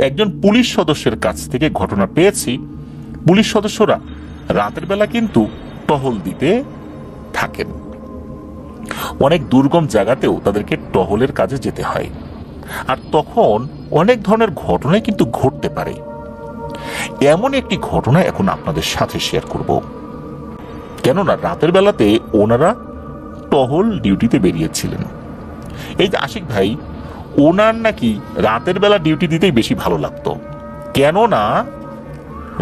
একজন পুলিশ সদস্যের কাছ থেকে ঘটনা পেয়েছি, পুলিশ সদস্যরা রাতের বেলা কিন্তু টহল দিতে থাকেন। অনেক দুর্গম জায়গাতেও তাদেরকে টহলের কাজে যেতে হয়, আর তখন অনেক ধরনের ঘটনাই কিন্তু ঘটতে পারে। এমন একটি ঘটনা এখন আপনাদের সাথে শেয়ার করব। কেননা রাতের বেলাতে ওনারা টহল ডিউটিতে বেরিয়েছিলেন। এই যে আশিক ভাই, ওনার নাকি রাতের বেলা ডিউটি দিতেই বেশি ভালো লাগতো। কেননা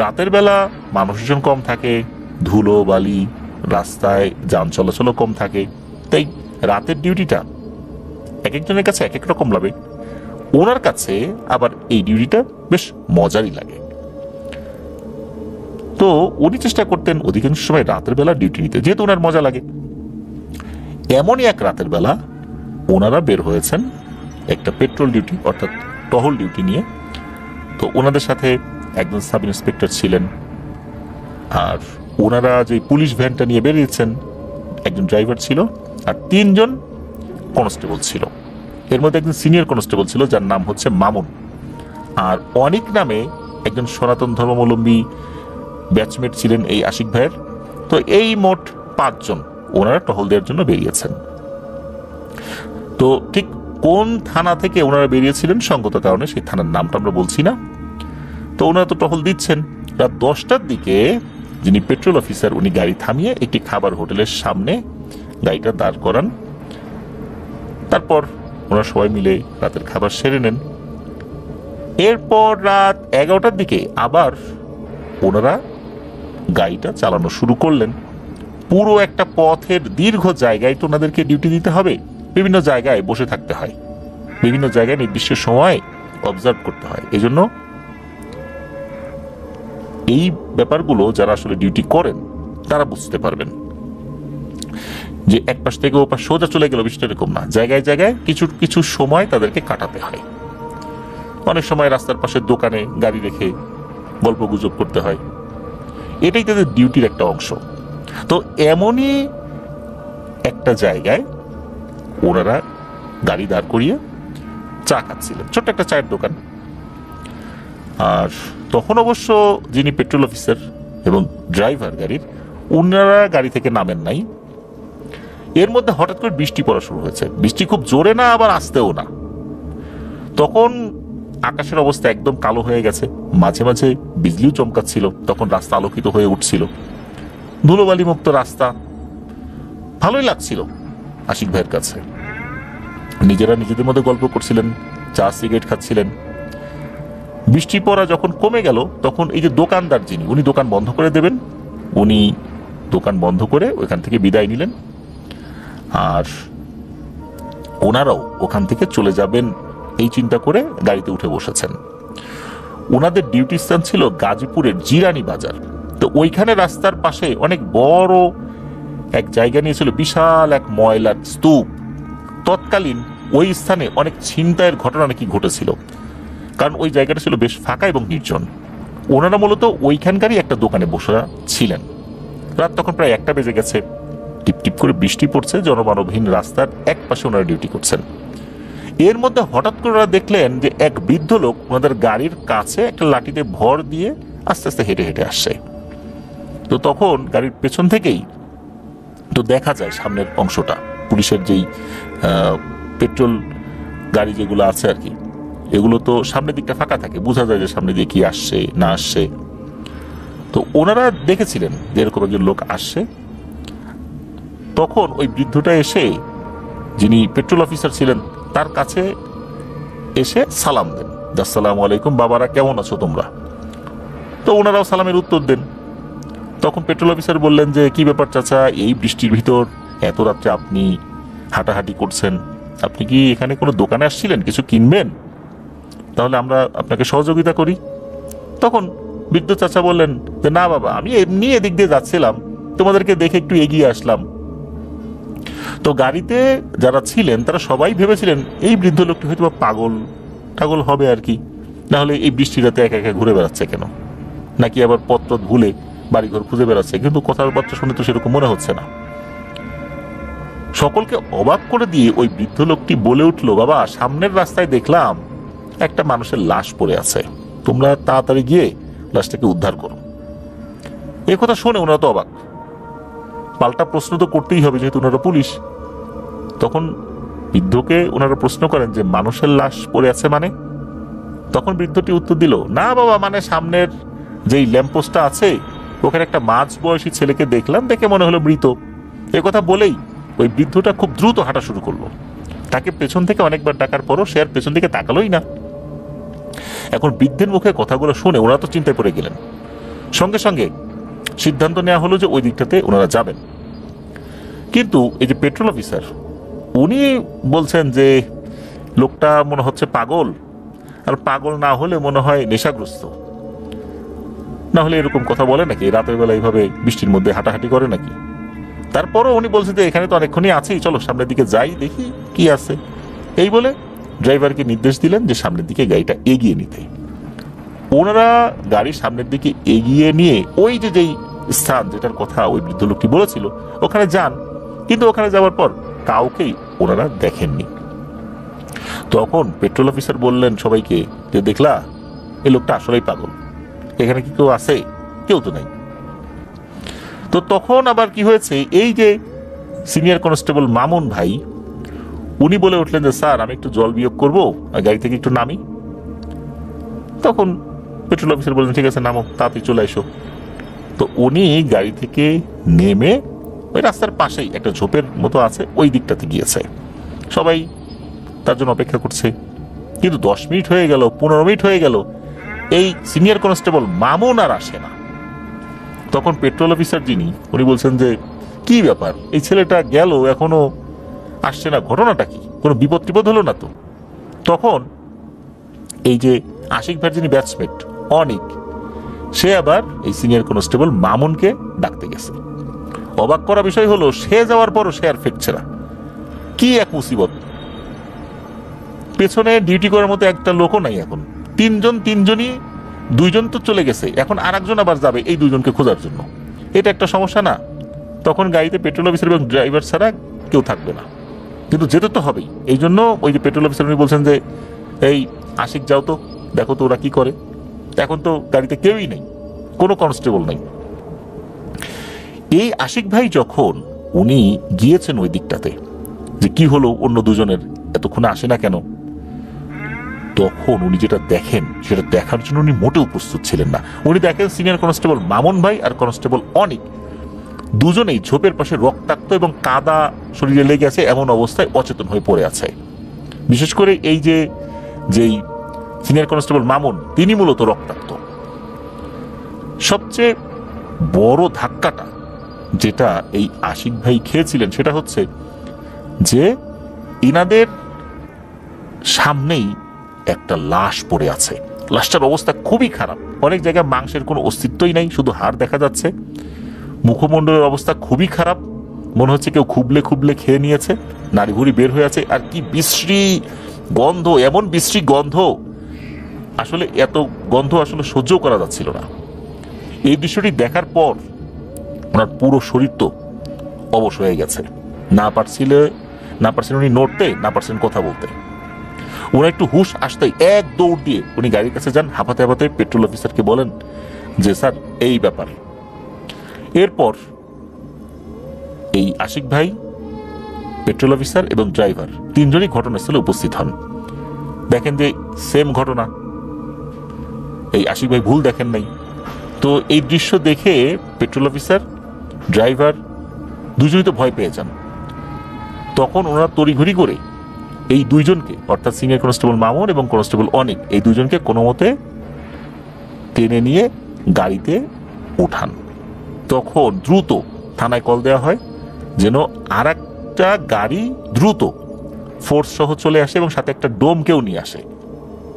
রাতের বেলা মানুষজন কম থাকে, ধুলো বালি, রাস্তায় যান চলাচলও কম থাকে, তাই রাতের ডিউটিটা এক একজনের কাছে এক এক রকম লাগে। ওনার কাছে আবার এই ডিউটিটা বেশ মজারই লাগে। তো উনি চেষ্টা করতেন অধিকাংশ সময় রাতের বেলা ডিউটি নিতে, যেহেতু ওনার মজা লাগে। এমনই এক রাতের বেলা ওনারা বের হয়েছেন একটা পেট্রোল ডিউটি অর্থাৎ টহল ডিউটি নিয়ে। তো ওনাদের সাথে একজন সাব ইন্সপেক্টর ছিলেন, আর ওনারা যে পুলিশ ভ্যানটা নিয়ে বেরিয়েছেন একজন ড্রাইভার ছিল, আর 3 জন কনস্টেবল ছিল। এর মধ্যে একজন সিনিয়র কনস্টেবল ছিল যার নাম হচ্ছে মামুন, আর অনিক নামে একজন সনাতন ধর্মাবলম্বী ব্যাচমেট ছিলেন এই আশিক ভাইয়ের। তো এই মোট 5 জন ওনারা টহল দেওয়ার জন্য বেরিয়েছেন। তো ঠিক কোন থানা থেকে ওনারা বেরিয়েছিলেন সঙ্গত কারণে সেই থানার নামটা আমরা বলছি না। তো ওনারা তো টহল দিচ্ছেন। রাত 10টার দিকে যিনি পেট্রোল অফিসার উনি গাড়ি থামিয়ে একটি খাবার হোটেলের সামনে গাড়িটা দাঁড় করান। তারপর ওনারা সবাই মিলে রাতের খাবার সেরে নেন। এরপর রাত 11টার দিকে আবার ওনারা গাড়িটা চালানো শুরু করলেন। পুরো একটা পথের দীর্ঘ জায়গায় তো ওনাদেরকে ডিউটি দিতে হবে, বিভিন্ন জায়গায় বসে থাকতে হয়, বিভিন্ন জায়গায় নির্দিষ্ট সময় অবজার্ভ করতে হয়। এজন্য এই ব্যাপারগুলো যারা আসলে ডিউটি করেন তারা বুঝতে পারবেন যে এক পাশ থেকে ও পাশ সোজা চলে গেল বিষয়টা এরকম না। জায়গায় জায়গায় কিছু কিছু সময় তাদেরকে কাটাতে হয়। অনেক সময় রাস্তার পাশের দোকানে গাড়ি রেখে গল্প গুজব করতে হয়, এটাই তাদের ডিউটির একটা অংশ। তো এমনই একটা জায়গায় ওনারা গাড়ি দাঁড় করিয়ে চা খাচ্ছিলেন, ছোট্ট একটা চায়ের দোকান। আর তখন অবশ্য যিনি পেট্রোল অফিসার এবং ড্রাইভার গাড়ির, ওনারা গাড়ি থেকে নামেন নাই। এর মধ্যে হঠাৎ করে বৃষ্টি পড়া শুরু হয়েছে। বৃষ্টি খুব জোরে না, আবার আসতেও না। তখন আকাশের অবস্থা একদম কালো হয়ে গেছে, মাঝে মাঝে বিজলিও চমকাচ্ছিল। তখন রাস্তা আলোকিত হয়ে উঠছিল, ধুলোবালি মুক্ত রাস্তা, ভালোই লাগছিল আশিক ভাইয়ের কাছে। নিজেরা নিজেদের মধ্যে গল্প করছিলেন, চা সিগারেট খাচ্ছিলেন। বৃষ্টি পড়া যখন কমে গেল তখন এই যে দোকানদার যিনি, উনি দোকান বন্ধ করে দেবেন, উনি দোকান বন্ধ করে ওইখান থেকে বিদায় নিলেন। আর ওনারাও ওখান থেকে চলে যাবেন এই চিন্তা করে গাড়িতে উঠে বসেছেন। ওনাদের ডিউটি স্থান ছিল গাজীপুরের জিরানি বাজার। তো ওইখানে রাস্তার পাশে অনেক বড় এক জায়গা নিয়েছিল, বিশাল এক ময়লার স্তূপ। তৎকালীন ওই স্থানে অনেক ছিনতাইয়ের ঘটনা নাকি ঘটেছিল, কারণ ওই জায়গাটা ছিল বেশ ফাঁকা এবং নির্জন। ওনারা মূলত ওইখানকারই একটা দোকানে বসে ছিলেন। রাত তখন প্রায় 1টা বেজে গেছে, টিপ টিপ করে বৃষ্টি পড়ছে, জনমানবহীন রাস্তার এক পাশে ওনারা ডিউটি করছেন। এর মধ্যে হঠাৎ করে ওরা দেখলেন যে এক বৃদ্ধ লোক ওনাদের গাড়ির কাছে একটা লাঠিতে ভর দিয়ে আস্তে আস্তে হেঁটে হেঁটে আসছে। তো তখন গাড়ির পেছন থেকেই তো দেখা যায় সামনের অংশটা, পুলিশের যেই পেট্রোল গাড়ি যেগুলো আছে আর কি, এগুলো তো সামনের দিকটা ফাঁকা থাকে, বোঝা যায় যে সামনে দিয়ে কি আসছে না আসছে। তো ওনারা দেখেছিলেন যে এরকম একজন লোক আসছে। তখন ওই বৃদ্ধটা এসে, যিনি পেট্রোল অফিসার ছিলেন, তার কাছে এসে সালাম দেন, আসসালামু আলাইকুম, বাবারা কেমন আছো তোমরা? তো ওনারাও সালামের উত্তর দেন। তখন পেট্রোল অফিসার বললেন যে কি ব্যাপার চাচা, এই বৃষ্টির ভিতর এত রাত্রে আপনি হাঁটাহাঁটি করছেন, আপনি কি এখানে কোনো দোকানে আসছিলেন, কিছু কিনবেন? তাহলে আমরা আপনাকে সহযোগিতা করি। তখন বৃদ্ধ চাচা বললেন যে না বাবা, আমি এমনি এদিক দিয়ে যাচ্ছিলাম, তোমাদেরকে দেখে একটু এগিয়ে আসলাম। তো গাড়িতে যারা ছিলেন তারা সবাই ভেবেছিলেন এই বৃদ্ধ লোকটি হয়তো পাগল টাগল হবে আর কি, নাহলে এই বৃষ্টির রাতে একা একা ঘুরে বেড়াচ্ছে কেন, নাকি আবার পত্র ভুলে বাড়িঘর খুঁজে বেড়াচ্ছে। কিন্তু কথাবার্তা শুনে তো সেরকম মনে হচ্ছে না। সকলকে অবাক করে দিয়ে ওই বৃদ্ধ লোকটি বলে উঠলো, বাবা সামনের রাস্তায় দেখলাম একটা মানুষের লাশ পড়ে আছে, তোমরা তাড়াতাড়ি গিয়ে লাশটাকে উদ্ধার করো। এ কথা শুনে ওনারা তো অবাক, পাল্টা প্রশ্ন তো করতেই হবে যেহেতু ওনারা পুলিশ। তখন বৃদ্ধকে ওনারা প্রশ্ন করেন যে মানুষের লাশ পড়ে আছে মানে? তখন বৃদ্ধটি উত্তর দিল, না বাবা, মানে সামনের যেই ল্যাম্পপোস্টটা আছে ওখানে একটা মাঝ বয়সী ছেলেকে দেখলাম, দেখে মনে হলো মৃত। এ কথা বলেই ওই বৃদ্ধটা খুব দ্রুত হাঁটা শুরু করলো। তাকে পেছন থেকে অনেকবার ডাকার পরও সে আর পেছন দিকে তাকালোই না। এখন বৃদ্ধের মুখে কথাগুলো শুনে ওনারা তো চিন্তায় পড়ে গেলেন। সঙ্গে সঙ্গে সিদ্ধান্ত নেওয়া হলো যে ওই দিকটাতে ওনারা যাবেন। কিন্তু এই যে পেট্রোল অফিসার, উনি বলছেন যে লোকটা মনে হচ্ছে পাগল, আর পাগল না হলে মনে হয় নেশাগ্রস্ত, না হলে এরকম কথা বলে নাকি, রাতের বেলা এইভাবে বৃষ্টির মধ্যে হাঁটাহাঁটি করে নাকি। তারপরও উনি বলছেন যে এখানে তো অনেকক্ষণই আছেই, চলো সামনের দিকে যাই, দেখি কি আছে। এই বলে ড্রাইভারকে নির্দেশ দিলেন যে সামনের দিকে গাড়িটা এগিয়ে নিতে। ওনারা গাড়ি সামনের দিকে এগিয়ে নিয়ে ওই যে যেই স্থান যেটার কথা ওই বৃদ্ধ লোকটি বলেছিল ওখানে যান, কিন্তু ওখানে যাওয়ার পর কাউকেই ওনারা দেখেননি। তখন পেট্রোল অফিসার বললেন সবাইকে যে দেখলা, এই লোকটা আসলেই পাগল, এখানে কি কেউ আছে? কেউ তো নাই। তো তখন আবার কি হয়েছে, এই যে সিনিয়র কনস্টেবল মামুন ভাই, উনি বলে উঠলেন যে স্যার আমি একটু জল বিয়োগ করবো, আর গাড়ি থেকে একটু নামি। তখন পেট্রোল অফিসার বললেন ঠিক আছে নামো, তাড়াতাড়ি চলে এসো। তো উনি গাড়ি থেকে নেমে ওই রাস্তার পাশেই একটা ঝোপের মতো আছে ওই দিকটাতে গিয়েছে। সবাই তার জন্য অপেক্ষা করছে, কিন্তু 10 মিনিট হয়ে গেল, 15 মিনিট হয়ে গেল, এই সিনিয়র কনস্টেবল মামুন আর আসে না। তখন পেট্রোল অফিসার যিনি, উনি বলছেন যে কি ব্যাপার, এই ছেলেটা গেল এখনো আসছে না, ঘটনাটা কি, কোনো বিপদ টিপদ হলো না তো? তখন এই যে আশিক ভাইয়ের যিনি ব্যাচমেট অনিক, সে আবার এই সিনিয়র কনস্টেবল মামুনকে ডাকতে গেছে। অবাক করা বিষয় হলো সে যাওয়ার পরও সে আর ফিরছে না। কি এক মুসিবত, পেছনে ডিউটি করার মতো একটা লোকও নাই। এখন তিনজনই, 2জন তো চলে গেছে, এখন আর একজন আবার যাবে এই 2জনকে খোঁজার জন্য। এটা একটা সমস্যা না? তখন গাড়িতে পেট্রোল অফিসার এবং ড্রাইভার ছাড়া কেউ থাকবে না, কিন্তু যেতে তো হবেই। এই জন্য ওই যে পেট্রোল অফিসার উনি বলছেন যে এই আশিক যাও তো, দেখো তো ওরা কি করে। এখন তো গাড়িতে কেউই নেই, কোনো কনস্টেবল নেই। এই আশিক ভাই যখন উনি গিয়েছেন ওই দিকটাতে যে কি হলো, অন্য 2জনের এতক্ষণে আসে না কেন, তখন উনি যেটা দেখেন সেটা দেখার জন্য উনি মোটেও প্রস্তুত ছিলেন না। উনি দেখেন সিনিয়র কনস্টেবল মামুন ভাই আর কনস্টেবল অনিক 2জনেই ঝোপের পাশে রক্তাক্ত এবং কাদা শরীরে লেগে আছে, এমন অবস্থায় অচেতন হয়ে পড়ে আছে। বিশেষ করে এই যে যেই সিনিয়র কনস্টেবল মামুন, তিনি মূলত রক্তাক্ত। সবচেয়ে বড় ধাক্কাটা যেটা এই আশিক ভাই খেয়েছিলেন সেটা হচ্ছে যে ইনাদের সামনেই একটা লাশ পড়ে আছে। লাশটার অবস্থা খুবই খারাপ, অনেক জায়গায় মাংসের কোনো অস্তিত্বই নাই, শুধু হাড় দেখা যাচ্ছে। মুখমণ্ডলের অবস্থা খুবই খারাপ, মনে হচ্ছে কেউ খুবলে খুবলে খেয়ে নিয়েছে, নাড়িভুড়ি বের হয়ে আছে। আর কি বিশ্রী গন্ধ, এমন বিশ্রী গন্ধ, আসলে এত গন্ধ আসলে সহ্য করা যাচ্ছিল না। এই দৃশ্যটি দেখার পর ওনার পুরো শরীর তো অবশ হয়ে গেছে, না পারছেন উনি নড়তে, না পারছেন কথা বলতে। ওনার একটু হুশ আসতেই এক দৌড় দিয়ে উনি গাড়ির কাছে যান, হাঁপাতে হাঁপাতে পেট্রোল অফিসারকে বলেন যে স্যার এই ব্যাপার। এরপর এই আশিক ভাই, পেট্রোল অফিসার এবং ড্রাইভার 3জনই ঘটনাস্থলে উপস্থিত হন। দেখেন যে সেম ঘটনা, এই আশিক ভাই ভুল দেখেন নাই। তো এই দৃশ্য দেখে পেট্রোল অফিসার, ড্রাইভার 2জনই তো ভয় পেয়ে যান। তখন ওনারা তড়িঘড়ি করে এই 2জনকে, অর্থাৎ সিনিয়র কনস্টেবল মামুন এবং কনস্টেবল অনিক, এই 2জনকে কোনো মতে টেনে নিয়ে গাড়িতে উঠান। তখন দ্রুত থানায় কল দেওয়া হয় যেন আর একটা গাড়ি দ্রুত ফোর্স সহ চলে আসে এবং সাথে একটা ডোমকেও নিয়ে আসে,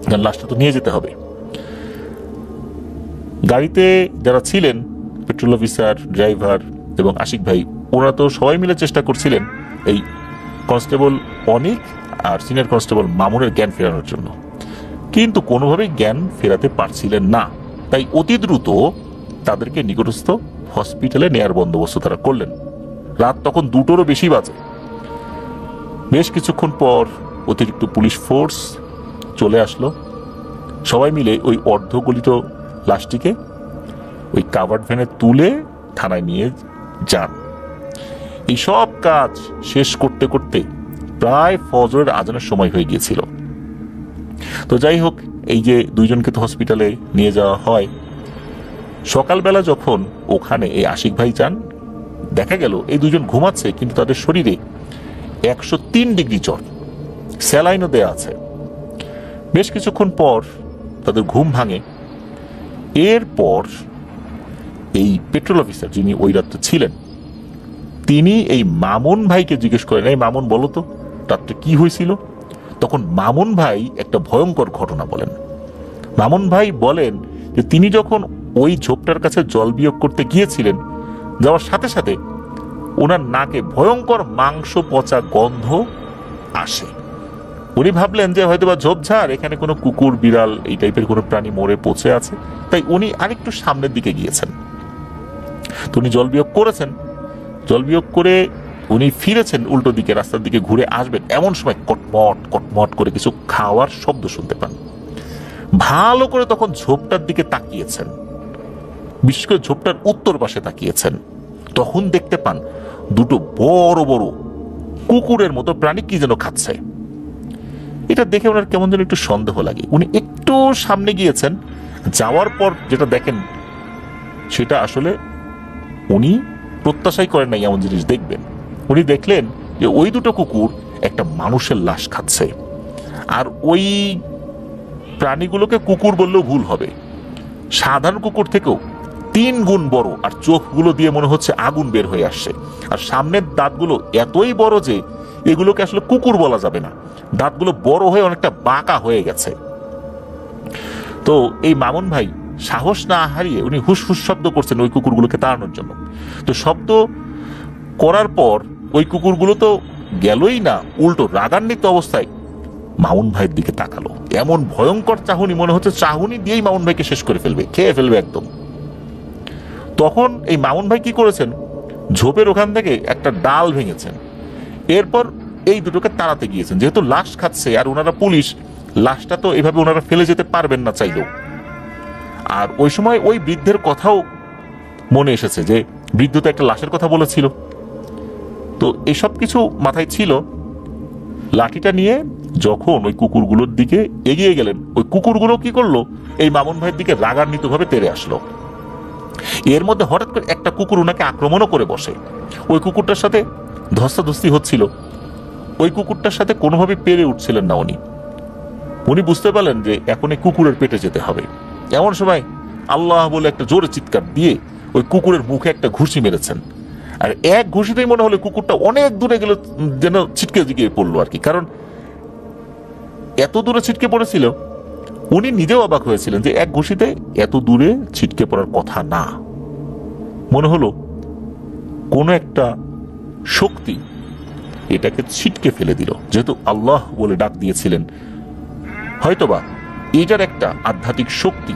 কারণ লাশটা তো নিয়ে যেতে হবে। গাড়িতে যারা ছিলেন, পেট্রোল অফিসার, ড্রাইভার এবং আশিক ভাই, ওনারা তো সবাই মিলে চেষ্টা করছিলেন এই কনস্টেবল অনিক আর সিনিয়র কনস্টেবল মামুনের জ্ঞান ফেরানোর জন্য, কিন্তু কোনোভাবেই জ্ঞান ফেরাতে পারছিলেন না। তাই অতি দ্রুত তাদেরকে নিকটস্থ হসপিটালে নেয়ার বন্দোবস্ত তারা করলেন। রাত তখন 2টোরও বেশি বাজে। বেশ কিছুক্ষণ পর অতিরিক্ত পুলিশ ফোর্স চলে আসলো সবাই মিলে ওই অর্ধগলিত লাশটিকে ওই কাভার্ড ভ্যানে তুলে থানায় নিয়ে যান। এই সব কাজ শেষ করতে করতে প্রায় ফজরের আজানের সময় হয়ে গিয়েছিল। তো যাই হোক, এই যে দুইজনকে তো হসপিটালে নিয়ে যাওয়া হয়। সকালবেলা যখন ওখানে এই আশিক ভাই যান, দেখা গেল এই দুজন ঘুমাচ্ছে, কিন্তু তাদের শরীরে 103 ডিগ্রি জ্বর, স্যালাইনও দেয়া আছে। বেশ কিছুক্ষণ পর তাদের ঘুম ভাঙে। এরপর এই পেট্রোল অফিসার যিনি ওই রাত্রে ছিলেন, তিনি এই মামুন ভাইকে জিজ্ঞেস করেন, এই মামুন বলো তো রাত্রে কি হয়েছিল। তখন মামুন ভাই একটা ভয়ঙ্কর ঘটনা বলেন। মামুন ভাই বলেন যে তিনি যখন ওই ঝোপটার কাছে জল বিয়োগ করতে গিয়েছিলেন, যাওয়ার সাথে সাথে ওনার নাকে ভয়ঙ্কর মাংস পচা গন্ধ আসে। উনি ভাবলেন যে হয়তোবা ঝোপঝাড়, এখানে কোনো কুকুর বিড়াল এই টাইপের কোনো প্রাণী মরে পচে আছে, তাই উনি আরেকটু সামনের দিকে গিয়েছেন। তো উনি জল বিয়োগ করেছেন। জল বিয়োগ করে উনি ফিরেছেন উল্টো দিকে, রাস্তার দিকে ঘুরে আসবেন, এমন সময় কটমট কটমট করে কিছু খাওয়ার শব্দ শুনতে পান। ভালো করে তখন ঝোপটার দিকে তাকিয়েছেন, বিশেষ করে ঝোপটার উত্তর পাশে তাকিয়েছেন। তখন দেখতে পান দুটো বড় বড় কুকুরের মতো প্রাণী কি যেন খাচ্ছে। এটা দেখে ওনার কেমন যেন একটু সন্দেহ লাগে। উনি একটু সামনে গিয়েছেন, যাওয়ার পর যেটা দেখেন সেটা আসলে উনি প্রত্যাশাই করেন নাই এমন জিনিস দেখবেন। উনি দেখলেন যে ওই দুটো কুকুর একটা মানুষের লাশ খাচ্ছে, আর ওই প্রাণীগুলোকে কুকুর বললেও ভুল হবে, সাধারণ কুকুর থেকেও 3 গুণ বড়, আর চোখগুলো দিয়ে মনে হচ্ছে আগুন বের হয়ে আসছে। আর সামনের দাঁতগুলো এতই বড় যে এগুলোকে আসলে কুকুর বলা যাবে না, দাঁতগুলো বড় হয়ে অনেকটা বাঁকা হয়ে গেছে। তো এই মামুন ভাই সাহস না হারিয়ে উনি হুসহুস শব্দ করছেন ওই কুকুরগুলোকে তাড়ানোর জন্য। তো শব্দ করার পর ওই কুকুরগুলো তো গেলই না, উল্টো রাগান্বিত অবস্থায় মামুন ভাইয়ের দিকে তাকালো। এমন ভয়ঙ্কর চাহনি, মনে হচ্ছে চাহনি দিয়েই মামুন ভাইকে শেষ করে ফেলবে, খেয়ে ফেলবে একদম। তখন এই মামুন ভাই কি করেছেন, ঝোপের ওখান থেকে একটা ডাল ভেঙেছেন, এরপর এই দুটোকে তাড়াতে গিয়েছেন। যেহেতু লাশ খাচ্ছে আর ওনারা পুলিশ, লাশটা তো এভাবে ওনারা ফেলে যেতে পারবেন না চাইলেও। আর ওই সময় ওই বৃদ্ধের কথাও মনে এসেছে যে বৃদ্ধ তো একটা লাশের কথা বলেছিল। তো এইসব কিছু মাথায় ছিল। লাঠিটা নিয়ে যখন ওই কুকুরগুলোর দিকে এগিয়ে গেলেন, ওই কুকুরগুলো কি করলো, এই মামুন ভাইয়ের দিকে রাগান্বিত ভাবে তেড়ে আসলো। এর মধ্যে হঠাৎ করে একটা কুকুর ওনাকে আক্রমণও করে বসে। ওই কুকুরটার সাথে ধস্তাধস্তি হচ্ছিল। ওই কুকুরটার সাথে কোনোভাবে পেরে উঠছিলেন না উনি। উনি বুঝতে পারলেন যে এখন এই কুকুরের পেটে যেতে হবে। এমন সময় আল্লাহ বলে একটা জোরে চিৎকার দিয়ে ওই কুকুরের মুখে একটা ঘুষি মেরেছেন। আর এক ঘুষিতেই মনে হলো কুকুরটা অনেক দূরে গেল, যেন ছিটকে দিকে পড়লো আর কি। কারণ এত দূরে ছিটকে পড়েছিল, উনি নিজেও অবাক হয়েছিলেন যে এক ঘুষিতে এত দূরে ছিটকে পড়ার কথা না। মনে হলো কোনো একটা শক্তি এটাকে ছিটকে ফেলে দিল। যেহেতু আল্লাহ বলে ডাক দিয়েছিলেন, হয়তোবা এটার একটা আধ্যাত্মিক শক্তি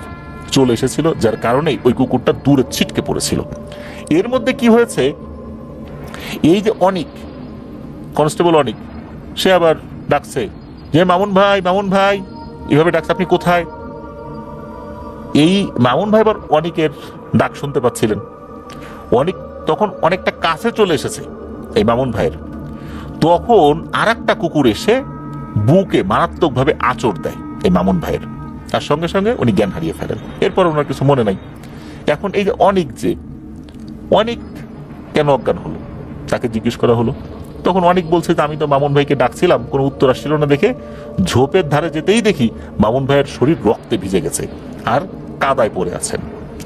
চলে এসেছিল, যার কারণেই ওই কুকুরটা দূরে ছিটকে পড়েছিল। এর মধ্যে কি হয়েছে, এই যে অনিক, কনস্টেবল অনিক, সে আবার ডাকছে যে মামুন ভাই, মামুন ভাই, এভাবে ডাকছে, আপনি কোথায়। এই মামুন ভাই আবার অনিকের ডাক শুনতে পাচ্ছিলেন। অনিক তখন অনেকটা কাছে চলে এসেছে এই মামুন ভাইয়ের। তখন আর একটা কুকুর এসে বুকে মারাত্মকভাবে আঁচড় দেয় এই মামুন ভাইয়ের, তার সঙ্গে সঙ্গে উনি জ্ঞান হারিয়ে ফেলেন। এরপর ওনার কিছু মনে নাই। এখন এই যে অনিক, যে অনিক কেন অজ্ঞান হলো, তাকে জিজ্ঞেস করা হলো। তখন অনিক বলছে যে আমি তো মামুন ভাইকে ডাকছিলাম, কোনো উত্তর আসছিল না দেখে ঝোপের ধারে যেতেই দেখি মামুন ভাইয়ের শরীর রক্তে ভিজে গেছে আর কাদায় পড়ে আছেন,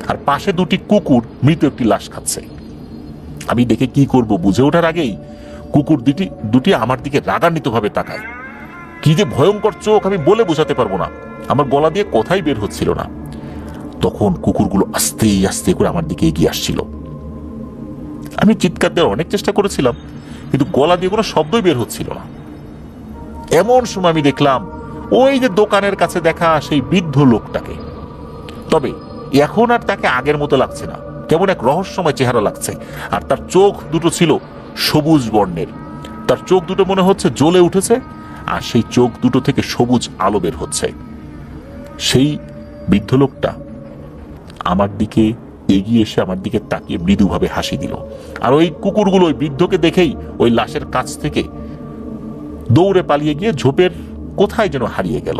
আর পাশে দুটি কুকুর মৃত একটি লাশ খাচ্ছে। আমি দেখে কি করব বুঝে ওঠার আগেই কুকুর দুটি আমার দিকে রাগান্বিত ভাবে তাকায়। কি যে ভয়ঙ্কর চোখ আমি বলে বোঝাতে পারবো না, আমার গলা দিয়ে কথাই বের হচ্ছিল না। তখন কুকুরগুলো আস্তে আস্তে করে আমার দিকে এগিয়ে আসছিল। আমি চিৎকার দেওয়ার অনেক চেষ্টা করেছিলাম, কিন্তু গলা দিয়ে কোনো শব্দই বের হচ্ছিল না। এমন সময় আমি দেখলাম ওই যে দোকানের কাছে দেখা সেই বৃদ্ধ লোকটাকে। তবে এখন আর তাকে আগের মতো লাগছে না, কেমন এক রহস্যময় চেহারা লাগছে। আর তার চোখ দুটো ছিল সবুজ বর্ণের, তার চোখ দুটো মনে হচ্ছে জ্বলে উঠেছে, আর সেই চোখ দুটো থেকে সবুজ আলো বের হচ্ছে। সেই বৃদ্ধ লোকটা আমার দিকে এগিয়ে এসে আমার দিকে তাকিয়ে মৃদুভাবে হাসি দিল। আর ওই কুকুরগুলো ওই বৃদ্ধকে দেখেই ওই লাশের কাছ থেকে দৌড়ে পালিয়ে গিয়ে ঝোপের কোথায় যেন হারিয়ে গেল।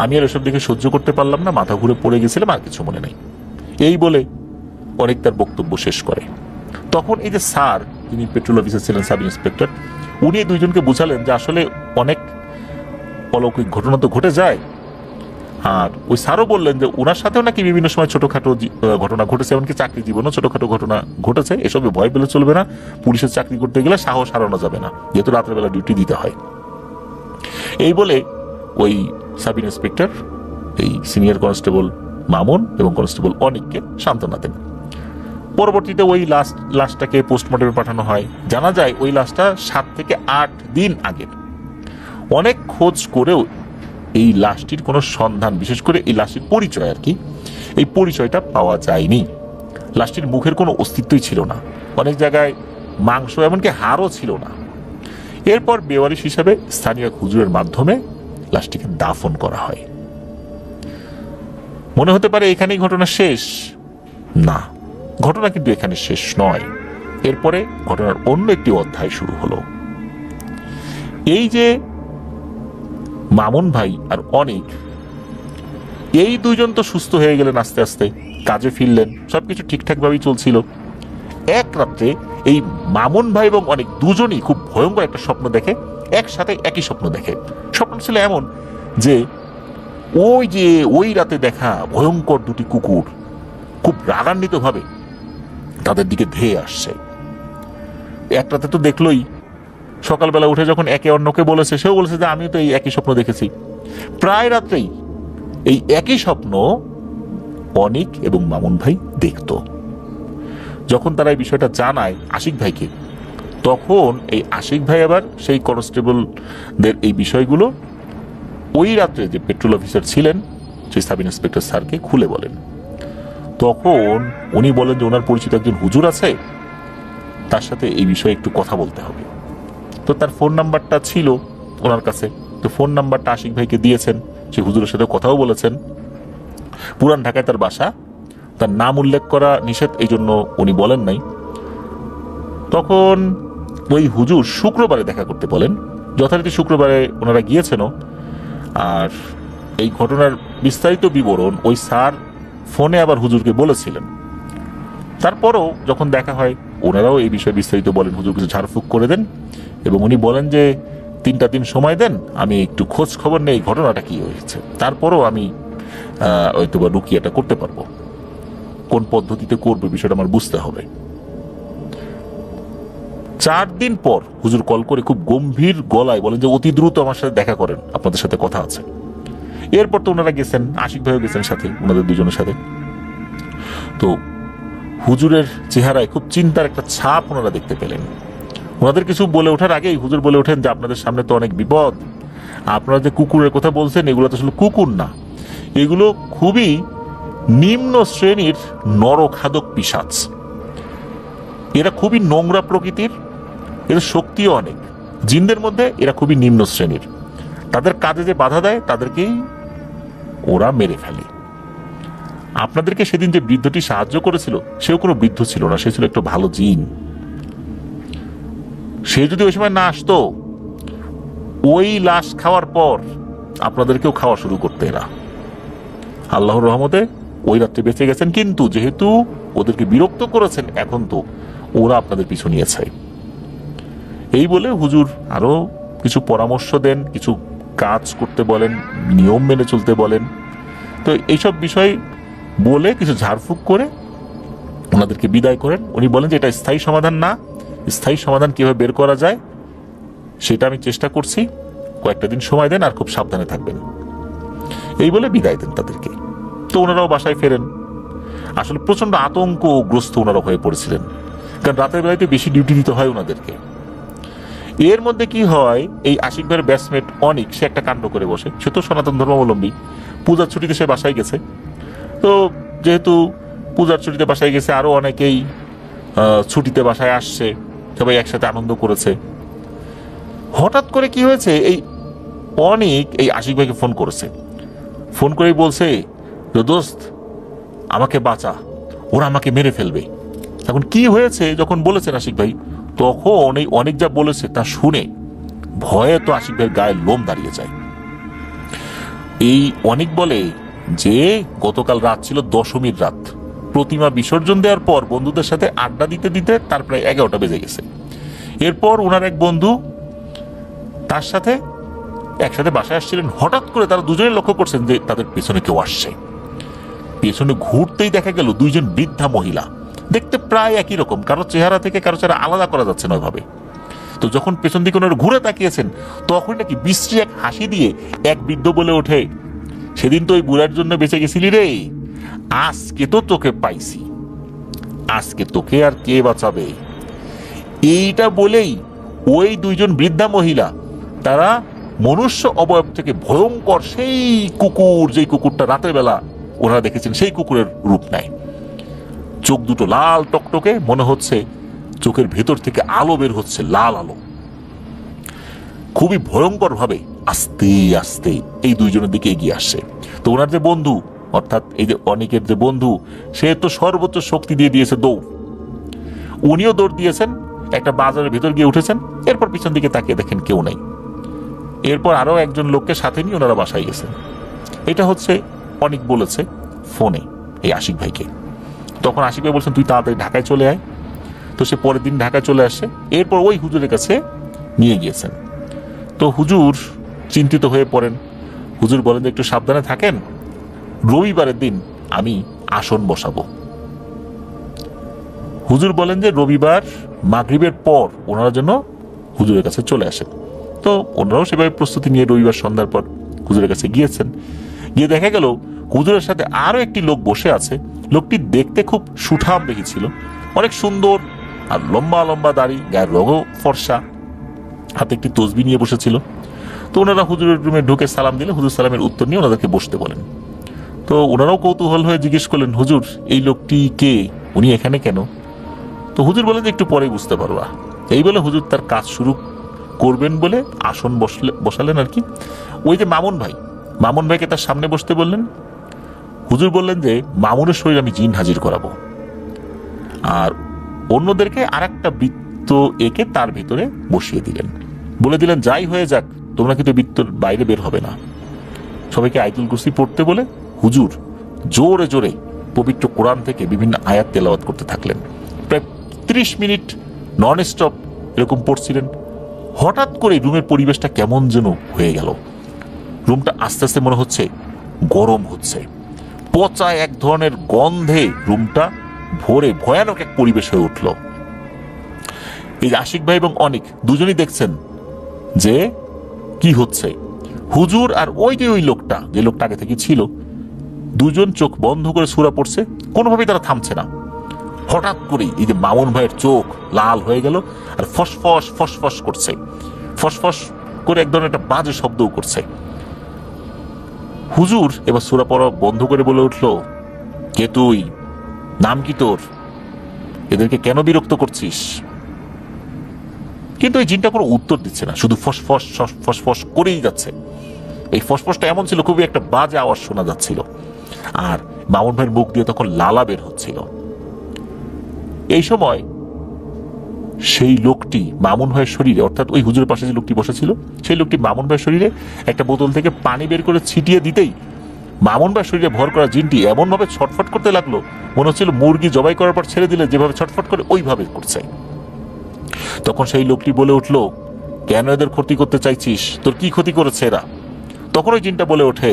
আমি আর এসব দেখে সহ্য করতে পারলাম না, মাথা ঘুরে পড়ে গেছিলাম, আর কিছু মনে নেই। এই বলে অনেক তার বক্তব্য শেষ করে। তখন এই যে স্যার, যিনি পেট্রোল অফিসার ছিলেন, সাব ইন্সপেক্টর, উনি দুইজনকে বুঝালেন যে আসলে অনেক অলৌকিক ঘটনা তো ঘটে যায়। আর ওই স্যারও বললেন যে ওনার সাথেও নাকি বিভিন্ন সময় ছোটখাটো ঘটনা ঘটেছে, এমনকি চাকরি জীবনেও ছোটখাটো ঘটনা ঘটেছে। এসবে ভয় পেলে চলবে না, পুলিশের চাকরি করতে গেলে সাহস হারানো যাবে না, যেহেতু রাতের বেলা ডিউটি দিতে হয়। এই বলে ওই সাব ইন্সপেক্টর এই সিনিয়র কনস্টেবল মামুন এবং কনস্টেবল অনিককে সান্ত্বনা দেন। পরবর্তীতে ওই লাশটাকে পোস্টমর্টমে পাঠানো হয়। জানা যায় ওই লাশটা 7 থেকে 8 দিন আগের। অনেক খোঁজ করেও এই লাশটির কোনো সন্ধান, বিশেষ করে এই লাশটির পরিচয় আর কি, এই পরিচয়টা পাওয়া যায়নি। লাশটির মুখের কোনো অস্তিত্বই ছিল না, অনেক জায়গায় মাংস এমনকি হাড়ও ছিল না। এরপর বেওয়ারিশ হিসাবে স্থানীয় হুজুরের মাধ্যমে লাশটিকে দাফন করা হয়। মনে হতে পারে এখানেই ঘটনা শেষ। না, ঘটনা কিন্তু এখানে শেষ নয়। এরপরে ঘটনার অন্য একটি অধ্যায় শুরু হলো। এই যে মামুন ভাই আর অনেক, এই দুইজন তো সুস্থ হয়ে গেলেন, আস্তে আস্তে কাজে ফিরলেন, সবকিছু ঠিকঠাক ভাবেই চলছিল। এক রাত্রে এই মামুন ভাই এবং অনেক দুজনই খুব ভয়ঙ্কর একটা স্বপ্ন দেখে, একসাথে একই স্বপ্ন দেখে। স্বপ্ন ছিল এমন যে ওই রাতে দেখা ভয়ঙ্কর দুটি কুকুর খুব রাগান্বিত ভাবে তাদের দিকে ধেয়ে আসছে। এক রাতে তো দেখলোই, সকালবেলা উঠে যখন একে অন্যকে বলেছে, সেও বলেছে যে আমিও তো এই একই স্বপ্ন দেখেছি। প্রায় রাত্রেই এই একই স্বপ্ন অনিক এবং মামুন ভাই দেখত। যখন তারা এই বিষয়টা জানায় আশিক ভাইকে, তখন এই আশিক ভাই আবার সেই কনস্টেবলদের এই বিষয়গুলো ওই রাত্রে যে পেট্রোল অফিসার ছিলেন সেই সাব ইন্সপেক্টর স্যারকে খুলে বলেন। তখন উনি বলেন যে ওনার পরিচিত একজন হুজুর আছে, তার সাথে এই বিষয়ে একটু কথা বলতে হবে। তো তার ফোন নাম্বারটা ছিল ওনার কাছে, তো ফোন নাম্বারটা আশিক ভাইকে দিয়েছেন, সেই হুজুরের সাথে কথাও বলেছেন। পুরান ঢাকায় তার বাসা, তার নাম উল্লেখ করা নিষেধ, এই জন্য উনি বলেন নাই। তখন ওই হুজুর শুক্রবারে দেখা করতে বলেন। যথারীতি শুক্রবারে ওনারা গিয়েছেন। আর এই ঘটনার বিস্তারিত বিবরণ ওই স্যার ফোনে আবার হুজুরকে বলেছিলেন। তারপরও যখন দেখা হয়, ওনারাও এই বিষয়ে বিস্তারিত বলেন, হুজুর কিছু ঝাড়ফুঁক করে দেন এবং উনি বলেন যে 3টা দিন সময় দেন, আমি একটু খোঁজ খবর নেই ঘটনাটা কি হয়েছে, তারপরও আমি হয়তো বা রুকিয়াটা করতে পারবো। কোন পদ্ধতিতে করবো বিষয়টা আমার বুঝতে হবে। 4 দিন পর হুজুর কল করে খুব গম্ভীর গলায় বলেন যে অতি দ্রুত আমার সাথে দেখা করেন, আপনাদের সাথে কথা আছে। এরপর তো ওনারা গেছেন, আশিক ভাইও গেছেন সাথে, ওনাদের দুজনের সাথে। তো হুজুরের চেহারায় খুব চিন্তার একটা ছাপ ওনারা দেখতে পেলেন। ওনাদের কিছু বলে ওঠার আগেই হুজুর বলে ওঠেন যে আপনাদের সামনে তো অনেক বিপদ, আপনারা যে কুকুরের কথা বলছেন এগুলো তো আসলে কুকুর না, এগুলো খুবই নিম্ন শ্রেণীর নরখাদক পিশাচ। এরা খুবই নোংরা প্রকৃতির, এদের শক্তিও অনেক। জিনদের মধ্যে এরা খুবই নিম্ন শ্রেণীর, তাদের কাজে যে বাধা দেয় তাদেরকেই ওরা মেরে ফেলে। আপনাদেরকে সেদিন যে বৃদ্ধটি সাহায্য করেছিল, সেও কোনো বৃদ্ধ ছিল না, সে ছিল একটু ভালো জিন। সে যদি ওই সময় না আসতো, ওই লাশ খাওয়ার পর আপনাদেরকেও খাওয়া শুরু করতে এরা। আল্লাহর রহমতে ওই রাত্রে বেঁচে গেছেন, কিন্তু যেহেতু ওদেরকে বিরক্ত করেছেন, এখন তো ওরা আপনাদের পিছু নিয়েছে। এই বলে হুজুর আরো কিছু পরামর্শ দেন, কিছু কাজ করতে বলেন, নিয়ম মেনে চলতে বলেন। তো এইসব বিষয় বলে কিছু ঝাড়ফুঁক করে ওনাদেরকে বিদায় করেন। উনি বলেন যে এটা স্থায়ী সমাধান না, স্থায়ী সমাধান কিভাবে বের করা যায় সেটা আমি চেষ্টা করছি, কয়েকটা দিন সময় দেন আর খুব সাবধানে থাকবেন। এই বলে বিদায় দেন তাদেরকে। তো ওনারাও বাসায় ফেরেন। আসলে প্রচন্ড আতঙ্কগ্রস্ত ওনারা হয়ে পড়েছিলেন, কারণ রাতের বেলাতে বেশি ডিউটি দিতে হয় ওনাদেরকে। এর মধ্যে কি হয়, এই আশিক ভাইয়ের ব্যাচমেট অনিক, সে একটা কাণ্ড করে বসে। সে তো সনাতন ধর্মাবলম্বী, পূজার ছুটিতে সে বাসায় গেছে। তো যেহেতু পূজার ছুটিতে বাসায় গেছে, আরো অনেকেই ছুটিতে বাসায় আসছে, সবাই একসাথে আনন্দ করেছে। হঠাৎ করে কি হয়েছে, এই অনেক এই আশিক ভাইকে ফোন করেছে। ফোন করেই বলছে, দোস্ত আমাকে বাঁচা, ওরা আমাকে মেরে ফেলবে। এখন কি হয়েছে যখন বলেছেন আশিক ভাই, তখন এই অনেক যা বলেছে তা শুনে ভয়ে তো আশিক ভাইয়ের গায়ে লোম দাঁড়িয়ে যায়। এই অনেক বলে যে গতকাল রাত ছিল দশমীর রাত, প্রতিমা বিসর্জন দেওয়ার পর বন্ধুদের সাথে আড্ডা দিতে দিতে তার প্রায় 11টা বেজে গেছে। এরপর ওনার এক বন্ধু তার সাথে একসাথে বাসায় আসছিলেন, হঠাৎ করে তারা দুজনে লক্ষ্য করছেন যে তাদের পেছনে কেউ আসছে। পেছনে ঘুরতেই দেখা গেল দুইজন বৃদ্ধা মহিলা, দেখতে প্রায় একই রকম, কারো চেহারা থেকে কারো চেহারা আলাদা করা যাচ্ছে না ওইভাবে। তো যখন পেছন দিকে ওনারা ঘুরে তাকিয়েছেন, তখন নাকি বিশ্রী এক হাসি দিয়ে এক বৃদ্ধ বলে ওঠে, সেদিন তো ওই বুড়ার জন্য বেঁচে গেছিলি রে, আজকে তো তোকে পাইছি, আজকে তোকে আর কে বাঁচাবে। এইটা বলেই ওই দুইজন বৃদ্ধা মহিলা তারা মনুষ্য অবয়ব থেকে ভয়ঙ্কর সেই কুকুর, যেই কুকুরটা রাতের বেলা ওনারা দেখেছেন সেই কুকুরের রূপ নেয়। চোখ দুটো লাল টকটকে, মনে হচ্ছে চোখের ভেতর থেকে আলো বের হচ্ছে, লাল আলো। খুবই ভয়ঙ্কর ভাবে আস্তে আস্তে এই দুইজনের দিকে এগিয়ে আসছে। তো ওনার যে বন্ধু, অর্থাৎ এই যে অনেকের যে বন্ধু, সে তো সর্বোচ্চ শক্তি দিয়ে দিয়েছে দৌড়। উনিও দৌড় দিয়েছেন, একটা বাজারের ভেতর গিয়ে উঠেছেন। এরপর পিছন দিকে তাকিয়ে দেখেন কেউ নেই। এরপর আরো একজন লোককে সাথে নিয়ে ওনারা বাসায় গেছেন। এটা হচ্ছে অনেক বলেছে ফোনে এই আশিক ভাইকে। তখন আশিক ভাই বলছেন, তুই তাড়াতাড়ি ঢাকায় চলে আয়। তো সে পরের দিন ঢাকায় চলে আসে। এরপর ওই হুজুরের কাছে নিয়ে গিয়েছেন। তো হুজুর চিন্তিত হয়ে পড়েন। হুজুর বলেন যে একটু সাবধানে থাকেন, রবিবারের দিন আমি আসন বসাবো। হুজুর বলেন যে রবিবার মাগরিবের পর ওনারা যেন হুজুরের কাছে চলে আসেন। তো ওনারাও সেভাবে প্রস্তুতি নিয়ে রবিবার সন্ধ্যার পর হুজুরের কাছে গিয়েছেন। গিয়ে দেখা গেল হুজুরের সাথে আরো একটি লোক বসে আছে। লোকটি দেখতে খুব সুঠাম দেখেছিল, অনেক সুন্দর, আর লম্বা লম্বা দাড়ি, গায়ের রঙও ফর্সা, হাতে একটি তসবি নিয়ে বসেছিল। তো ওনারা হুজুরের রুমে ঢুকে সালাম দিলে হুজুর সালামের উত্তর নিয়ে ওনাদেরকে বসতে বলেন। তো ওনারাও কৌতূহল হয়ে জিজ্ঞেস করলেন, হুজুর এই লোকটি কে, উনি এখানে কেন? তো হুজুর বলেন যে একটু পরেই বুঝতে পারবা। এই বলে হুজুর তার কাজ শুরু করবেন বলে আসন বসালেন আর কি। ওই যে মামুন ভাইকে তার সামনে বসতে বললেন। হুজুর বললেন যে মামুনের শরীরে আমি জিন হাজির করাবো, আর অন্যদেরকে আর একটা বৃত্ত এঁকে তার ভিতরে বসিয়ে দিলেন। বলে দিলেন, যাই হয়ে যাক তোমরা কিন্তু বৃত্তর বাইরে বের হবে না। সবাইকে আয়াতুল কুরসি পড়তে বলে হুজুর জোরে জোরে পবিত্র কোরআন থেকে বিভিন্ন আয়াত তেলাওয়াত করতে থাকলেন। প্রায় 30 মিনিট নন স্টপ এরকম পড়ছিলেন। হঠাৎ করে রুমের পরিবেশটা কেমন যেন হয়ে গেল। রুমটা আস্তে আস্তে মনে হচ্ছে গরম হচ্ছে, পচা এক ধরনের গন্ধে রুমটা ভরে ভয়ানক এক পরিবেশ হয়ে উঠল। এই আশিক ভাই এবং অনেক দুজনই দেখছেন যে কি হচ্ছে। হুজুর আর ওই যে ওই লোকটা, যে লোকটা আগে থেকে ছিল, দুজন চোখ বন্ধ করে সূরা পড়ছে, কোনোভাবেই তারা থামছে না। হঠাৎ করেই এই যে মামুন ভাইয়ের চোখ লাল হয়ে গেল, আর ফসফস ফসফস করছে, ফসফস করে এক ধরনের একটা বাজে শব্দও করছে। হুজুর এবার সূরা পড়া বন্ধ করে বলে উঠল, কে তুই, নাম কি তোর, এদেরকে কেন বিরক্ত করছিস? কিন্তু এই জিনটা কোনো উত্তর দিচ্ছে না, শুধু ফসফস ফসফস করেই যাচ্ছে। এই ফসফসটা এমন ছিল, খুবই একটা বাজে আওয়াজ শোনা যাচ্ছিল, আর মামুন ভাইয়ের মুখ দিয়ে তখন লালা বের হচ্ছিল। এই সময় সেই লোকটি মামুন ভাইয়ের শরীরে, অর্থাৎ ওই হুজুরের পাশে যে লোকটি বসেছিল, সেই লোকটি মামুন ভাইয়ের শরীরে একটা বোতল থেকে পানি বের করে ছিটিয়ে দিতেই মামুন ভাইয়ের শরীরে ভর করা জিনটি এমন ভাবে ছটফট করতে লাগলো, মনে হচ্ছিল মুরগি জবাই করার পর ছেড়ে দিলে যেভাবে ছটফট করে ওইভাবে করছে। তখন সেই লোকটি বলে উঠল, কেন এদের ক্ষতি করতে চাইছিস, তোর কি ক্ষতি করেছে এরা? তখন ওই জিনটা বলে ওঠে,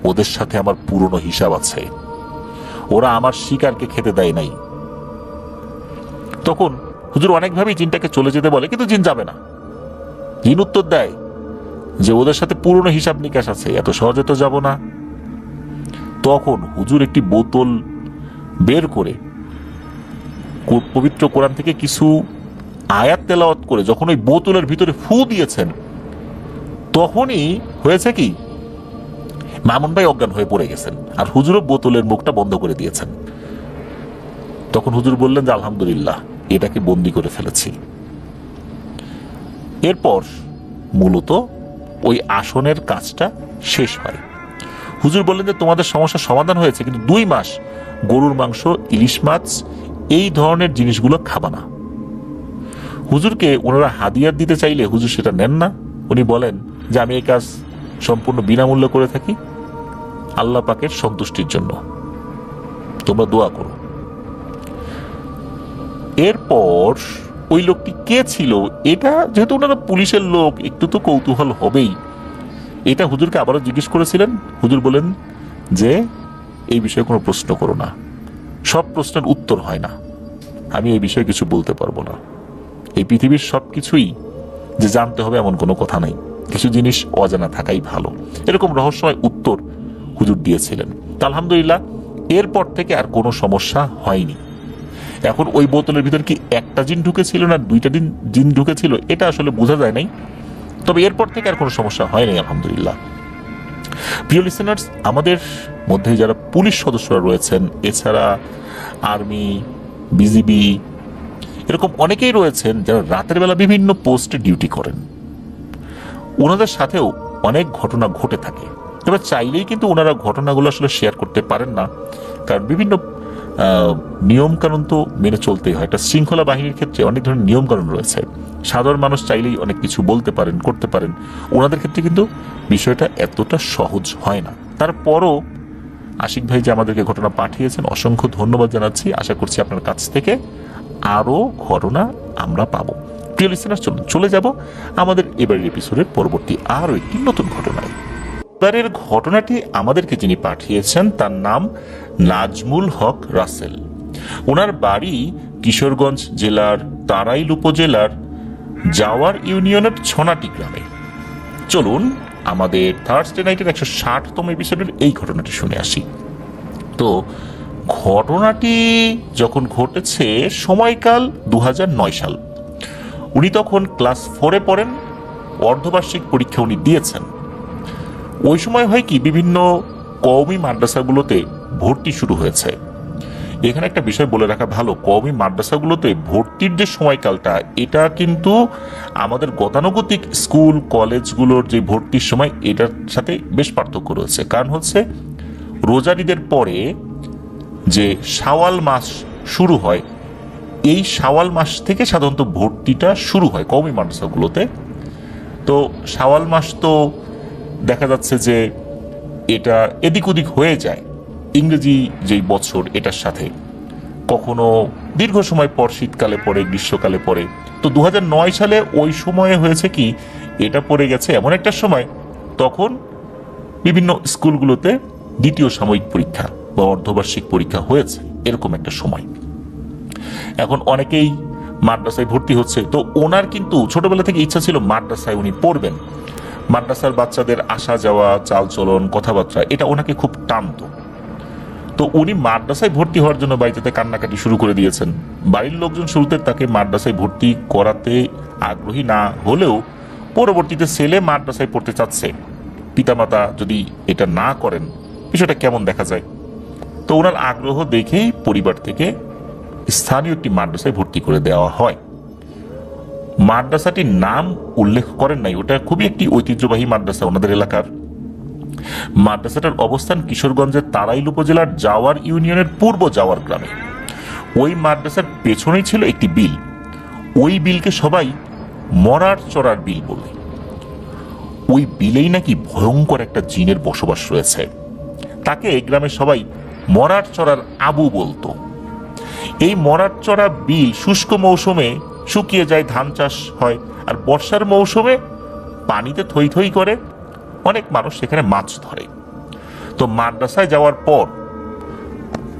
ওদের সাথে আমার পুরনো হিসাব আছে, ওরা আমার শিকারকে খেতে দেয় নাই। তখন হুজুর অনেকভাবেই জিনটাকে চলে যেতে বলে, কিন্তু জিন যাবে না। জিন উত্তর দেয় যে ওদের সাথে পুরনো হিসাব নিকাশ আছে, এত সহজে তো যাব না। তখন হুজুর একটি বোতল বের করে পবিত্র কোরআন থেকে কিছু আয়াত তেলাওয়াত করে যখন ওই বোতলের ভিতরে ফু দিয়েছেন, তখনই হয়েছে কি, মামুন ভাই অজ্ঞান হয়ে পড়ে গেছেন, আর হুজুরও বোতলের মুখটা বন্ধ করে দিয়েছেন। তখন হুজুর বললেন যে আলহামদুলিল্লাহ, এটাকে বন্দি করে ফেলেছি। এরপর মূলত ওই আসনের কাজটা শেষ হয়। হুজুর বললেন যে তোমাদের সমস্যার সমাধান হয়েছে, কিন্তু 2 মাস গরুর মাংস, ইলিশ মাছ এই ধরনের জিনিসগুলো খাবা না। হুজুরকে ওনারা হাদিয়া দিতে চাইলে হুজুর সেটা নেন না। উনি বলেন যে আমি এই কাজ সম্পূর্ণ বিনামূল্যে করে থাকি আল্লাহ পাকের সন্তুষ্টির জন্য, তোমরা দোয়া করো। এরপর ওই লোকটি কে ছিল, এটা যেহেতু ওনারা পুলিশের লোক, একটু তো কৌতূহল হবেই। এটা হুজুরকে আবারও জিজ্ঞেস করেছিলেন। হুজুর বলেন যে এই বিষয়ে কোনো প্রশ্ন করো না, সব প্রশ্নের উত্তর হয় না, আমি এই বিষয়ে কিছু বলতে পারবো না। এই পৃথিবীর সবকিছুই যে জানতে হবে এমন কোনো কথা নাই, কিছু জিনিস অজানা থাকাই ভালো। এরকম রহস্যময় উত্তর হুজুর দিয়েছিলেন। আলহামদুলিল্লাহ এরপর থেকে আর কোনো সমস্যা হয়নি। এখন ওই বোতলের ভিতর কি একটা জিন ঢুকেছিল না 2টা জিন ঢুকেছিল এটা আসলে বোঝা যায় নাই, তবে এরপর থেকে আর কোনো সমস্যা হয়নি আলহামদুলিল্লাহ। প্রিয় লিসেনার্স, আমাদের মধ্যে যারা পুলিশ সদস্যরা রয়েছেন, এছাড়া আর্মি, বিজিবি, এরকম অনেকেই রয়েছেন যারা রাতের বেলা বিভিন্ন পোস্টে ডিউটি করেন। ওনাদের সাথেও অনেক ঘটনা ঘটে থাকে। এবার চাইলেই কিন্তু ওনারা ঘটনাগুলো আসলে শেয়ার করতে পারেন না, কারণ বিভিন্ন নিয়ম কানুন তো মেনে চলতেই হয়। একটা শৃঙ্খলা বাহিনীর ক্ষেত্রে অনেক ধরনের নিয়ম কানুন রয়েছে। সাধারণ মানুষ চাইলেই অনেক কিছু বলতে পারেন, করতে পারেন। ওনাদের ক্ষেত্রে কিন্তু বিষয়টা এতটা সহজ হয় না। তারপরও আশিক ভাই যে আমাদেরকে ঘটনা পাঠিয়েছেন, অসংখ্য ধন্যবাদ জানাচ্ছি। আশা করছি আপনার কাছ থেকে আরো ঘটনা আমরা পাবো। প্রিয় লিসেনার, চলে যাব আমাদের এবারের এপিসোডের পরবর্তী আরো একটি নতুন ঘটনায়। এবারের ঘটনাটি আমাদেরকে যিনি পাঠিয়েছেন তার নাম নাজমুল হক রাসেল। ওনার বাড়ি কিশোরগঞ্জ জেলার তারাইল উপজেলার জাওয়ার ইউনিয়নের ছনাটি গ্রামে। চলুন আমাদের থার্সডে নাইটের 160তম এপিসোডের এই ঘটনাটি শুনে আসি। তো ঘটনাটি যখন ঘটেছে সময়কাল 2009 সাল। উনি তখন ক্লাস 4-এ পড়েন, অর্ধবার্ষিক পরীক্ষা উনি দিয়েছেন। ওই সময় হয় কি, বিভিন্ন কওমি মাদ্রাসাগুলোতে ভর্তি শুরু হয়েছে। এখানে একটা বিষয় বলে রাখা ভালো, কওমি মাদ্রাসাগুলোতে ভর্তির যে সময়কালটা, এটা কিন্তু আমাদের গতানুগতিক স্কুল কলেজগুলোর যে ভর্তির সময় এটার সাথে বেশ পার্থক্য রয়েছে। কারণ হচ্ছে রোজার ঈদের পরে যে শাওয়াল মাস শুরু হয়, এই শাওয়াল মাস থেকে সাধারণত ভর্তিটা শুরু হয় কওমি মাদ্রাসাগুলোতে। তো শাওয়াল মাস তো দেখা যাচ্ছে যে এটা এদিক ওদিক হয়ে যায় ইংরেজি যেই বছর এটার সাথে, কখনো দীর্ঘ সময় পর শীতকালে পড়ে, গ্রীষ্মকালে পড়ে। তো 2009 সালে ওই সময়ে হয়েছে কি, এটা পড়ে গেছে এমন একটা সময় তখন বিভিন্ন স্কুলগুলোতে দ্বিতীয় সাময়িক পরীক্ষা বা অর্ধবার্ষিক পরীক্ষা হয়েছে, এরকম একটা সময়। এখন অনেকেই মাদ্রাসায় ভর্তি হচ্ছে। তো ওনার কিন্তু ছোটবেলা থেকে ইচ্ছা ছিল মাদ্রাসায় উনি পড়বেন। মাদ্রাসার বাচ্চাদের আসা যাওয়া, চালচলন, কথাবার্তা এটা ওনাকে খুব টানতো। তো উনি মাদ্রাসায় ভর্তি হওয়ার জন্য বাড়িতে কান্নাকাটি শুরু করে দিয়েছেন। বাড়ির লোকজন শুরুতে তাকে মাদ্রাসায় ভর্তি করাতে আগ্রহী না হলেও পরবর্তীতে ছেলে মাদ্রাসায় পড়তে চাচ্ছে, পিতামাতা যদি এটা না করেন বিষয়টা কেমন দেখা যায়। তো ওনার আগ্রহ দেখেই পরিবার থেকে স্থানীয় একটি মাদ্রাসায় ভর্তি করে দেওয়া হয়। মাদ্রাসাটির নাম উল্লেখ করেন নাই, ওটা খুবই একটি ঐতিহ্যবাহী মাদ্রাসা ওনাদের এলাকার। মাদ্রাসাটার অবস্থান কিশোরগঞ্জের তারাইল উপজেলার জাওয়ার ইউনিয়নের পূর্ব জাওয়ার গ্রামে। ওই মাদ্রাসার পেছনেই ছিল একটি বিল। ওই বিলকে সবাই মরার চড়ার বিল বলে। ওই বিলেই নাকি ভয়ঙ্কর একটা জিনের বসবাস রয়েছে। তাকে গ্রামের সবাই মরার চড়ার আবু বলতো। এই মরার চড়া বিল শুষ্ক মৌসুমে শুকিয়ে যায়, ধান চাষ হয়, আর বর্ষার মৌসুমে পানিতে থই থই করে, অনেক মানুষ সেখানে মাছ ধরে। তো মাদ্রাসায় যাওয়ার পর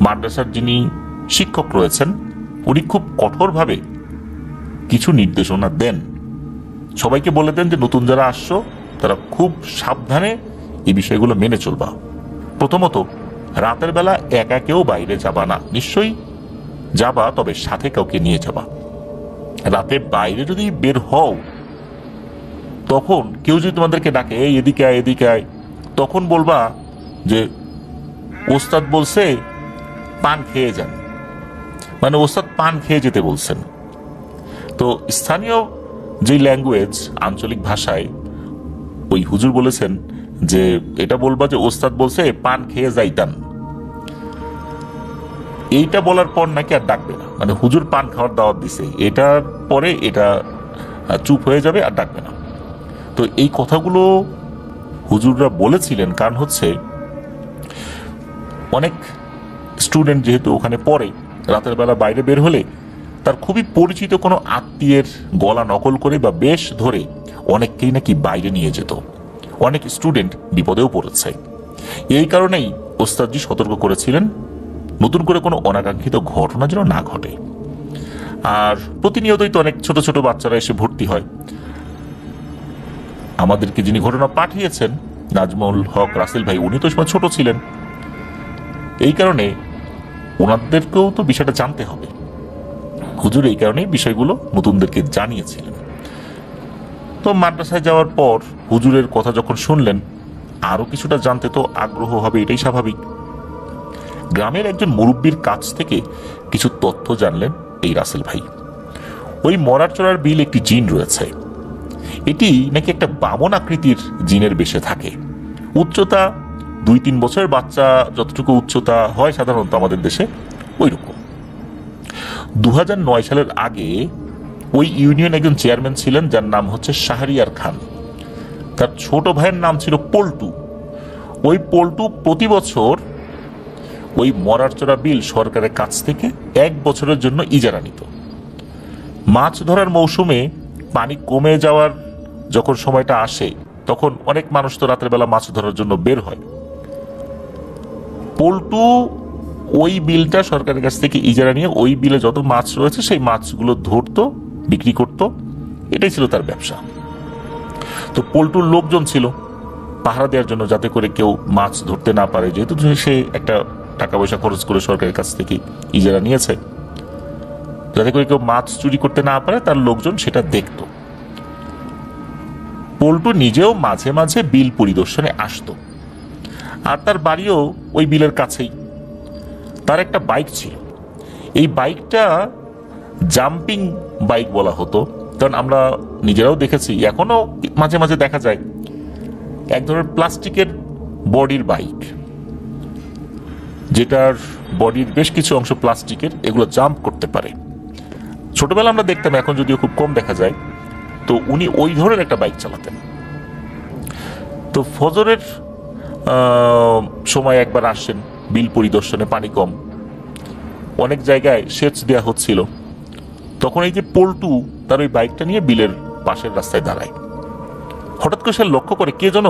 মাদ্রাসার যিনি শিক্ষক রয়েছেন উনি খুব কঠোরভাবে কিছু নির্দেশনা দেন। সবাইকে বলে দেন যে নতুন যারা আসছো তারা খুব সাবধানে এই বিষয়গুলো মেনে চলবা। প্রথমত, রাতের বেলা একা কেউ বাইরে যাবা না, নিশ্চয়ই যাবা তবে সাথে কাউকে নিয়ে যাবা। রাতে বাইরে যদি বের হও তখন কেউ যদি তোমাদেরকে ডাকে এই এদিকে আয় এদিকে আয়, তখন বলবা যে ওস্তাদ বলছে পান খেয়ে যান, মানে ওস্তাদ পান খেয়ে যেতে বলছেন। তো স্থানীয় যে ল্যাঙ্গুয়েজ, আঞ্চলিক ভাষায় ওই হুজুর বলেছেন যে এটা বলবা যে ওস্তাদ বলছে পান খেয়ে যাইতাম, এইটা বলার পর নাকি আর ডাকবে না, মানে হুজুর পান খাওয়ার দাওয়াত দিছে, এটার পরে এটা চুপ হয়ে যাবে আর ডাকবে না। তো এই কথাগুলো হুজুররা বলেছিলেন, কারণ হচ্ছে অনেক স্টুডেন্ট যেহেতু ওখানে পড়ে, রাতের বেলা বাইরে বের হলে তার খুবই পরিচিত কোনো আত্মীয়ের গলা নকল করে বা বেশ ধরে অনেককেই নাকি বাইরে নিয়ে যেত। অনেক স্টুডেন্ট বিপদেও পড়েছে। এই কারণেই ওস্তাদজি সতর্ক করেছিলেন নতুন করে কোনো অনাকাঙ্ক্ষিত ঘটনা যেন না ঘটে। আর প্রতিনিয়তই তো অনেক ছোট ছোট বাচ্চারা এসে ভর্তি হয়। আমাদেরকে যিনি ঘটনা পাঠিয়েছেন নাজমুল হক রাসেল ভাই, উনি তো সময় ছোট ছিলেন, এই কারণে ওনাদেরকেও তো বিষয়টা জানতে হবে। হুজুর এই কারণেই বিষয়গুলো নতুনদেরকে জানিয়েছিলেন। তো মাদ্রাসায় যাওয়ার পর হুজুরের কথা যখন শুনলেন, আরো কিছুটা জানতে তো আগ্রহ হবে, এটাই স্বাভাবিক। গ্রামের একজন মুরব্বীর কাছ থেকে কিছু তথ্য জানলেন এই রাসেল ভাই। ওই মরার চড়ার বিল একটি জিন রয়েছে, এটি নাকি একটা বামন আকৃতির জিনের বেশে থাকে। উচ্চতা 2-3 বছরের বাচ্চা যতটুকু উচ্চতা হয় সাধারণত আমাদের দেশে ওই রকম। 2009 সালের আগে ওই ইউনিয়ন একজন চেয়ারম্যান ছিলেন, যার নাম হচ্ছে শাহরিয়ার খান। তার ছোট ভাইয়ের নাম ছিল পল্টু। ওই পল্টু প্রতি বছর ওই মরারচরা বিল সরকারের কাছ থেকে 1 বছরের জন্য ইজারা নিত। মাছ ধরার মৌসুমে পানি কমে যাওয়ার যখন সময়টা আসে, তখন অনেক মানুষ তো রাতের বেলা মাছ ধরার জন্য বের হয়। পল্টু ওই বিলটা সরকারের কাছ থেকে ইজারা নিয়ে ওই বিলে যত মাছ রয়েছে সেই মাছগুলো ধরতো, বিক্রি করত, এটাই ছিল তার ব্যবসা। তো পল্টুর লোকজন ছিল পাহারা দেওয়ার জন্য, যাতে করে কেউ মাছ ধরতে না পারে, যেহেতু সে একটা টাকা পয়সা খরচ করে সরকারের কাছ থেকে ইজারা নিয়েছে, যাতে করে কেউ মাছ চুরি করতে না পারে, তার লোকজন সেটা দেখত। পল্টু নিজেও মাঝে মাঝে বিল পরিদর্শনে আসতো, আর তার বাড়িও ওই বিলের কাছেই। তার একটা বাইক ছিল, এই বাইকটা জাম্পিং বাইক বলা হতো, কারণ আমরা নিজেরাও দেখেছি, এখনো মাঝে মাঝে দেখা যায় এক ধরনের প্লাস্টিকের বডির বাইক, যেটার বডির বেশ কিছু অংশ প্লাস্টিকের, এগুলো জাম্প করতে পারে। ছোটবেলা আমরা দেখতাম, এখন যদিও খুব কম দেখা যায়। তো উনি ওই ধরনের একটা বাইক চালাতেন। তো ফজরের সময় একবার আসছেন বিল পরিদর্শনে, পানি কম, অনেক জায়গায় সেচ দেওয়া হচ্ছিল। তখন এই যে পল্টু তার ওই বাইকটা নিয়ে বিলের পাশের রাস্তায় দাঁড়ায়। হঠাৎ করে সে লক্ষ্য করে কে যেন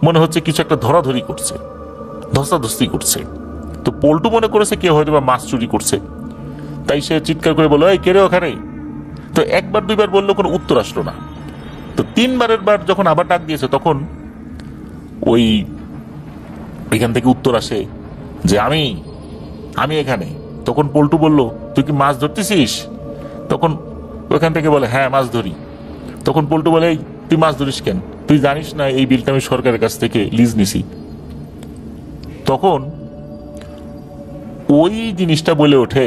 মনে হচ্ছে কিছু একটা ধরাধরি করছে, ধস্তাধস্তি করছে। তো পল্টু মনে করেছে কেউ হয়তো বা মাছ চুরি করছে, তাই সে চিৎকার করে বলল, এই কে রে ওখানে? তো 1-2 বার বললো, কোনো উত্তর আসলো না। তো 3বারের বার যখন আবার ডাক দিয়েছে, তখন ওইখান থেকে উত্তর আসে যে আমি এখানে। তখন পল্টু বলল, তুই কি মাছ ধরতেছিস? তখন ওইখান থেকে বলে, হ্যাঁ মাছ ধরি। তখন পল্টু বলে, এই তুই মাছ ধরিস কেন? তুই জানিস না এই বিলটা আমি সরকারের কাছ থেকে লিজ নিছি? তখন ওই জিনিসটা বলে ওঠে,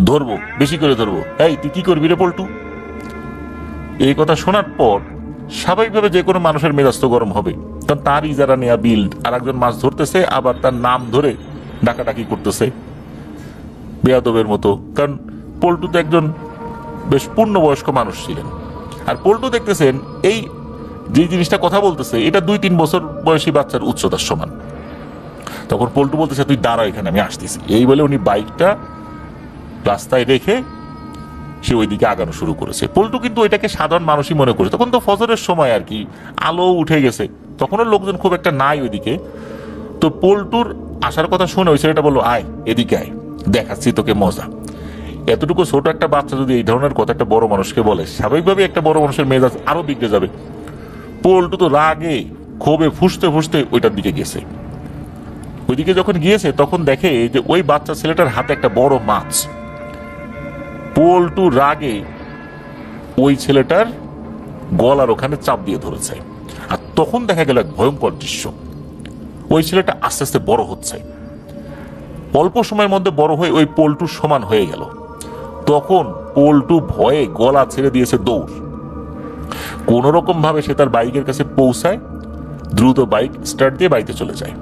ধরবো, বেশি করে ধরবো। এই তুই কি করবি রে পল্টু? এই কথা শোনার পর স্বাভাবিকভাবে যে কোনো মানুষের মেজাজ তো গরম হবে, কারণ তার ইজারা নেয়া বিল আর একজন মাছ ধরতেছে, আবার তার নাম ধরে ডাকাডাকি করতেছে বেয়াদবের মতো। কারণ পল্টু তো একজন বেশ পূর্ণবয়স্ক মানুষ ছিলেন, আর পল্টু দেখতেছেন এই যে জিনিসটা কথা বলতেছে, এটা 2-3 বছর বয়সী বাচ্চার উচ্চতার সমান। তখন পল্টু বলতেছে, তুই দাঁড়া এখানে, আমি আসতেছি। এই বলে উনি বাইকটা রাস্তায় রেখে সে ওইদিকে আগানো শুরু করেছে। পল্টু কিন্তু ওইটাকে সাধারণ মানুষই মনে করেছে। তখন তো ফজরের সময় আর কি, আলো উঠে গেছে, তখনও লোকজন খুব একটা নাই ওইদিকে। তো পল্টুর আসার কথা শুনে ওই ছেলেটা বললো, আয় এদিকে আয়, দেখাচ্ছি তোকে মজা। এতটুকু ছোট একটা বাচ্চা যদি এই ধরনের কথা একটা বড় মানুষকে বলে, স্বাভাবিকভাবে একটা বড় মানুষের মেজাজ আরো বিগড়ে যাবে। পল্টু তো রাগে ক্ষোভে ফুসতে ফুসতে ওইটার দিকে গেছে। ওইদিকে যখন গিয়েছে, তখন দেখে যে ওই বাচ্চা ছেলেটার হাতে একটা বড় মাছ। পল্টু রাগে ওই ছেলেটার গলার ওখানে চাপ দিয়ে ধরেছে। আর তখন দেখা গেল এক ভয়ঙ্কর দৃশ্য, ওই ছেলেটা আস্তে আস্তে বড় হচ্ছে, অল্প সময়ের মধ্যে বড় হয়ে ওই পল্টুর সমান হয়ে গেল। তখন পল্টু ভয়ে গলা ছেড়ে দিয়েছে দৌড়। কোন রকম ভাবে সে তার বাইকের কাছে পৌঁছায়, দ্রুত বাইক স্টার্ট দিয়ে বাড়িতে চলে যায়।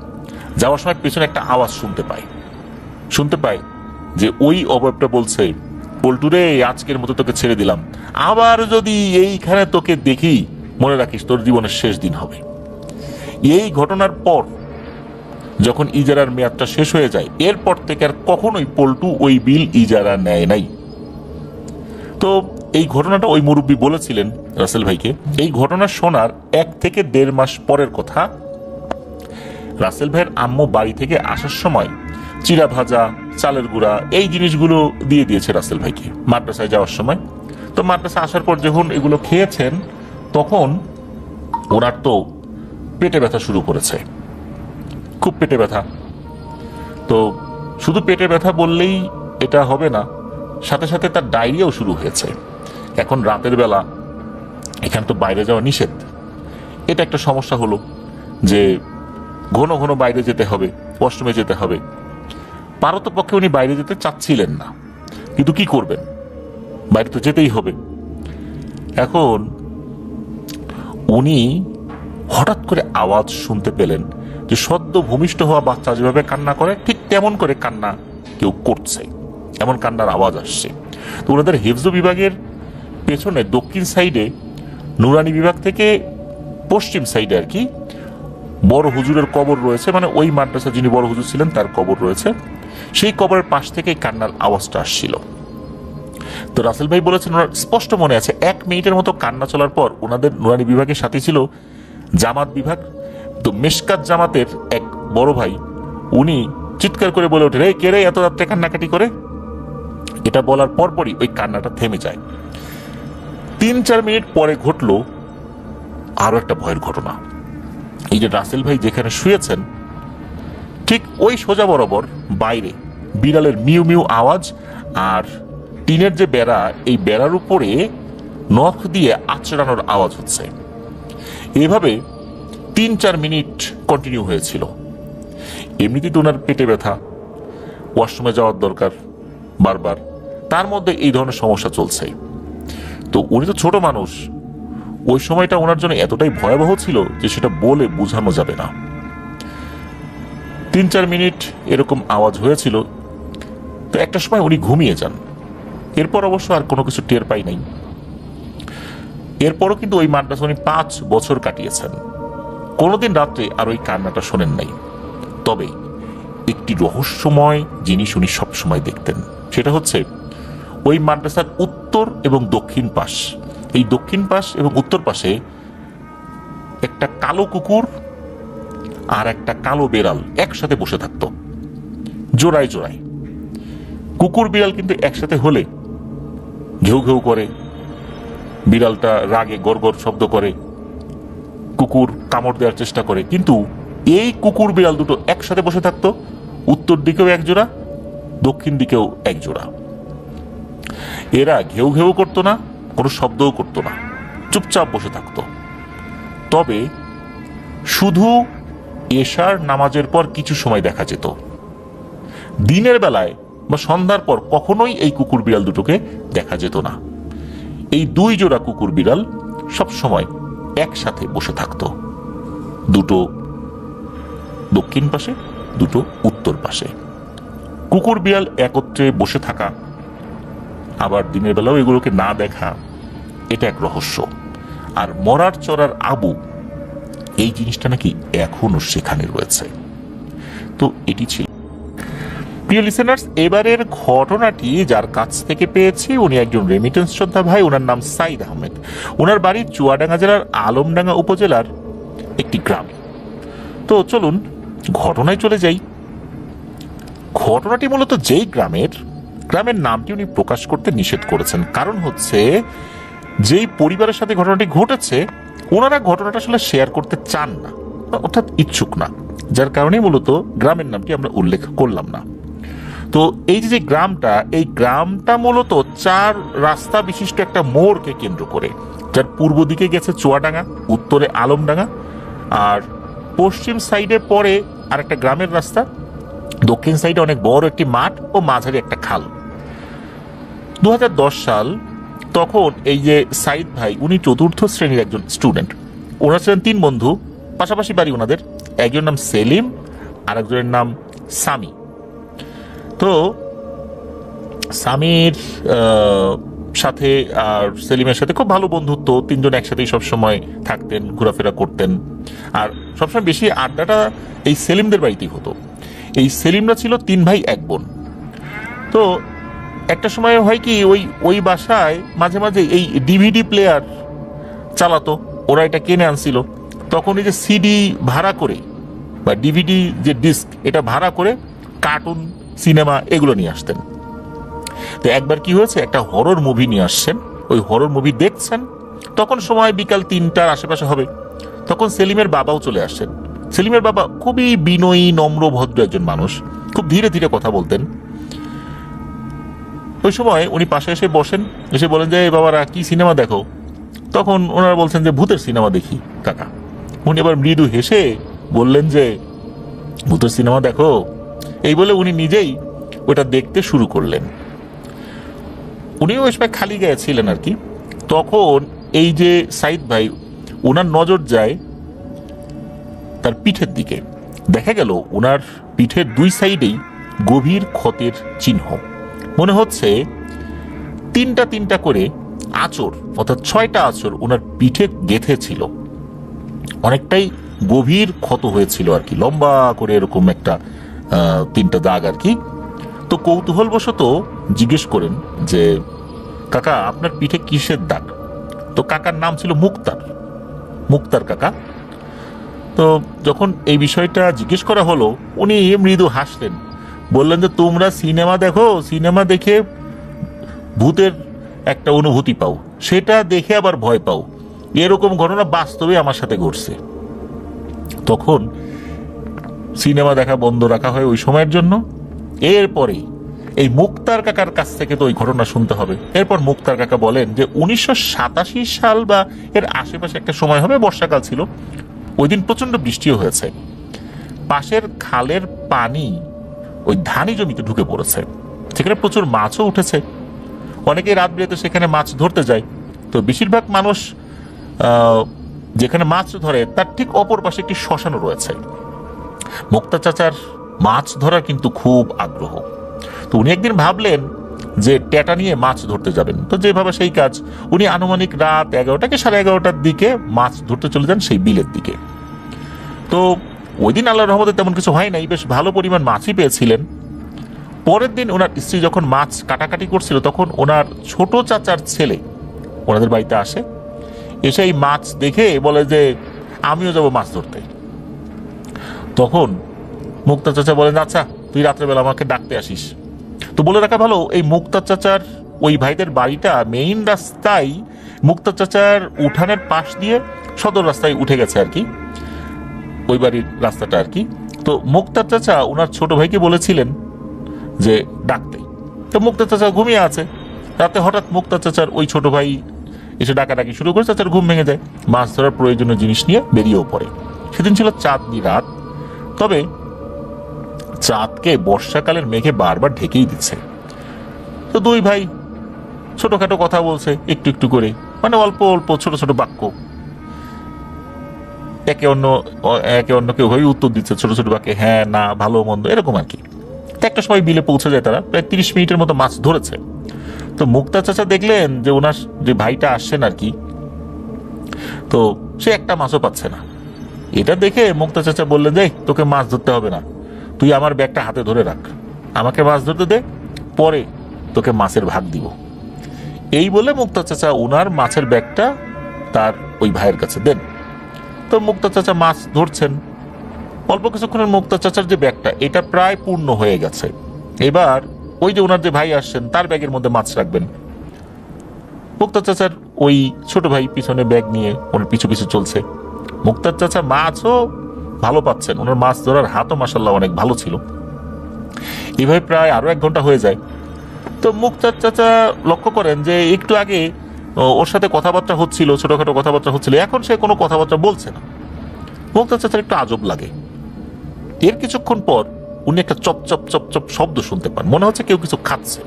যাওয়ার সময় পেছনে একটা আওয়াজ শুনতে পায় যে ওই অবয়বটা বলছে, পল্টুরে আজকের মতো তোকে ছেড়ে দিলাম, আবার যদি এইখানে তোকে দেখি মনে রাখিস তোর জীবনের শেষ দিন হবে। এই ঘটনার পর যখন ইজারার মেয়াদটা শেষ হয়ে যায়, এরপর থেকে আর কখনোই পল্টু ওই বিল ইজারা নেয় নাই। তো এই ঘটনাটা ওই মুরব্বী বলেছিলেন রাসেল ভাইকে। এই ঘটনা শোনার 1 থেকে 1.5 মাস পরের কথা, রাসেল ভাইয়ের আম্মু বাড়ি থেকে আসার সময় চিড়া ভাজা, চালের গুঁড়া এই জিনিসগুলো দিয়ে দিয়েছে রাসেল ভাইকে মাদ্রাসায় যাওয়ার সময়। তো মাদ্রাসা আসার পর যখন এগুলো খেয়েছেন, তখন ওনার তো পেটে ব্যথা শুরু করেছে, খুব পেটে ব্যথা। তো শুধু পেটে ব্যথা বললেই এটা হবে না, সাথে সাথে তার ডায়রিয়াও শুরু হয়েছে। এখন রাতের বেলা এখানে তো বাইরে যাওয়া নিষেধ। এটা একটা সমস্যা হলো যে ঘন ঘন বাইরে যেতে হবে, ওয়াশরুমে যেতে হবে। পারতপক্ষে উনি বাইরে যেতে চাচ্ছিলেন না, কিন্তু কি করবেন, বাইরে তো যেতেই হবে। এখন উনি হঠাৎ করে আওয়াজ শুনতে পেলেন যে সদ্য ভূমিষ্ঠ হওয়া বাচ্চা যেভাবে কান্না করে ঠিক তেমন করে কান্না কেউ করছে, এমন কান্নার আওয়াজ আসছে। তো ওনাদের হিফজ বিভাগের পেছনে দক্ষিণ সাইডে, নুরানি বিভাগ থেকে পশ্চিম সাইডে আর কি, বড় হুজুরের কবর রয়েছে, মানে ওই মাদ্রাসা যিনি বড় হুজুর ছিলেন তার কবর রয়েছে। সেই কবরের পাশ থেকে কান্নার আওয়াজটা আসছিল। তো রাসেল ভাই বলেছেন ওনার স্পষ্ট মনে আছে, 1 মিনিটের মতো কান্না চলার পর ওনাদের নুরানি বিভাগের সাথে ছিল জামাত বিভাগ। তো মেশকাত জামাতের এক বড় ভাই, উনি চিৎকার করে বলে ওঠে, রে কে রে এত রাত্রে কান্নাকাটি করে। এটা বলার পরপরই ওই কান্নাটা থেমে যায়। 3-4 মিনিট পরে ঘটলো আরো একটা ভয়ের ঘটনা। এই যে রাসেল ভাই যেখানে শুয়েছেন, ঠিক ওই সোজা বরাবর বাইরে বিড়ালের মিউ মিউ আওয়াজ, আর টিনের যে বেড়া, এই বেড়ার উপরে নখ দিয়ে আঁচড়ানোর আওয়াজ হচ্ছে। এভাবে 3-4 মিনিট কন্টিনিউ হয়েছিল। এমনিতেই তো ওনার পেটে ব্যথা, ওয়াশরুমে যাওয়ার দরকার বারবার, তার মধ্যে এই ধরনের সমস্যা চলছে। তো উনি তো ছোট মানুষ, ওই সময়টা ওনার জন্য এতটাই ভয়াবহ ছিল যে সেটা বলে বোঝানো যাবে না। 3-4 মিনিট এরকম আওয়াজ হয়েছিল। তো একটা সময় উনি ঘুমিয়ে যান। এরপর অবশ্য আর কোনো কিছু টের পাই নাই। এরপরও কিন্তু ওই মাদ্রাসা উনি 5 বছর কাটিয়েছেন, কোনোদিন রাত্রে আর ওই কান্নাটা শোনেন নাই। তবে একটি রহস্যময় জিনিস উনি সবসময় দেখতেন, সেটা হচ্ছে ওই মাদ্রাসার উত্তর এবং দক্ষিণ পাশ, এই দক্ষিণ পাশ এবং উত্তর পাশে একটা কালো কুকুর আর একটা কালো বেড়াল একসাথে বসে থাকতো, জোড়ায় জোড়ায়। কুকুর বিড়াল কিন্তু একসাথে হলে ঘেউ ঘেউ করে, বিড়ালটা রাগে গড়গড় শব্দ করে, কুকুর কামড় দেওয়ার চেষ্টা করে। কিন্তু এই কুকুর বিড়াল দুটো একসাথে বসে থাকতো, উত্তর দিকেও এক জোড়া, দক্ষিণ দিকেও এক জোড়া। এরা ঘেউ ঘেউ করতো না, কোনো শব্দও করতো না, চুপচাপ বসে থাকতো। তবে শুধু এশার নামাজের পর কিছু সময় দেখা যেত। দিনের বেলায় বা সন্ধ্যার পর কখনোই এই কুকুর বিড়াল দুটোকে দেখা যেত না। এই 2 জোড়া কুকুর বিড়াল সব সময় একসাথে বসে থাকতো, দুটো দক্ষিণ পাশে, দুটো উত্তর পাশে। কুকুর বিড়াল একত্রে বসে থাকা, আবার দিনের বেলাও এগুলোকে না দেখা, এটা এক রহস্য। আর মরার চড়ার আবু, এই জিনিসটা নাকি এখনো সেখানে রয়েছে। তো এটি ছিল প্রিয় লিসেনার্স, এবারের ঘটনাটি যার কাছ থেকে পেয়েছি উনি একজন রেমিটেন্স যোদ্ধা ভাই, ওনার নাম সাইদ আহমেদ। ওনার বাড়ি চুয়াডাঙ্গা জেলার আলমডাঙ্গা উপজেলার একটি গ্রামে। তো চলুন ঘটনায় চলে যাই। ঘটনাটি মূলত যেই গ্রামের নামটি উনি প্রকাশ করতে নিষেধ করেছেন, কারণ হচ্ছে যেই পরিবারের সাথে ঘটনাটি ঘটেছে ওনারা ঘটনাটা আসলে শেয়ার করতে চান না, অর্থাৎ ইচ্ছুক না, যার কারণে মূলত গ্রামের নামটি আমরা উল্লেখ করলাম না। তো এই যে গ্রামটা, এই গ্রামটা মূলত 4 রাস্তা বিশিষ্ট একটা মোড়কে কেন্দ্র করে, যার পূর্ব দিকে গেছে চুয়াডাঙ্গা, উত্তরে আলমডাঙ্গা, আর পশ্চিম সাইডে পরে আর একটা গ্রামের রাস্তা, দক্ষিণ সাইডে অনেক বড় একটি মাঠ ও মাঝারি একটা খাল। 2010 সাল, তখন এই যে সাইদ ভাই উনি 4র্থ শ্রেণীর একজন স্টুডেন্ট। ওনারা ছিলেন 3 বন্ধু, পাশাপাশি বাড়ি ওনাদের। একজনের নাম সেলিম আর একজনের নাম সামি। তো সামির সাথে আর সেলিমের সাথে খুব ভালো বন্ধুত্ব, তিনজন একসাথেই সবসময় থাকতেন, ঘোরাফেরা করতেন। আর সবসময় বেশি আড্ডাটা এই সেলিমদের বাড়িতেই হতো। এই সেলিমরা ছিল 3 ভাই 1 বোন। তো একটা সময় হয় কি, ওই বাসায় মাঝে মাঝে এই ডিভিডি প্লেয়ার চালাতো, ওরা এটা কিনে আনছিল। তখন এই যে সিডি ভাড়া করে বা ডিভিডি যে ডিস্ক, এটা ভাড়া করে কার্টুন, সিনেমা এগুলো নিয়ে আসতেন। তো একবার কি হয়েছে, একটা হরর মুভি নিয়ে আসছেন, ওই হরর মুভি দেখছেন। তখন সময় বিকাল 3টার আশেপাশে হবে। তখন সেলিমের বাবাও চলে আসছেন। সেলিমের বাবা খুবই বিনয়ী, নম্র, ভদ্র একজন মানুষ, খুব ধীরে ধীরে কথা বলতেন। ওই সময় উনি পাশে এসে বসেন, এসে বলেন যে বাবারা কি সিনেমা দেখো? তখন ওনারা বলছেন যে ভূতের সিনেমা দেখি কাকা। উনি আবার মৃদু হেসে বললেন যে ভূতের সিনেমা দেখো, এই বলে উনি নিজেই ওটা দেখতে শুরু করলেন। উনিও ওই সময় খালি গায়ে ছিলেন আর কি। তখন এই যে সাইদ ভাই, ওনার নজর যায় তার পিঠের দিকে। দেখা গেল ওনার পিঠের 2 সাইডেই গভীর ক্ষতের চিহ্ন। মনে হচ্ছে 3টা করে আঁচড়, অর্থাৎ 6টা আঁচড় ওনার পিঠে গেঁথে ছিল। অনেকটাই গভীর ক্ষত হয়েছিল আর কি, লম্বা করে এরকম একটা 3টা দাগ আর কি। তো কৌতূহলবশত জিজ্ঞেস করেন যে কাকা আপনার পিঠে কিসের দাগ? তো কাকার নাম ছিল মুক্তার কাকা। তো যখন এই বিষয়টা জিজ্ঞেস করা হলো, উনি মৃদু হাসলেন, বললেন যে তোমরা সিনেমা দেখো, সিনেমা দেখে ভূতের একটা অনুভূতি পাও, সেটা দেখে আবার ভয় পাও, এরকম ঘটনা বাস্তবে আমার সাথে ঘটছে। তখন সিনেমা দেখা বন্ধ রাখা হয় ওই সময়ের জন্য। এরপরে এই মুক্তার কাকার কাছ থেকে তো ওই ঘটনা শুনতে হবে। এরপর মুক্তার কাকা বলেন যে 1987 সাল বা এর আশেপাশে একটা সময় হবে, বর্ষাকাল ছিল। ওই দিন প্রচন্ড বৃষ্টিও হয়েছে। পাশের খালের পানি ওই ধানি জমিতে ঢুকে পড়েছে, সেখানে প্রচুর মাছও উঠেছে। অনেকে রাত বিরেতে সেখানে মাছ ধরতে যায়। তো বেশিরভাগ মানুষ যেখানে মাছ ধরে তার ঠিক অপর পাশে একটি শ্মশানও রয়েছে। মুক্তা চাচার মাছ ধরার কিন্তু খুব আগ্রহ। তো উনি একদিন ভাবলেন যে টেটা নিয়ে মাছ ধরতে যাবেন। তো যেভাবে সেই কাজ, উনি আনুমানিক রাত 11টা কি 11:30টার দিকে মাছ ধরতে চলে যান সেই বিলের দিকে। তো ওই দিন আল্লাহর রহমতে তেমন কিছু হয় নাই, বেশ ভালো পরিমাণ মাছই পেয়েছিলেন। পরের দিন ওনার স্ত্রী যখন মাছ কাটাকাটি করছিল, তখন ওনার ছোট চাচার ছেলে ওনাদের বাড়িতে আসে। এসে এই মাছ দেখে বলে যে আমিও যাব মাছ ধরতে। তখন মুক্তা চাচা বলেন আচ্ছা তুই রাত্রেবেলা আমাকে ডাকতে আসিস। তো বলে রাখা ভালো, এই মুক্তা চাচার ওই ভাইদের বাড়িটা মেইন রাস্তায়, মুক্তা চাচার উঠানের পাশ দিয়ে সদর রাস্তায় উঠে গেছে আর কি, ওই বাড়ির রাস্তাটা আর কি। তো মুক্তা চাচা ওনার ছোট ভাইকে বলেছিলেন যে ডাকতে। তো মুক্তা চাচা ঘুমিয়ে আছে। রাতে হঠাৎ মুক্তা চাচার ওই ছোট ভাই এসে ডাকাডাকি শুরু করে, চাচার ঘুম ভেঙে যায়। মাছ ধরার প্রয়োজনীয় জিনিস নিয়ে বেরিয়েও পড়ে। সেদিন ছিল চাঁদনি রাত, তবে চাঁদকে বর্ষাকালের মেঘে বারবার ঢেকেই দিচ্ছে। তো 2 ভাই ছোটখাটো কথা বলছে একটু একটু করে, মানে অল্প অল্প ছোট ছোট বাক্য, একে অন্যকে ওইভাবে উত্তর দিচ্ছে ছোট ছোট বাক্যে, হ্যাঁ না ভালো মন্দ এরকম আর কি। তো একটা সময় বিলে পৌঁছে যায় তারা, প্রায় 30 মিনিটের মতো মাছ ধরেছে। তো মুক্তা চাচা দেখলেন যে ওনার যে ভাইটা আসছেন আর কি, তো সে একটা মাছও পাচ্ছে না। এটা দেখে মুক্তা চাচা বললেন যে তোকে মাছ ধরতে হবে না, তুই আমার ব্যাগটা হাতে ধরে রাখ, আমাকে মাছ ধরতে দে, পরে তোকে মাছের ভাগ দিব। এই বলে মুক্তা চাচা ওনার মাছের ব্যাগটা তার ওই ভাইয়ের কাছে দেন। তো মুক্তা চাচা মাছ ধরছেন। অল্প কিছুক্ষণের মুক্তা চাচার যে ব্যাগটা, এটা প্রায় পূর্ণ হয়ে গেছে। এবার ওই যে ওনার যে ভাই আসছেন তার ব্যাগের মধ্যে মাছ রাখবেন। মুক্তা চাচার ওই ছোট ভাই পিছনে ব্যাগ নিয়ে ওনার পিছু পিছু চলছে। মুক্তা চাচা মাছও ভালো পাচ্ছেন, ওনার মাছ ধরার হাতও মাশাআল্লাহ অনেক ভালো ছিল। এইভাবে প্রায় আরো 1 ঘন্টা হয়ে যায়। তো মুক্তা চাচা লক্ষ্য করেন যে একটু আগে ওর সাথে কথাবার্তা হচ্ছিল, ছোটখাটো কথাবার্তা হচ্ছিল, এখন সে কোনো কথাবার্তা বলছে না। মুক্তা চাচার একটু আজব লাগে। এর কিছুক্ষণ পর উনি একটা চপ চপ চপ চপ শব্দ শুনতে পান, মনে হচ্ছে কেউ কিছু খাচ্ছে।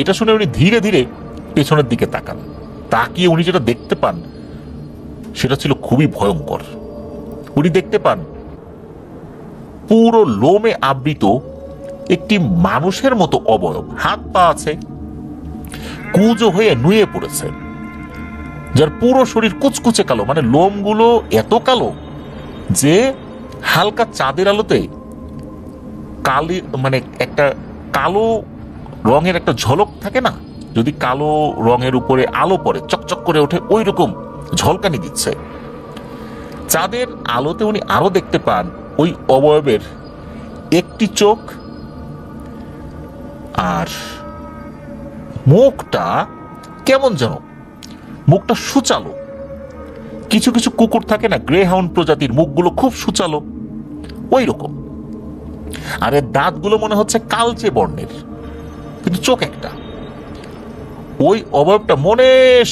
এটা শুনে উনি ধীরে ধীরে পেছনের দিকে তাকান। তাকিয়ে উনি যেটা দেখতে পান সেটা ছিল খুবই ভয়ঙ্কর। উনি দেখতে পান পুরো লোমে আবৃত একটি মানুষের মতো অবয়ব, হাত পা আছে, কুঁজো হয়ে নুয়ে পড়েছে, যার পুরো শরীর কুচকুচে কালো, মানে লোমগুলো এত কালো যে হালকা চাঁদের আলোতে কালি, মানে একটা কালো রঙের একটা ঝলক থাকে না, যদি কালো রঙের উপরে আলো পড়ে চকচক করে ওঠে, ওই রকম ঝলকানি দিচ্ছে। চাঁদের আলোতে উনি আরো দেখতে পান ওই অবয়বের একটি চোখ, আর মুখটা কেমন যেন, মুখটা সুচালো। কিছু কিছু কুকুর থাকে না, গ্রে হাউন্ড প্রজাতির, মুখগুলো খুব সুচালো, ওই রকম। আর এর দাঁতগুলো মনে হচ্ছে কালচে বর্ণের, কিন্তু চোখ একটা। ওই অবয়বটা মনে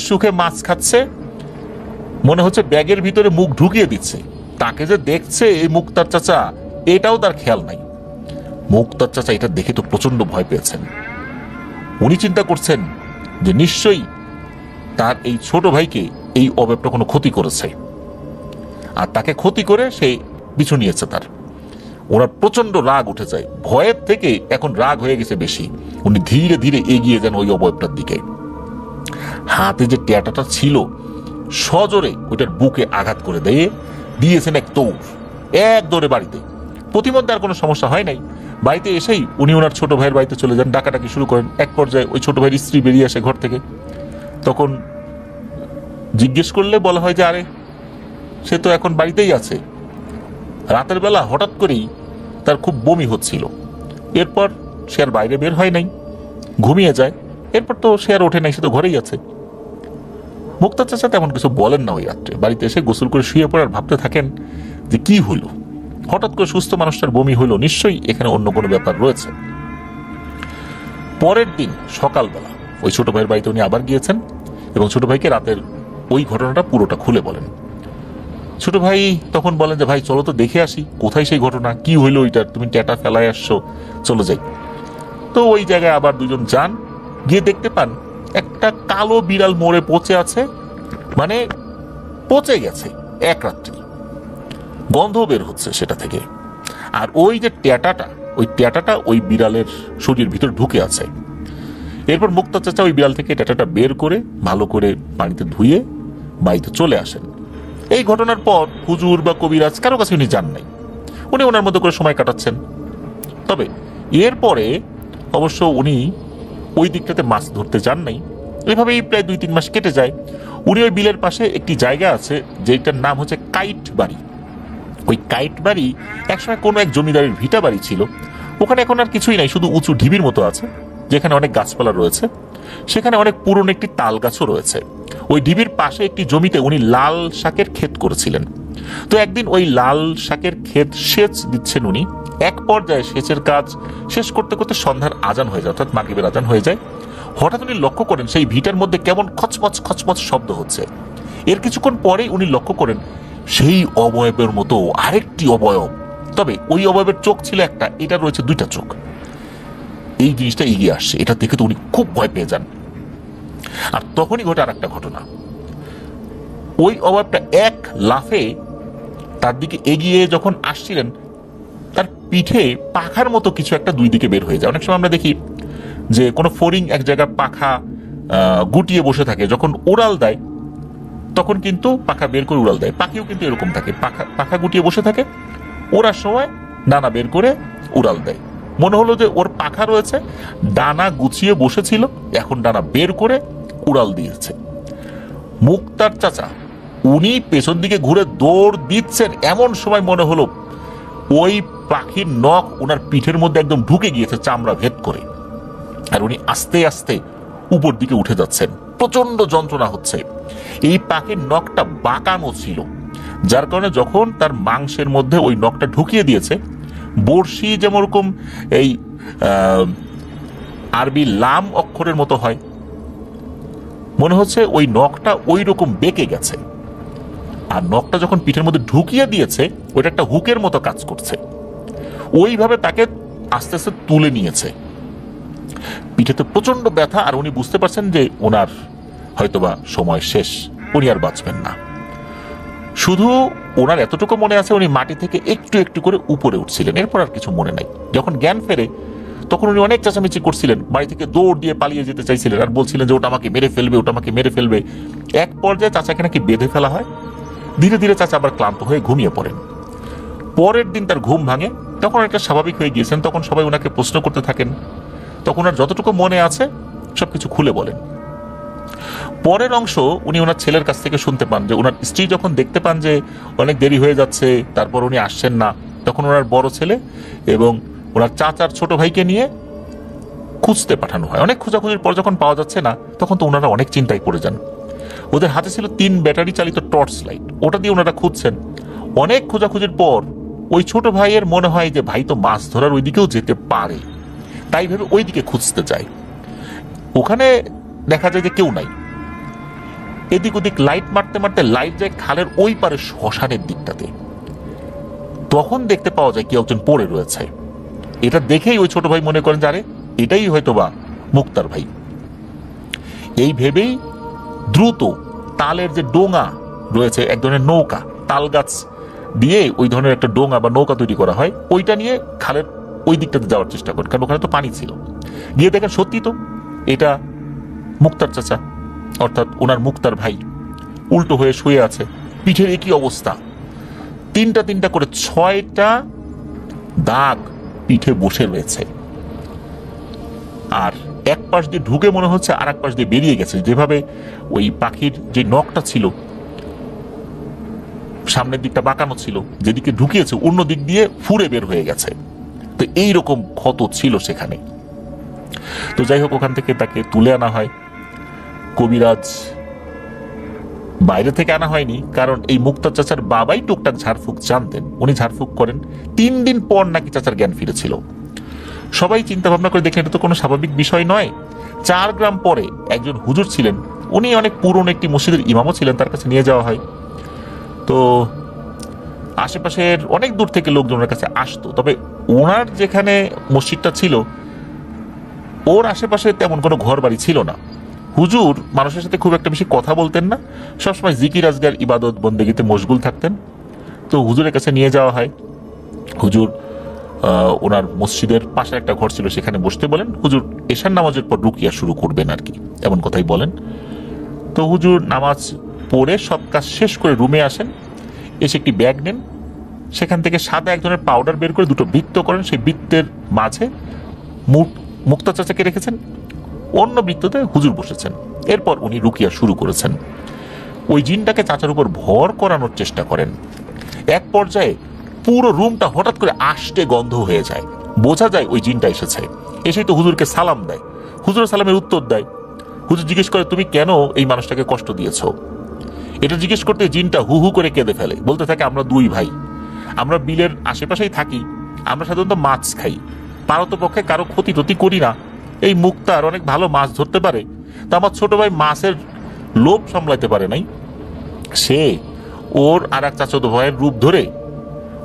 সুখে মাছ খাচ্ছে, মনে হচ্ছে ব্যাগের ভিতরে মুখ ঢুকিয়ে দিচ্ছে। তাকে যে দেখছে এই মুক্তার চাচা, এটাও তার খেয়াল নাই। মুক্তার চাচা এটা দেখে তো প্রচন্ড ভয় পেয়েছেন। উনি চিন্তা করছেন যে নিশ্চয়ই তার এই ছোট ভাইকে এই অবয়বটা কোনো ক্ষতি করেছে, আর তাকে ক্ষতি করে সে পিছু নিয়েছে তার। ওনার প্রচন্ড রাগ উঠে যায়, ভয়ের থেকে এখন রাগ হয়ে গেছে বেশি। উনি ধীরে ধীরে এগিয়ে যান ওই অবয়বটার দিকে। হাতে যে ট্যাটাটা ছিল সজোরে ওইটার বুকে আঘাত করে দিয়েছেন এক দৌড়, এক দৌড়ে বাড়িতে। প্রতিমধ্যে আর কোনো সমস্যা হয় নাই। বাড়িতে এসেই উনি ওনার ছোট ভাইয়ের বাড়িতে চলে যান, ডাকাডাকি শুরু করেন। এক পর্যায়ে ওই ছোট ভাইয়ের স্ত্রী বেরিয়ে আসে ঘর থেকে। তখন জিজ্ঞেস করলে বলা হয় যে আরে সে তো এখন বাড়িতেই আছে। রাতের বেলা হঠাৎ করেই তার খুব বমি হচ্ছিল, এরপর সে আর বাইরে বের হয় নাই, ঘুমিয়ে যায়। এরপর তো সে আর ওঠে নাই, সে তো ঘরেই আছে। মুক্তার চাচা তেমন কিছু বলেন না ওই রাত্রে। বাড়িতে এসে গোসল করে শুয়ে পড়ার ভাবতে থাকেন যে কি হলো, হঠাৎ করে সুস্থ মানুষটার বমি হলো, নিশ্চয়ই এখানে অন্য কোনো ব্যাপার রয়েছে। পরের দিন সকালবেলা ওই ছোট ভাইয়ের বাড়িতে উনি আবার গিয়েছেন এবং ছোট ভাইকে রাতের ওই ঘটনাটা পুরোটা খুলে বলেন। ছোট ভাই তখন বলেন যে ভাই চলো তো দেখে আসি, কোথায় সেই ঘটনা, কি হইলো ওইটার, তুমি ট্যাটা ফেলায় আসছো, চলো যাই। তো ওই জায়গায় আবার দুজন যান, গিয়ে দেখতে পান একটা কালো বিড়াল মরে পচে আছে, মানে পচে গেছে এক রাত্রি, গন্ধ বের হচ্ছে সেটা থেকে। আর ওই যে ট্যাটাটা ওই বিড়ালের শরীরের ভিতর ঢুকে আছে। এরপর মুক্তা চাচা ওই বিড়াল থেকে ট্যাটাটা বের করে ভালো করে পানিতে ধুয়ে বাড়িতে চলে আসেন। এই ঘটনার পর হুজুর বা কবিরাজ কারো কাছে উনি যান নাই, উনি ওনার মতো করে সময় কাটাচ্ছেন। তবে এরপরে অবশ্য উনি ওই দিকটাতে মাছ ধরতে যান নাই। এভাবেই প্রায় 2-3 মাস কেটে যায়। উনি ওই বিলের পাশে একটি জায়গা আছে যেটার নাম হচ্ছে কাইট বাড়ি। ওই কাইট বাড়ি একসময় কোনো এক জমিদারের ভিটা বাড়ি ছিল। ওখানে এখন আর কিছুই নাই, শুধু উঁচু ঢিবির মতো আছে যেখানে অনেক গাছপালা রয়েছে। সেখানে অনেক পুরনো একটি তাল গাছও রয়েছে। ওই ঢিবির পাশে একটি জমিতে উনি লাল শাকের ক্ষেত করেছিলেন। তো একদিন ওই লাল শাকের ক্ষেত সেচ দিচ্ছেন উনি। এক পর্যায়ে সেচের কাজ শেষ করতে করতে সন্ধ্যার আজান হয়ে যায়, অর্থাৎ মাগরিবের আজান হয়ে যায়। হঠাৎ উনি লক্ষ্য করেন সেই ভিটার মধ্যে কেমন খচমচ খচমচ শব্দ হচ্ছে। এর কিছুক্ষণ পরেই উনি লক্ষ্য করেন সেই অবয়বের মতো আরেকটি অবয়ব, তবে ওই অবয়বের চোখ ছিল একটা, এটা রয়েছে 2টা চোখ। এই জিনিসটা এগিয়ে আসছে, এটা দেখে তো উনি খুব ভয় পেয়ে যান। আর তখনই ঘটে আর একটা ঘটনা। ওই অবয়বটা এক লাফে তার দিকে এগিয়ে যখন আসছিলেন, তার পিঠে পাখার মতো কিছু একটা দুই দিকে বের হয়ে যায়। অনেক সময় আমরা দেখি যে কোনো ফড়িং এক জায়গায় পাখা গুটিয়ে বসে থাকে, যখন উড়াল দেয় তখন কিন্তু পাখা বের করে উড়াল দেয়। পাখিও কিন্তু এরকম থাকে, পাখা গুটিয়ে বসে থাকে, ওড়ার সময় ডানা বের করে উড়াল দেয়। মনে হলো যে ওর পাখা রয়েছে, ডানা গুছিয়ে বসেছিল, এখন ডানা বের করে উড়াল দিয়েছে। মুক্তার চাচা উনি পেছন দিকে ঘুরে দৌড় দিচ্ছেন, এমন সময় মনে হলো ওই পাখির নখ ওনার পিঠের মধ্যে একদম ঢুকে গিয়েছে চামড়া ভেদ করে। আর উনি আস্তে আস্তে উপর দিকে উঠে যাচ্ছেন, প্রচন্ড যন্ত্রণা হচ্ছে। এই পাখির নখটা বাঁকানো ছিল, যার কারণে যখন তার মাংসের মধ্যে ওই নখটা ঢুকিয়ে দিয়েছে, বড়শি যেমন এই আরবি লাম অক্ষরের মতো হয়, মনে হচ্ছে ওই নখটা ওই রকম বেঁকে গেছে। আর নখটা যখন পিঠের মধ্যে ঢুকিয়ে দিয়েছে, ওইটা একটা হুকের মতো কাজ করছে। ওইভাবে তাকে আস্তে আস্তে তুলে নিয়েছে। পিঠেতে প্রচন্ড ব্যথা, আর উনি বুঝতে পারছেন যে ওনার হয়তোবা সময় শেষ, উনি আর বাঁচবেন না। শুধু ওনার এতটুকু মনে আছে উনি মাটি থেকে একটু একটু করে উপরে উঠছিলেন, এরপর আর কিছু মনে নাই। যখন জ্ঞান ফেরে তখন উনি অনেক চেঁচামেচি করছিলেন, বাড়ি থেকে দৌড় দিয়ে পালিয়ে যেতে চাইছিলেন আর বলছিলেন যে ওটা আমাকে মেরে ফেলবে, ওটা আমাকে মেরে ফেলবে। এক পর্যায়ে চাচাকে নাকি বেঁধে ফেলা হয়। ধীরে ধীরে চাচা আবার ক্লান্ত হয়ে ঘুমিয়ে পড়েন। পরের দিন তার ঘুম ভাঙে, তখন একটা স্বাভাবিক হয়ে গিয়েছেন। তখন সবাই ওনাকে প্রশ্ন করতে থাকেন, তখন আর যতটুকু মনে আছে সবকিছু খুলে বলেন। পরের অংশ উনি ওনার ছেলের কাছ থেকে শুনতে পান যে ওনার স্ত্রী যখন দেখতে পান যে অনেক দেরি হয়ে যাচ্ছে, তারপর উনি আসছেন না, তখন ওনার বড় ছেলে এবং ওনার চাচার ছোট ভাইকে নিয়ে খুঁজতে পাঠানো হয়। অনেক খোঁজাখুঁজির পর যখন পাওয়া যাচ্ছে না, তখন তো ওনারা অনেক চিন্তায় পড়ে যান। ওদের হাতে ছিল 3 ব্যাটারি চালিত টর্চ লাইট, ওটা দিয়ে ওনারা খুঁজছেন। অনেক খোঁজাখুঁজির পর ওই ছোট ভাইয়ের মনে হয় যে ভাই তো মাছ ধরার ওইদিকেও যেতে পারে, তাই ভেবে ওইদিকে খুঁজতে যায়। ওখানে দেখা যায় যে কেউ নাই। এদিক ওদিক লাইট মারতে মারতে লাইট যায় খালের ওই পারে শ্মশানের দিকটাতে। তখন দেখতে পাওয়া যায় কেউ একজন পড়ে রয়েছে। এটা দেখেই ওই ছোট ভাই মনে করেন যে আরে এটাই হয়তোবা মুক্তার ভাই। এই ভেবেই দ্রুত তালের যে ডোঙা রয়েছে, এক ধরনের নৌকা, তাল গাছ দিয়ে ওই ধরনের একটা ডোঙা বা নৌকা তৈরি করা হয়, ওইটা নিয়ে খালের ওই দিকটাতে যাওয়ার চেষ্টা করেন, কারণ ওখানে তো পানি ছিল। গিয়ে দেখেন সত্যি তো এটা মুক্তার চাচা, অর্থাৎ ওনার মুক্তার ভাই উল্টো হয়ে শুয়ে আছে। পিঠের একই অবস্থা, তিনটা তিনটা করে 6টা দাগ পিঠে বসে রয়েছে। আর এক পাশ দিয়ে ঢুকে মনে হচ্ছে আর এক পাশ দিয়ে বেরিয়ে গেছে, যেভাবে ওই পাখির যে নখটা ছিল সামনের দিকটা বাঁকানো ছিল, যেদিকে ঢুকিয়েছে অন্য দিক দিয়ে ফুরে বের হয়ে গেছে। তো এইরকম ক্ষত ছিল সেখানে। তো যাই হোক, ওখান থেকে তাকে তুলে আনা হয়। কবিরাজ বাইরে থেকে আনা হয়নি, কারণ এই মুক্তার চাচার বাবাই টুকটাক ঝাড়ফুঁক জানতেন, উনি ঝাড়ফুঁক করেন। 3 দিন পর নাকি চাচার জ্ঞান ফিরেছিল। সবাই চিন্তা ভাবনা করে দেখলেন এটা তো কোনো স্বাভাবিক বিষয় নয়। 4 গ্রাম পরে একজন হুজুর ছিলেন, উনি অনেক পুরনো একটি মসজিদের ইমামও ছিলেন, তার কাছে নিয়ে যাওয়া হয়। তো আশেপাশের অনেক দূর থেকে লোকজনের কাছে আসতো, তবে ওনার যেখানে মসজিদটা ছিল ওর আশেপাশে তেমন কোনো ঘর বাড়ি ছিল না। হুজুর মানুষের সাথে খুব একটা বেশি কথা বলতেন না, সবসময় জিকির আজগার ইবাদত বন্দেগীতে মশগুল থাকতেন। তো হুজুরের কাছে নিয়ে যাওয়া হয়। হুজুর ওনার মসজিদের পাশে একটা ঘর ছিল, সেখানে বসতে বলেন। হুজুর এশার নামাজের পর রুকিয়া শুরু করবেন আর কি, এমন কথাই বলেন। তো হুজুর নামাজ পড়ে সব কাজ শেষ করে রুমে আসেন, এসে একটি ব্যাগ নেন, সেখান থেকে সাদা এক ধরনের পাউডার বের করে 2টো বৃত্ত করেন। সেই বৃত্তের মাঝে মুক্তা চাচাকে রেখেছেন, অন্য বৃত্ততে হুজুর বসেছেন। এরপর উনি রুকিয়া শুরু করেছেন। ওই জিনটাকে চাচার উপর ভর করানোর চেষ্টা করেন। এক পর্যায়ে পুরো রুমটা হঠাৎ করে আষ্টে গন্ধ হয়ে যায়, বোঝা যায় ওই জিনটা এসেছে। এসেই তো হুজুরকে সালাম দেয়, হুজুর সালামের উত্তর দেয়। হুজুর জিজ্ঞেস করে তুমি কেন এই মানুষটাকে কষ্ট দিয়েছ? এটা জিজ্ঞেস করতে জিনটা হু হু করে কেঁদে ফেলে, বলতে থাকে আমরা 2 ভাই, আমরা বিলের আশেপাশেই থাকি, আমরা সাধারণত মাছ খাই, পারতপক্ষে কারো ক্ষতি টতি করি না। এই মুক্তার অনেক ভালো মাছ ধরতে পারে, তা আমার ছোট ভাই মাছের লোভ সামলাতে পারে নাই, সে ওর আর এক চাচাতো ভাইয়ের রূপ ধরে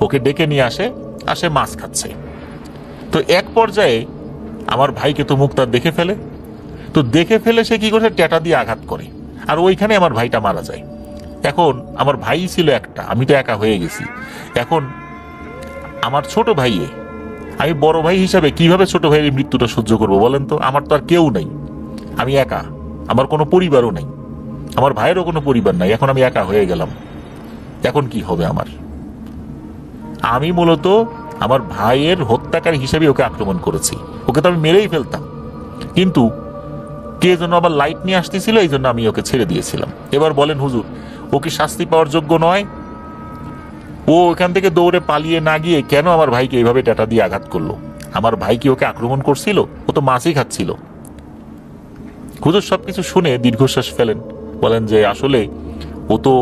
ওকে ডেকে নিয়ে আসে, আর সে মাছ খাচ্ছে। তো এক পর্যায়ে আমার ভাইকে তো মুক্তার দেখে ফেলে, তো দেখে ফেলে সে কি করে ট্যাটা দিয়ে আঘাত করে, আর ওইখানে আমার ভাইটা মারা যায়। এখন আমার ভাই ছিল একটা, আমি তো একা হয়ে গেছি। এখন আমার ছোট ভাইয়ে, আমি বড় ভাই হিসাবে কিভাবে ছোট ভাইয়ের মৃত্যুটা সহ্য করবো বলেন তো? আমার তো আর কেউ নেই, আমি একা, আমার কোনো পরিবারও নেই, আমার ভাইয়েরও কোনো পরিবার নাই। এখন আমি একা হয়ে গেলাম, এখন কি হবে আমার? আমি মূলত আমার ভাইয়ের হত্যাকারী হিসেবে ওকে আক্রমণ করেছি, ওকে তো আমি মেরেই ফেলতাম, কিন্তু কে যেন আবার লাইট নিয়ে আসতেছিল, এই জন্য আমি ওকে ছেড়ে দিয়েছিলাম। এবার বলেন হুজুর, ও কি শাস্তি পাওয়ার যোগ্য নয়? ও এখান থেকে দৌড়ে পালিয়ে না গিয়ে কেন আমার ভাইকে এইভাবে ট্যাটা দিয়ে আঘাত করলো? আমার ভাই কি ওকে আক্রমণ করছিল? ও তো মাছই খাচ্ছিল। হুজুর সবকিছু শুনে দীর্ঘশ্বাস ফেলেন, বলেন যে আসলে ও তো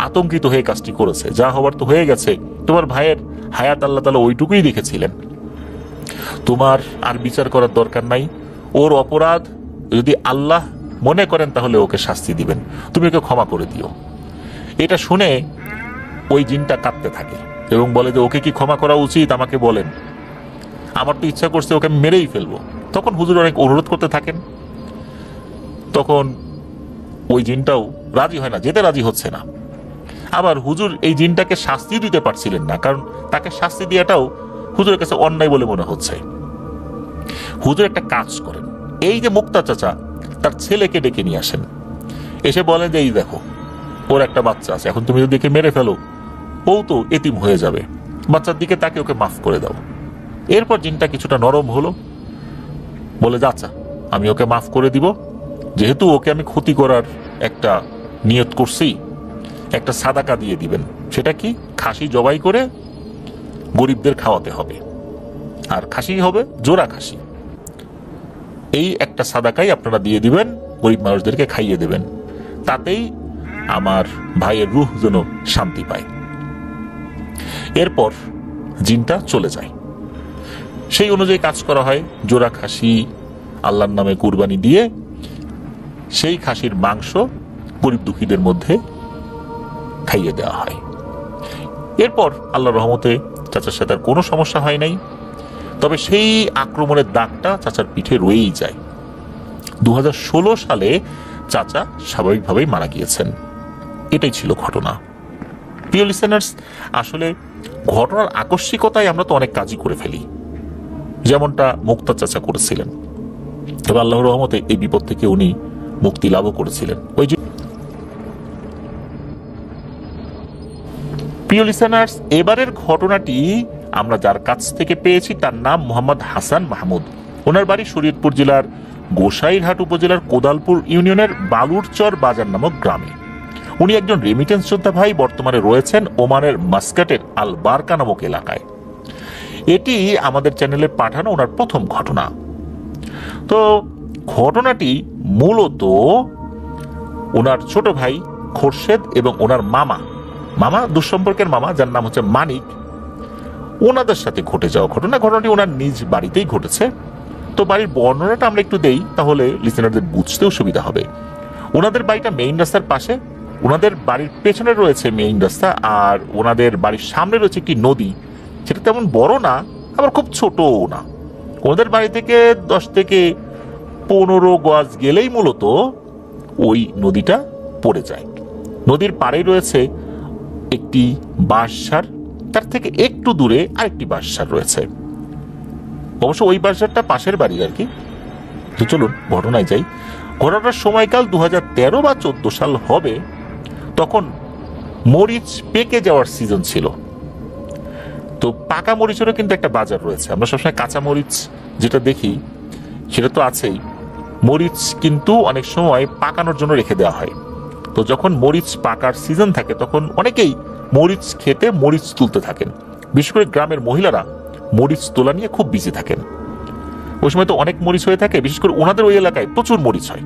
আতঙ্কিত হয়ে কাজটি করেছে, যা হবার তো হয়ে গেছে। তোমার ভাইয়ের হায়াত আল্লাহ তাআলা ওইটুকুই দেখেছিলেন, তোমার আর বিচার করার দরকার নাই। ওর অপরাধ যদি আল্লাহ মনে করেন তাহলে ওকে শাস্তি দিবেন, তুমি ওকে ক্ষমা করে দিও। এটা শুনে ওই জিনটা কাঁদতে থাকে এবং বলে যে ওকে কি ক্ষমা করা উচিত, আমাকে বলেন, আমার তো ইচ্ছা করছে ওকে মেরেই ফেলবো। তখন হুজুর অনেক অনুরোধ করতে থাকেন, তখন ওই জিনটাও রাজি হয় না, যেতে রাজি হচ্ছে না। আবার হুজুর এই জিনটাকে শাস্তি দিতে পারছিলেন না, কারণ তাকে শাস্তি দেওয়াটাও হুজুরের কাছে অন্যায় বলে মনে হচ্ছে। হুজুর একটা কাজ করেন, এই যে মুক্তা চাচা তার ছেলেকে ডেকে নিয়ে আসেন, এসে বলেন যে এই দেখো ওর একটা বাচ্চা আছে, এখন তুমি যদি একে মেরে ফেলো ও তো এতিম হয়ে যাবে, বাচ্চার দিকে তাকে ওকে মাফ করে দাও। এরপর জিনটা কিছুটা নরম হলো, বলে আচ্ছা আমি ওকে মাফ করে দিব, যেহেতু ওকে আমি ক্ষতি করার একটা নিয়ত করছি, একটা সাদাকা দিয়ে দিবেন। সেটা কি? খাসি জবাই করে গরিবদের খাওয়াতে হবে, আর খাসি হবে জোড়া খাসি। এই একটা সাদাকাই আপনারা দিয়ে দিবেন, গরিব মানুষদেরকে খাইয়ে দেবেন, তাতেই আমার ভাইয়ের রূহ যেন শান্তি পায়। এরপর জিনটা চলে যায়। সেই অনুযায়ী কাজ করা হয়, জোড়া খাসি আল্লাহর নামে কুরবানি দিয়ে সেই খাসির মাংস গরিব দুঃখীদের মধ্যে খাইয়ে দেওয়া হয়। এরপর আল্লাহর রহমতে চাচার সাথে আর কোনো সমস্যা হয় নাই, তবে সেই আক্রমণের দাগটা চাচার পিঠে রয়েই যায়। 2016 সালে চাচা স্বাভাবিকভাবেই মারা গিয়েছেন। এটাই ছিল ঘটনা। প্রিয় লিসেনার্স, আসলে ঘটনার আকস্মিকতায় আমরা তো অনেক কাজই করে ফেলি, যেমনটা মুক্তা চাচা করেছিলেন। তবে আল্লাহর রহমতে এই বিপদ থেকে উনি মুক্তি লাভও করেছিলেন। ওই যে প্রিয় লিসেনার্স, এবারের ঘটনাটি আমরা যার কাছ থেকে পেয়েছি তার নাম মোহাম্মদ হাসান মাহমুদ। ওনার বাড়ি শরীয়তপুর জেলার গোসাইরহাট উপজেলার কোদালপুর ইউনিয়নের বালুরচর বাজার নামক গ্রামে। উনি একজন রেমিটেন্স যোদ্ধা ভাই, বর্তমানে রয়েছেন ওমানের মাস্কাটের আল বারকা নামক এলাকায়। এটি আমাদের চ্যানেলে পাঠানো ওনার প্রথম ঘটনা। তো ঘটনাটি মূলত ওনার ছোট ভাই খোরশেদ এবং ওনার মামা দুঃসম্পর্কের মামা, যার নাম হচ্ছে মানিক, ওনাদের সাথে ঘটে যাওয়া ঘটনা। ঘটনাটি ওনার নিজ বাড়িতেই ঘটেছে। তো বাড়ির বর্ণনাটা আমরা একটু দেই, তাহলে লিসেনারদের বুঝতেও সুবিধা হবে। ওনাদের বাড়িটা মেইন রাস্তার পাশে, ওনাদের বাড়ির পেছনে রয়েছে মেইন রাস্তা, আর ওনাদের বাড়ির সামনে রয়েছে একটি নদী, সেটা তেমন বড় না আবার খুব ছোটও না। ওনাদের বাড়ি থেকে 10 থেকে 15 গজ গেলেই মূলত ওই নদীটা পড়ে যায়। নদীর পাড়েই রয়েছে একটি বাঁশঝাড়, তার থেকে একটু দূরে আরেকটি বাঁশঝাড় রয়েছে। অবশ্য ওই বাঁশঝাড়টা পাশের বাড়ির আর কি। তো চলুন ঘটনায় যাই। ঘটনার সময়কাল 2013 বা 14 সাল হবে। তখন মরিচ পেকে যাওয়ার সিজন ছিল। তো পাকা মরিচেরও কিন্তু একটা বাজার রয়েছে। আমরা সবসময় কাঁচা মরিচ যেটা দেখি সেটা তো আছেই, মরিচ কিন্তু অনেক সময় পাকানোর জন্য রেখে দেওয়া হয়। তো যখন মরিচ পাকার সিজন থাকে তখন অনেকেই মরিচ খেতে মরিচ তুলতে থাকেন। বিশেষ করে গ্রামের মহিলারা মরিচ তোলা নিয়ে খুব বিজি থাকেন। ওই সময় তো অনেক মরিচ হয়ে থাকে, বিশেষ করে ওনাদের ওই এলাকায় প্রচুর মরিচ হয়।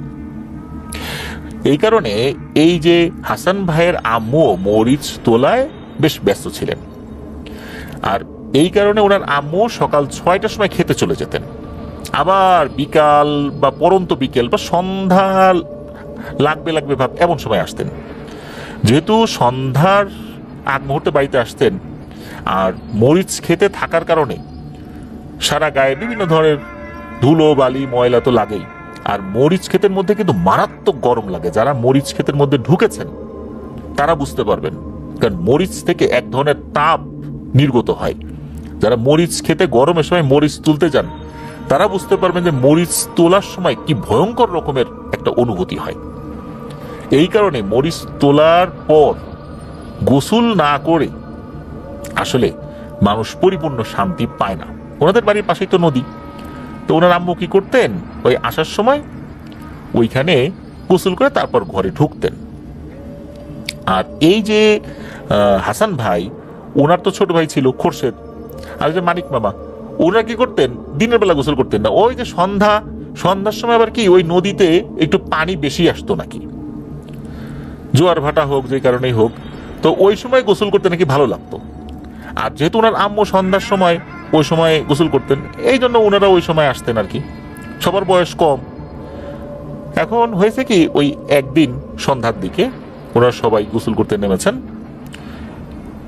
এই কারণে এই যে হাসান ভাইয়ের আম্মু মরিচ তোলায় বেশ ব্যস্ত ছিলেন। আর এই কারণে ওনার আম্মু সকাল 6টার সময় খেতে চলে যেতেন, আবার বিকাল বা পরন্ত বিকেল বা সন্ধ্যা লাগবে ভাব এমন সময় আসতেন। যেহেতু সন্ধ্যার আগ মুহূর্তে বাড়িতে আসতেন আর মরিচ খেতে থাকার কারণে সারা গায়ে বিভিন্ন ধরনের ধুলো বালি ময়লা তো লাগেই। আর মরিচ ক্ষেতের মধ্যে কিন্তু মারাত্মক গরম লাগে। যারা মরিচ ক্ষেতের মধ্যে ঢুকেছেন তারা বুঝতে পারবেন, কারণ মরিচ থেকে এক ধরনের তাপ নির্গত হয়। যারা মরিচ খেতে গরমের সময় মরিচ তুলতে যান তারা বুঝতে পারবেন যে মরিচ তোলার সময় কি ভয়ঙ্কর রকমের একটা অনুভূতি হয়। এই কারণে মরিচ তোলার পর গোসল না করে আসলে মানুষ পরিপূর্ণ শান্তি পায় না। ওনাদের বাড়ির পাশেই তো নদী। তো ওনার আম্মু কি করতেন, ওই আসার সময় ওইখানে গোসল করে তারপর ঘরে ঢুকতেন। আর এই যে হাসান ভাই, ওনার তো ছোট ভাই ছিল খোরশেদ, আর যে মানিক মামা, ওনারা কি করতেন, দিনের বেলা গোসল করতেন না। ওই যে সন্ধ্যার সময় আবার কি ওই নদীতে একটু পানি বেশি আসতো নাকি, জোয়ার ভাটা হোক যে কারণেই হোক, তো ওই সময় গোসল করতে নাকি ভালো লাগতো। আর যেহেতু ওনার আম্মু সন্ধ্যার সময় ওই সময় গোসল করতেন, এই জন্য ওনারা ওই সময় আসতেন আর কি। সবার বয়স কম। এখন হয়েছে কি, ওই একদিন সন্ধ্যার দিকে ওনারা সবাই গোসল করতে নেমেছেন।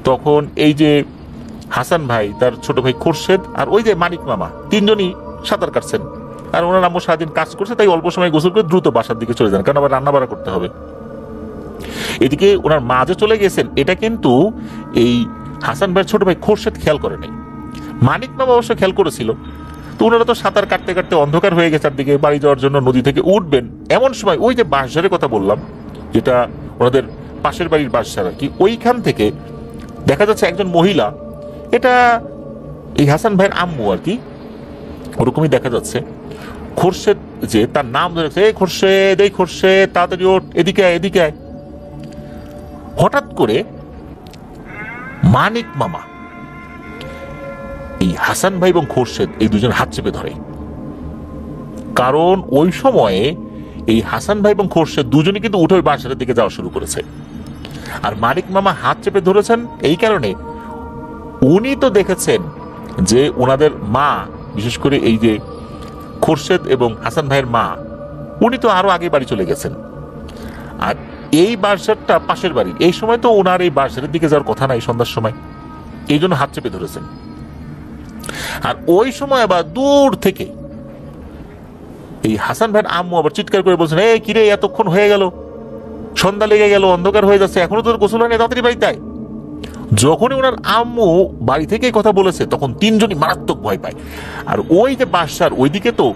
তখন এই যে হাসান ভাই, তার ছোট ভাই খোরশেদ আর ওই যে মানিক মামা, তিনজনই সাঁতার কাটছেন। আর ওনার আম্মু সারাদিন কাজ করছে, তাই অল্প সময় গোসল করে দ্রুত বাসার দিকে চলে যান, কারণ আবার রান্না বাড়া করতে হবে। এদিকে ওনার মা যে চলে গেছেন এটা কিন্তু এই হাসান ভাইয়ের ছোট ভাই খোরশেদ খেয়াল করে নাই। মানিক মামা অবশ্য খেয়াল করেছিল। তো ওনারা তো সাঁতার কাটতে কাটতে অন্ধকার হয়ে গেছে, চারদিকে বাড়ি যাওয়ার জন্য নদী থেকে উঠবেন, এমন সময় ওই যে বাঁশঝাড়ের কথা বললাম, যেটা ওনাদের পাশের বাড়ির বাঁশঝাড় আর কি, ওইখান থেকে দেখা যাচ্ছে একজন মহিলা, এটা এই হাসান ভাইয়ের আম্মু আর কি, ওরকমই দেখা যাচ্ছে। খোরশেদ যে তার নাম ধরেছে, এই খোরশেদ, এই খোরশেদ, তাড়াতাড়ি ওঠ, এদিকে আয়, এদিকে আয়। হঠাৎ করে মানিক মামা এই হাসান ভাই এবং খোরশেদ এই দুজন হাত চেপে ধরে। কারণ ওই সময়ে এই হাসান ভাই এবং খোরশেদ দুজনই কিন্তু উঠে ওই বাসার দিকে যাওয়া শুরু করেছে। আর মানিক মামা হাত চেপে ধরেছেন এই কারণে, উনি তো দেখেছেন যে ওনাদের মা, বিশেষ করে এই যে খোরশেদ এবং হাসান ভাইয়ের মা, উনি তো আরো আগে বাড়ি চলে গেছেন। আর এই বাসারটা পাশের বাড়ি, এই সময় তো ওনার এই বাসারের দিকে যাওয়ার কথা নাই সন্ধ্যার সময়, এই জন্য হাত চেপে ধরেছেন। আর ওই সময় আবার দূর থেকে এই হাসান ভাইয়ের আম্মু আবার চিৎকার করে বলছেন, এই কিরে, এতক্ষণ হয়ে গেল, সন্ধ্যা লেগে গেল, অন্ধকার হয়ে যাচ্ছে, এখনো তোর গোসল হয়নি, তাড়াতাড়ি বাড়িতে আয়। যখনই ওনার আম্মু বাড়ি থেকে কথা বলেছে তখন তিনজনই মারাত্মক ভয় পায়। আর ওই যে বাসার ওইদিকে তো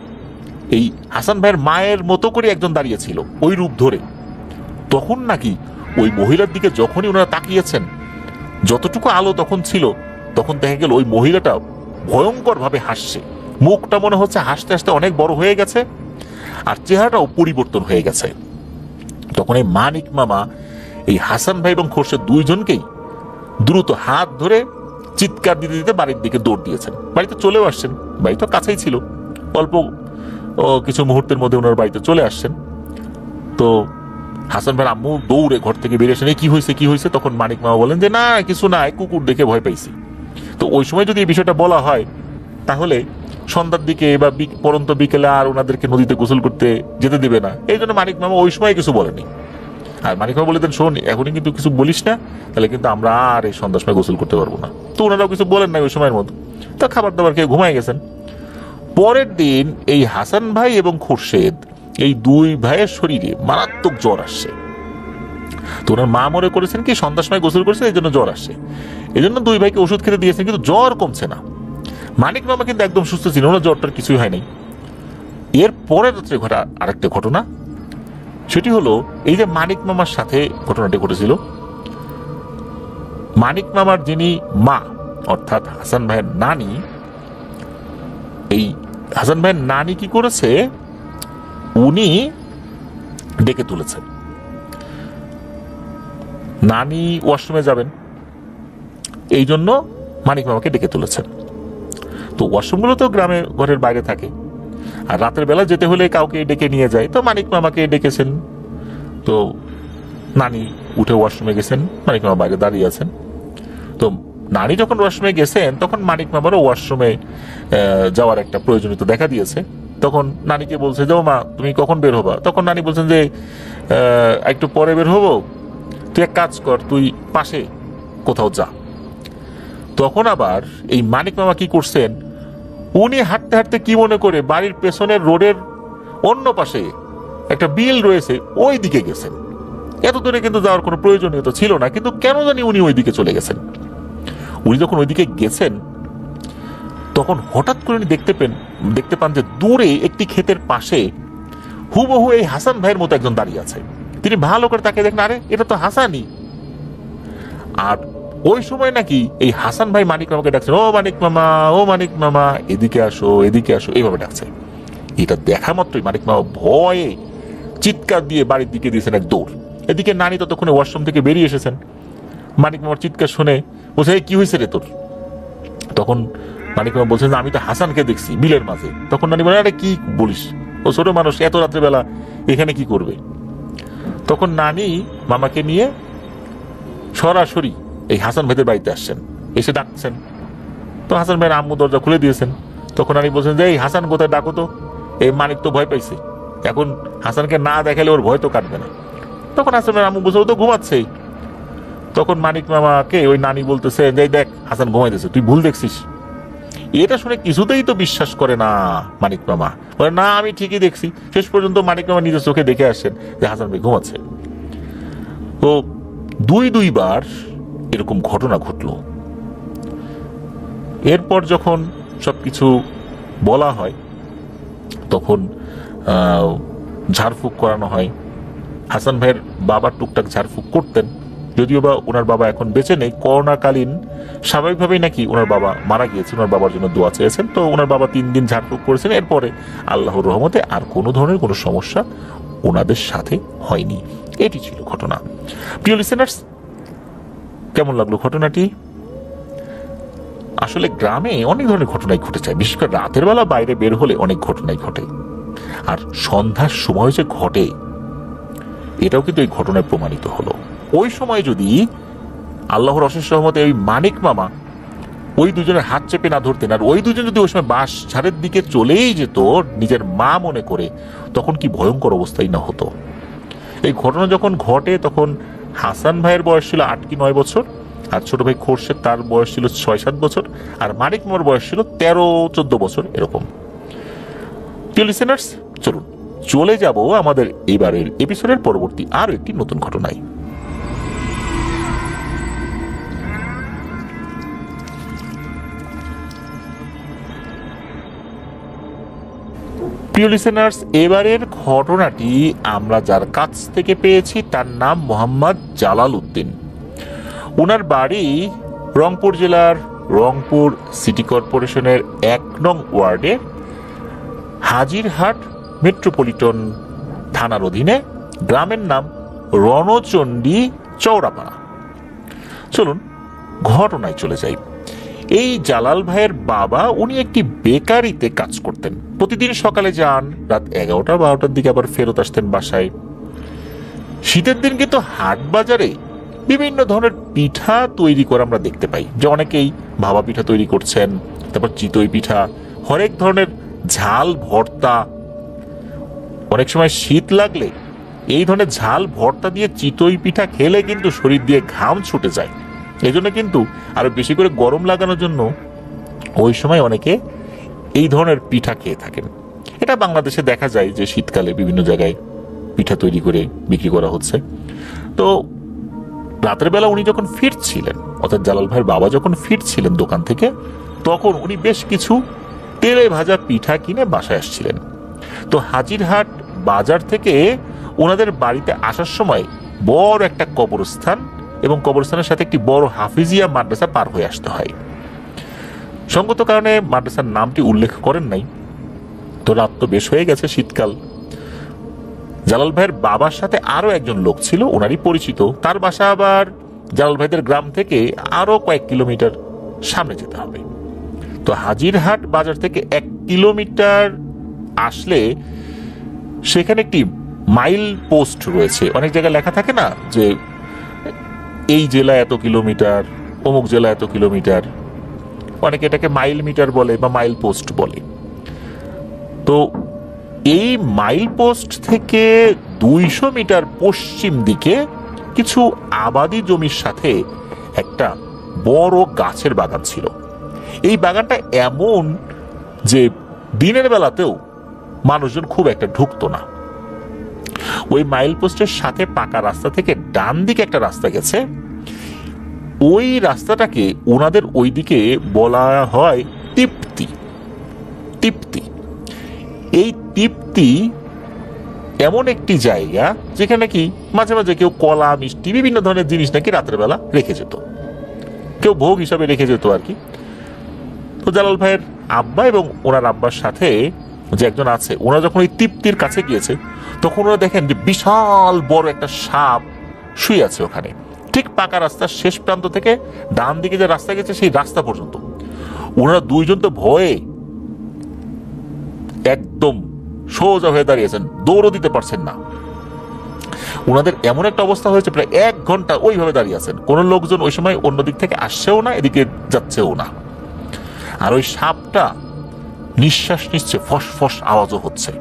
এই হাসান ভাইয়ের মায়ের মতো করে একজন দাঁড়িয়ে ছিল ওই রূপ ধরে। তখন নাকি ওই মহিলার দিকে যখনই ওনারা তাকিয়েছেন, যতটুকু আলো তখন ছিল, তখন দেখা গেল ওই মহিলাটা ভয়ঙ্কর ভাবে হাসছে। মুখটা মনে হচ্ছে হাসতে হাসতে অনেক বড় হয়ে গেছে, আর চেহারাটাও পরিবর্তন হয়ে গেছে। তখন এই মানিক মামা এই হাসান ভাই এবং খোরশেদ দুইজনকেই দ্রুত হাত ধরে চিৎকার দিতে দিতে বাড়ির দিকে দৌড় দিয়েছেন। বাড়িতে চলেও আসছেন, বাড়ি তো কাছেই ছিল, অল্প কিছু মুহূর্তের মধ্যে ওনার বাড়িতে চলে আসছেন। তো হাসান ভাইয়ের আম্মু দৌড়ে ঘর থেকে বেরিয়ে আসেন, কি হয়েছে কি হয়েছে? তখন মানিক মামা বলেন যে না কিছু না, কুকুর দেখে ভয় পাইছি। তো ওই সময় যদি এই বিষয়টা বলা হয় তাহলে সন্ধ্যার দিকে বা পরন্ত বিকেলে আর ওনাদেরকে নদীতে গোসল করতে যেতে দেবে না, এই জন্য মানিক মামা ওই সময় কিছু বলেনি। আর মানিক মামা বলে দেন, শোন, এখনই কিন্তু কিছু বলিস না, তাহলে কিন্তু আমরা আর এই সন্ধ্যার সময় গোসল করতে পারবো না। তো ওনারাও কিছু বলেন নাই ওই সময়ের মতো, তো খাবার দাবার খেয়ে ঘুমাই গেছেন। পরের দিন এই হাসান ভাই এবং খোরশেদ এই দুই ভাইয়ের শরীরে মারাত্মক জ্বর আসছে। তো ওনার মা মনে করেছেন কি সন্ধ্যার সময় গোসল করেছে এই জন্য জ্বর আসছে, এই জন্য দুই ভাইকে ওষুধ খেতে দিয়েছেন, কিন্তু জ্বর কমছে না। মানিক মামা কিন্তু একদম সুস্থ ছিল, ওনার জ্বরটার কিছুই হয় নাই। এর পরের রাত্রে ঘটা আরেকটা ঘটনা, সেটি হলো এই যে মানিক মামার সাথে ঘটনাটি ঘটেছিল, মানিক মামার যিনি মা অর্থাৎ হাসান ভাইয়ের নানি, এই হাসান ভাইয়ের নানি কি করেছে, উনি ডেকে তুলেছেন। নানি ওয়াশরুমে যাবেন এই জন্য মানিক মামাকে ডেকে তুলেছেন। তো ওয়াশরুমগুলো তো গ্রামে ঘরের বাইরে থাকে, আর রাতের বেলা যেতে হলে কাউকে ডেকে নিয়ে যায়, তো মানিক মামাকে ডেকেছেন। তো নানি উঠে ওয়াশরুমে গেছেন, মানিক মামা বাইরে দাঁড়িয়ে আছেন। তো নানি যখন ওয়াশরুমে গেছেন তখন মানিক মামারও ওয়াশরুমে যাওয়ার একটা প্রয়োজনীয়তা দেখা দিয়েছে। তখন নানিকে বলছে যে ও মা তুমি কখন বের হবা? তখন নানি বলছেন যে একটু পরে বের হবো, তুই এক কাজ কর, তুই পাশে কোথাও যা। তখন আবার এই মানিক মামা কি করছেন, উনি হাঁটতে হাঁটতে কি মনে করে বাড়ির পেছনের রোডের অন্য পাশে একটা বিল রয়েছে ওই দিকে গেছেন। এত দূরে কিন্তু যাওয়ার কোনো প্রয়োজনীয়তা ছিল না, কিন্তু কেন জানি উনি ওই দিকে চলে গেছেন। উনি যখন ওইদিকে গেছেন তখন হঠাৎ করে উনি দেখতে পান যে দূরে একটি ক্ষেতের পাশে হুবহু এই হাসান ভাইয়ের মতো একজন দাঁড়িয়ে আছে। তিনি ভালো করে তাকে দেখেন, আরে এটা তো হাসানই। আর ওই সময় নাকি এই হাসান ভাই মানিক মামাকে ডাকছেন, ও মানিক মামা, ও মানিক মামা, এদিকে আসো, এদিকে আসো, এইভাবে ডাকছে। এটা দেখা মাত্রই মানিক মামা ভয়ে চিৎকার দিয়ে বাড়ির দিকে দিয়েছেন এক দৌড়। এদিকে নানি ততক্ষণে ওয়াশরুম থেকে বেরিয়ে এসেছেন। মানিক মামার চিৎকার শুনে বলছে, কি হয়েছে রে তোর? তখন মানিক মামা বলছেন, আমি তো হাসানকে দেখছি বিলের মাঝে। তখন নানি বলে, আরে কি বলিস, ও ছোট মানুষ, এত রাত্রেবেলা এখানে কি করবে? তখন নানি মামাকে নিয়ে সরাসরি এই হাসান ভাইদের বাড়িতে আসছেন, এসে ডাকছেন। তো হাসান ভাইয়ের আম্মু দরজা খুলে দিয়েছেন। তখন নানি বলছেন যে এই হাসান কোথায়, ডাকো তো, এই মানিক তো ভয় পাইছে, এখন হাসানকে না দেখালে ওর ভয় তো কাটবে না। তখন হাসান ভাইয়ের আম্মু বলছে, ও তো ঘুমাচ্ছেই। তখন মানিক মামাকে ওই নানি বলতেছে যে দেখ হাসান ঘুমাইতেছে, তুই ভুল দেখছিস। এটা শুনে কিছুতেই তো বিশ্বাস করে না মানিক মামা, বলে না আমি ঠিকই দেখছি। শেষ পর্যন্ত মানিক মামা নিজের চোখে দেখে আসছেন যে হাসান ভাই ঘুমাচ্ছে। তো দুইবার এরকম ঘটনা ঘটল। এরপর যখন সবকিছু বলা হয় তখন ঝাড়ফুঁক করানো হয়। হাসান ভাইয়ের বাবা টুকটাক ঝাড়ফুঁক করতেন, যদিও বা ওনার বাবা এখন বেঁচে নেই। করোনাকালীন স্বাভাবিকভাবেই নাকি ওনার বাবা মারা গিয়েছেন, ওনার বাবার জন্য দোয়া চেয়েছেন। তো ওনার বাবা 3 দিন ঝাড়ফুঁক করেছেন। এরপরে আল্লাহর রহমতে আর কোনো ধরনের কোনো সমস্যা ওনাদের সাথে হয়নি। এটি ছিল ঘটনা। প্রিয় লিসেনার্স, কেমন লাগলো ঘটনাটি? আসলে গ্রামে অনেক ধরনের ঘটনাই ঘটে যায়, বিশেষ করে রাতের বেলা বাইরে বের হলে অনেক ঘটনাই ঘটে। আর সন্ধ্যার সময় যে ঘটে এটাও কিন্তু এই ঘটনায় প্রমাণিত হলো। ওই সময় যদি আল্লাহর অশেষ রহমতে ওই মানিক মামা ওই দুজনের হাত চেপে না ধরতেন, আর ওই দুজন যদি ওই সময় বাঁশ ঝাড়ের দিকে চলেই যেত নিজের মা মনে করে, তখন কি ভয়ঙ্কর অবস্থাই না হতো। এই ঘটনা যখন ঘটে তখন হাসান ভাইয়ের বয়স ছিল 8 কি 9 বছর, আর ছোট ভাই খোরশেদ তার বয়স ছিল 6-7 বছর, আর মানিক মামার বয়স ছিল 13-14 বছর এরকম। প্রিয় লিসেনার্স, চলুন চলে যাব আমাদের এবারের এপিসোডের পরবর্তী আরো একটি নতুন ঘটনায়। প্রিয় লিসেনার্স, এবারের ঘটনাটি আমরা যার কাছ থেকে পেয়েছি তার নাম মোহাম্মদ জালাল উদ্দিন। ওনার বাড়ি রংপুর জেলার রংপুর সিটি কর্পোরেশনের 1 নং ওয়ার্ডে হাজিরহাট মেট্রোপলিটন থানার অধীনে, গ্রামের নাম রণচণ্ডী চৌরাপাড়া। চলুন ঘটনায় চলে যাই। এই জালাল ভাইয়ের বাবা উনি একটি বেকারিতে কাজ করতেন। প্রতিদিন সকালে যান, রাত 11টা-12টার দিকে আবার ফেরত আসতেন বাসায়। শীতের দিন কিন্তু হাট বাজারে বিভিন্ন ধরনের পিঠা তৈরি করে আমরা দেখতে পাই, যে অনেকেই ভাপা পিঠা তৈরি করছেন, তারপর চিতই পিঠা, হরেক ধরনের ঝাল ভর্তা। অনেক সময় শীত লাগলে এই ধরনের ঝাল ভর্তা দিয়ে চিতই পিঠা খেলে কিন্তু শরীর দিয়ে ঘাম ছুটে যায়। এই জন্য কিন্তু আরো বেশি করে গরম লাগানোর জন্য ওই সময় অনেকে এই ধরনের পিঠা খেয়ে থাকেন। এটা বাংলাদেশে দেখা যায় যে শীতকালে বিভিন্ন জায়গায় পিঠা তৈরি করে বিক্রি করা হচ্ছে। তো রাতের বেলা উনি যখন ফিরছিলেন, অর্থাৎ জালাল ভাইয়ের বাবা যখন ফিরছিলেন দোকান থেকে, তখন উনি বেশ কিছু তেলে ভাজা পিঠা কিনে বাসায় আসছিলেন। তো হাজিরহাট বাজার থেকে ওনাদের বাড়িতে আসার সময় বড় একটা কবরস্থান এবং কবরস্থানের সাথে একটি বড় হাফিজিয়া মাদ্রাসা পার হয়ে আসতে হয়। সঙ্গত কারণে মাদ্রাসার নামটি উল্লেখ করেন নাই। তো রাত তো বেশ হয়ে গেছে, শীতকাল। জালাল ভাইয়ের বাবার সাথে আরো একজন লোক ছিল, ওনারই পরিচিত। তার বাসা আবার জালাল ভাইদের গ্রাম থেকে আরো কয়েক কিলোমিটার সামনে যেতে হবে। তো হাজিরহাট বাজার থেকে 1 কিলোমিটার আসলে সেখানে একটি মাইল পোস্ট রয়েছে। অনেক জায়গায় লেখা থাকে না যে এই জেলা এত কিলোমিটার, অমুক জেলা এত কিলোমিটার, অনেকে এটাকে মাইল মিটার বলে বা মাইল পোস্ট বলে। তো এই মাইল পোস্ট থেকে 200 মিটার পশ্চিম দিকে কিছু আবাদি জমির সাথে একটা বড় গাছের বাগান ছিল। এই বাগানটা এমন যে দিনের বেলাতেও মানুষজন খুব একটা ঢুকতো না। ওই মাইল পোস্টের সাথে পাকা রাস্তা থেকে ডান দিকে একটা রাস্তা গেছে। ওই রাস্তাটাকে ওনাদের ওইদিকে বলা হয় তিপ্তি। তিপ্তি, এই তিপ্তি এমন একটি জায়গা যেখানে কি মাঝে মাঝে কেউ কলা মিষ্টি বিভিন্ন ধরনের জিনিস নাকি রাতের বেলা রেখে যেত, কেউ ভোগ হিসাবে রেখে যেত আর কি। তো জালাল ভাইয়ের আব্বা এবং ওনার আব্বার সাথে যে একজন আছে, ওরা যখন ওই তিপ্তির কাছে গিয়েছে তখন ওরা দেখেন যে বিশাল বড় একটা সাপ শুয়ে আছে ওখানে, ঠিক পাকা রাস্তার শেষ প্রান্ত থেকে ডান দিকে যে রাস্তা গেছে সেই রাস্তা পর্যন্ত। ওনারা দুইজন তো ভয়ে একদম সোজা হয়ে দাঁড়িয়েছেন, দৌড়ও দিতে পারছেন না। ওনাদের এমন একটা অবস্থা হয়েছে, প্রায় 1 ঘন্টা ওইভাবে দাঁড়িয়ে আছেন। কোনো লোকজন ওই সময় অন্য দিক থেকে আসছেও না, এদিকে যাচ্ছেও না। আর ওই সাপটা নিঃশ্বাস নিচ্ছে, ফস ফস আওয়াজও হচ্ছে।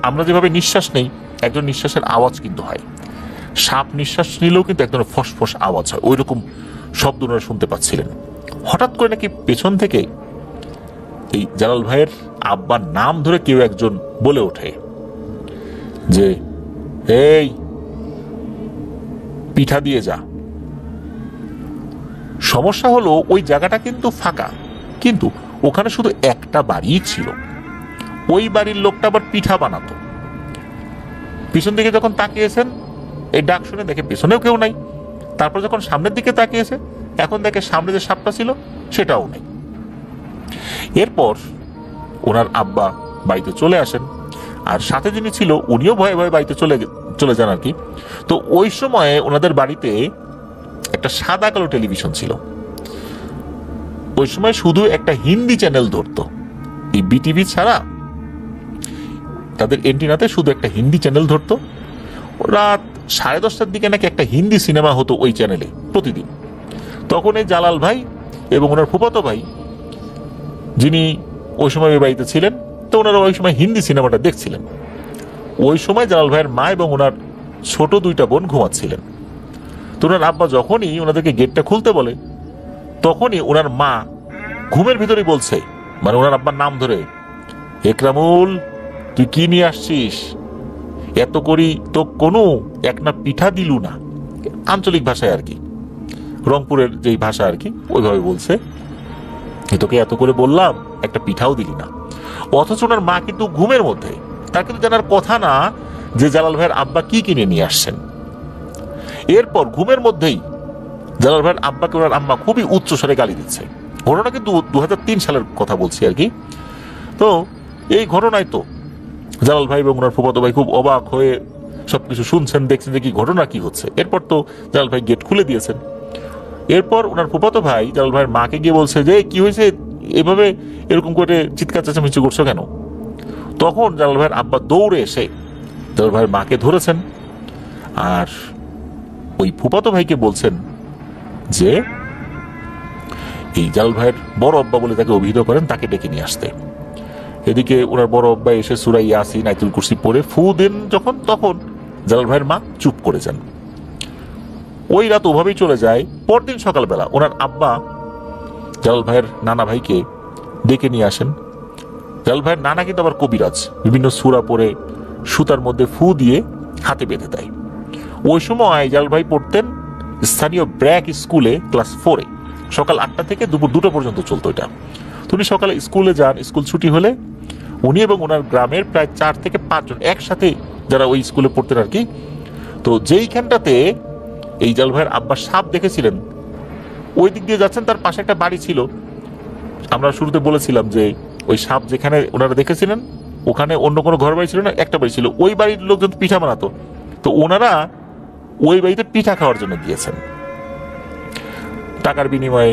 আমরা যেভাবে নিঃশ্বাস নেই, একজন নিঃশ্বাসের আওয়াজ কিন্তু হয়, সাপ নিঃশ্বাস নিলেও কিন্তু একদম ফস ফস আওয়াজ হয়। ওই রকম শব্দ ওনারা শুনতে পাচ্ছিলেন। হঠাৎ করে নাকি পেছন থেকে এই জালাল ভাইয়ের আব্বার নাম ধরে কেউ একজন বলে ওঠে যে এই পিঠা দিয়ে যা। সমস্যা হলো ওই জায়গাটা কিন্তু ফাঁকা, কিন্তু ওখানে শুধু একটা বাড়ি ছিল। ওই বাড়ির লোকটা আবার পিঠা বানাতো। পিছন দিকে যখন তাকিয়েছেন এই ডাক শুনে দেখে পিছনেও কেউ নাই। তারপর যখন সামনের দিকে তাকিয়েছে এখন দেখে সামনে যে সাপটা ছিল সেটাও নেই। এরপর ওনার আব্বা বাড়িতে চলে আসেন, আর সাথে যিনি ছিল উনিও ভয়ে ভয়ে বাড়িতে চলে যান আর কি। তো ওই সময়ে ওনাদের বাড়িতে একটা সাদা কালো টেলিভিশন ছিল। ওই সময় শুধু একটা হিন্দি চ্যানেল ধরতো, এই বিটিভি ছাড়া তাদের এন্টিনাতে শুধু একটা হিন্দি চ্যানেল ধরতো। রাত 10:30টার দিকে নাকি একটা হিন্দি সিনেমা হতো ওই চ্যানেলে প্রতিদিন। তখন এই জালাল ভাই এবং ওনার ফুফাতো ভাই যিনি ওই সময় ওই বাড়িতে ছিলেন, তো ওনারা ওই সময় হিন্দি সিনেমাটা দেখছিলেন। ওই সময় জালাল ভাইয়ের মা এবং ওনার ছোট 2টা বোন ঘুমাচ্ছিলেন। তো ওনার আব্বা যখনই ওনাদেরকে গেটটা খুলতে বলে তখনই ওনার মা ঘুমের ভিতরেই বলছে, মানে ওনার আব্বার নাম ধরে, একরামুল তুই কি নিয়ে আসছিস? এত করি তো কোনো একটা পিঠা দিলু না। আঞ্চলিক ভাষায় আর কি, রংপুরের যেই ভাষা আর কি ওইভাবে বলছে, তোকে এত করে বললাম একটা পিঠাও দিলি না। অথচ ওনার মা কিন্তু ঘুমের মধ্যে, তার কিন্তু জানার কথা না যে জালাল ভাইয়ের আব্বা কি কিনে নিয়ে আসছেন। এরপর ঘুমের মধ্যেই জালাল ভাইয়ের আব্বাকে ওনার আম্মা খুবই উচ্চ স্বরে গালি দিচ্ছে। ঘটনা কিন্তু 2003 সালের কথা বলছি আর কি। তো এই ঘটনায় তো জালাল ভাই এবং ওনার ফুফাতো ভাই খুব অবাক হয়ে সবকিছু শুনছেন, দেখছেন যে কি ঘটনা কি হচ্ছে। এরপর তো জালাল ভাই গেট খুলে দিয়েছেন। এরপর ওনার ফুফাতো ভাই জালাল ভাইয়ের মাকে গিয়ে বলছে যে কি হয়েছে, এভাবে এরকম করে চিৎকার চেঁচামেচি করছো কেন? তখন জালাল ভাইয়ের আব্বা দৌড়ে এসে জালাল ভাইয়ের মাকে ধরেছেন, আর ওই ফুফাতো ভাইকে বলছেন যে এই জালাল ভাইয়ের বড় আব্বা বলে তাকে অভিহিত করেন, তাকে ডেকে নিয়ে আসতে। এদিকে ওনার বড় আব্বা এসে সূরা ইয়াসিন আয়াতুল কুরসি পড়ে ফু দেন যখন, তখন জালাল ভাইয়ের মা চুপ করে যান। ওই রাত ওভাবেই চলে যায়। পরদিন সকালবেলা ওনার আব্বা জালাল ভাইয়ের নানা ভাইকে ডেকে নিয়ে আসেন। জালাল ভাইয়ের নানা কিন্তু আবার কবিরাজ, বিভিন্ন সূরা পড়ে সুতার মধ্যে ফু দিয়ে হাতে বেঁধে দেয়। ওই সময় জালাল ভাই পড়তেন স্থানীয় ব্র্যাক স্কুলে ক্লাস 4-এ। সকাল 8টা থেকে দুপুর 2টা পর্যন্ত চলতো এটা। উনি সকালে স্কুলে যান, স্কুল ছুটি হলে উনি এবং ওনার গ্রামের প্রায় 4 থেকে 5 জন একসাথে যারা ওই স্কুলে পড়তেন আর কি। তো যেইখানটাতে এই জালাল ভাইয়ের আব্বা সাপ দেখেছিলেন ওই দিক দিয়ে যাচ্ছেন, তার পাশে একটা বাড়ি ছিল। আমরা শুরুতে বলেছিলাম যে ওই সাপ যেখানে ওনারা দেখেছিলেন ওখানে অন্য কোনো ঘর বাড়ি ছিল না, একটা বাড়ি ছিল। ওই বাড়ির লোকজন পিঠা বানাতো, তো ওনারা ওই বাড়িতে পিঠা খাওয়ার জন্য গিয়েছেন। টাকার বিনিময়ে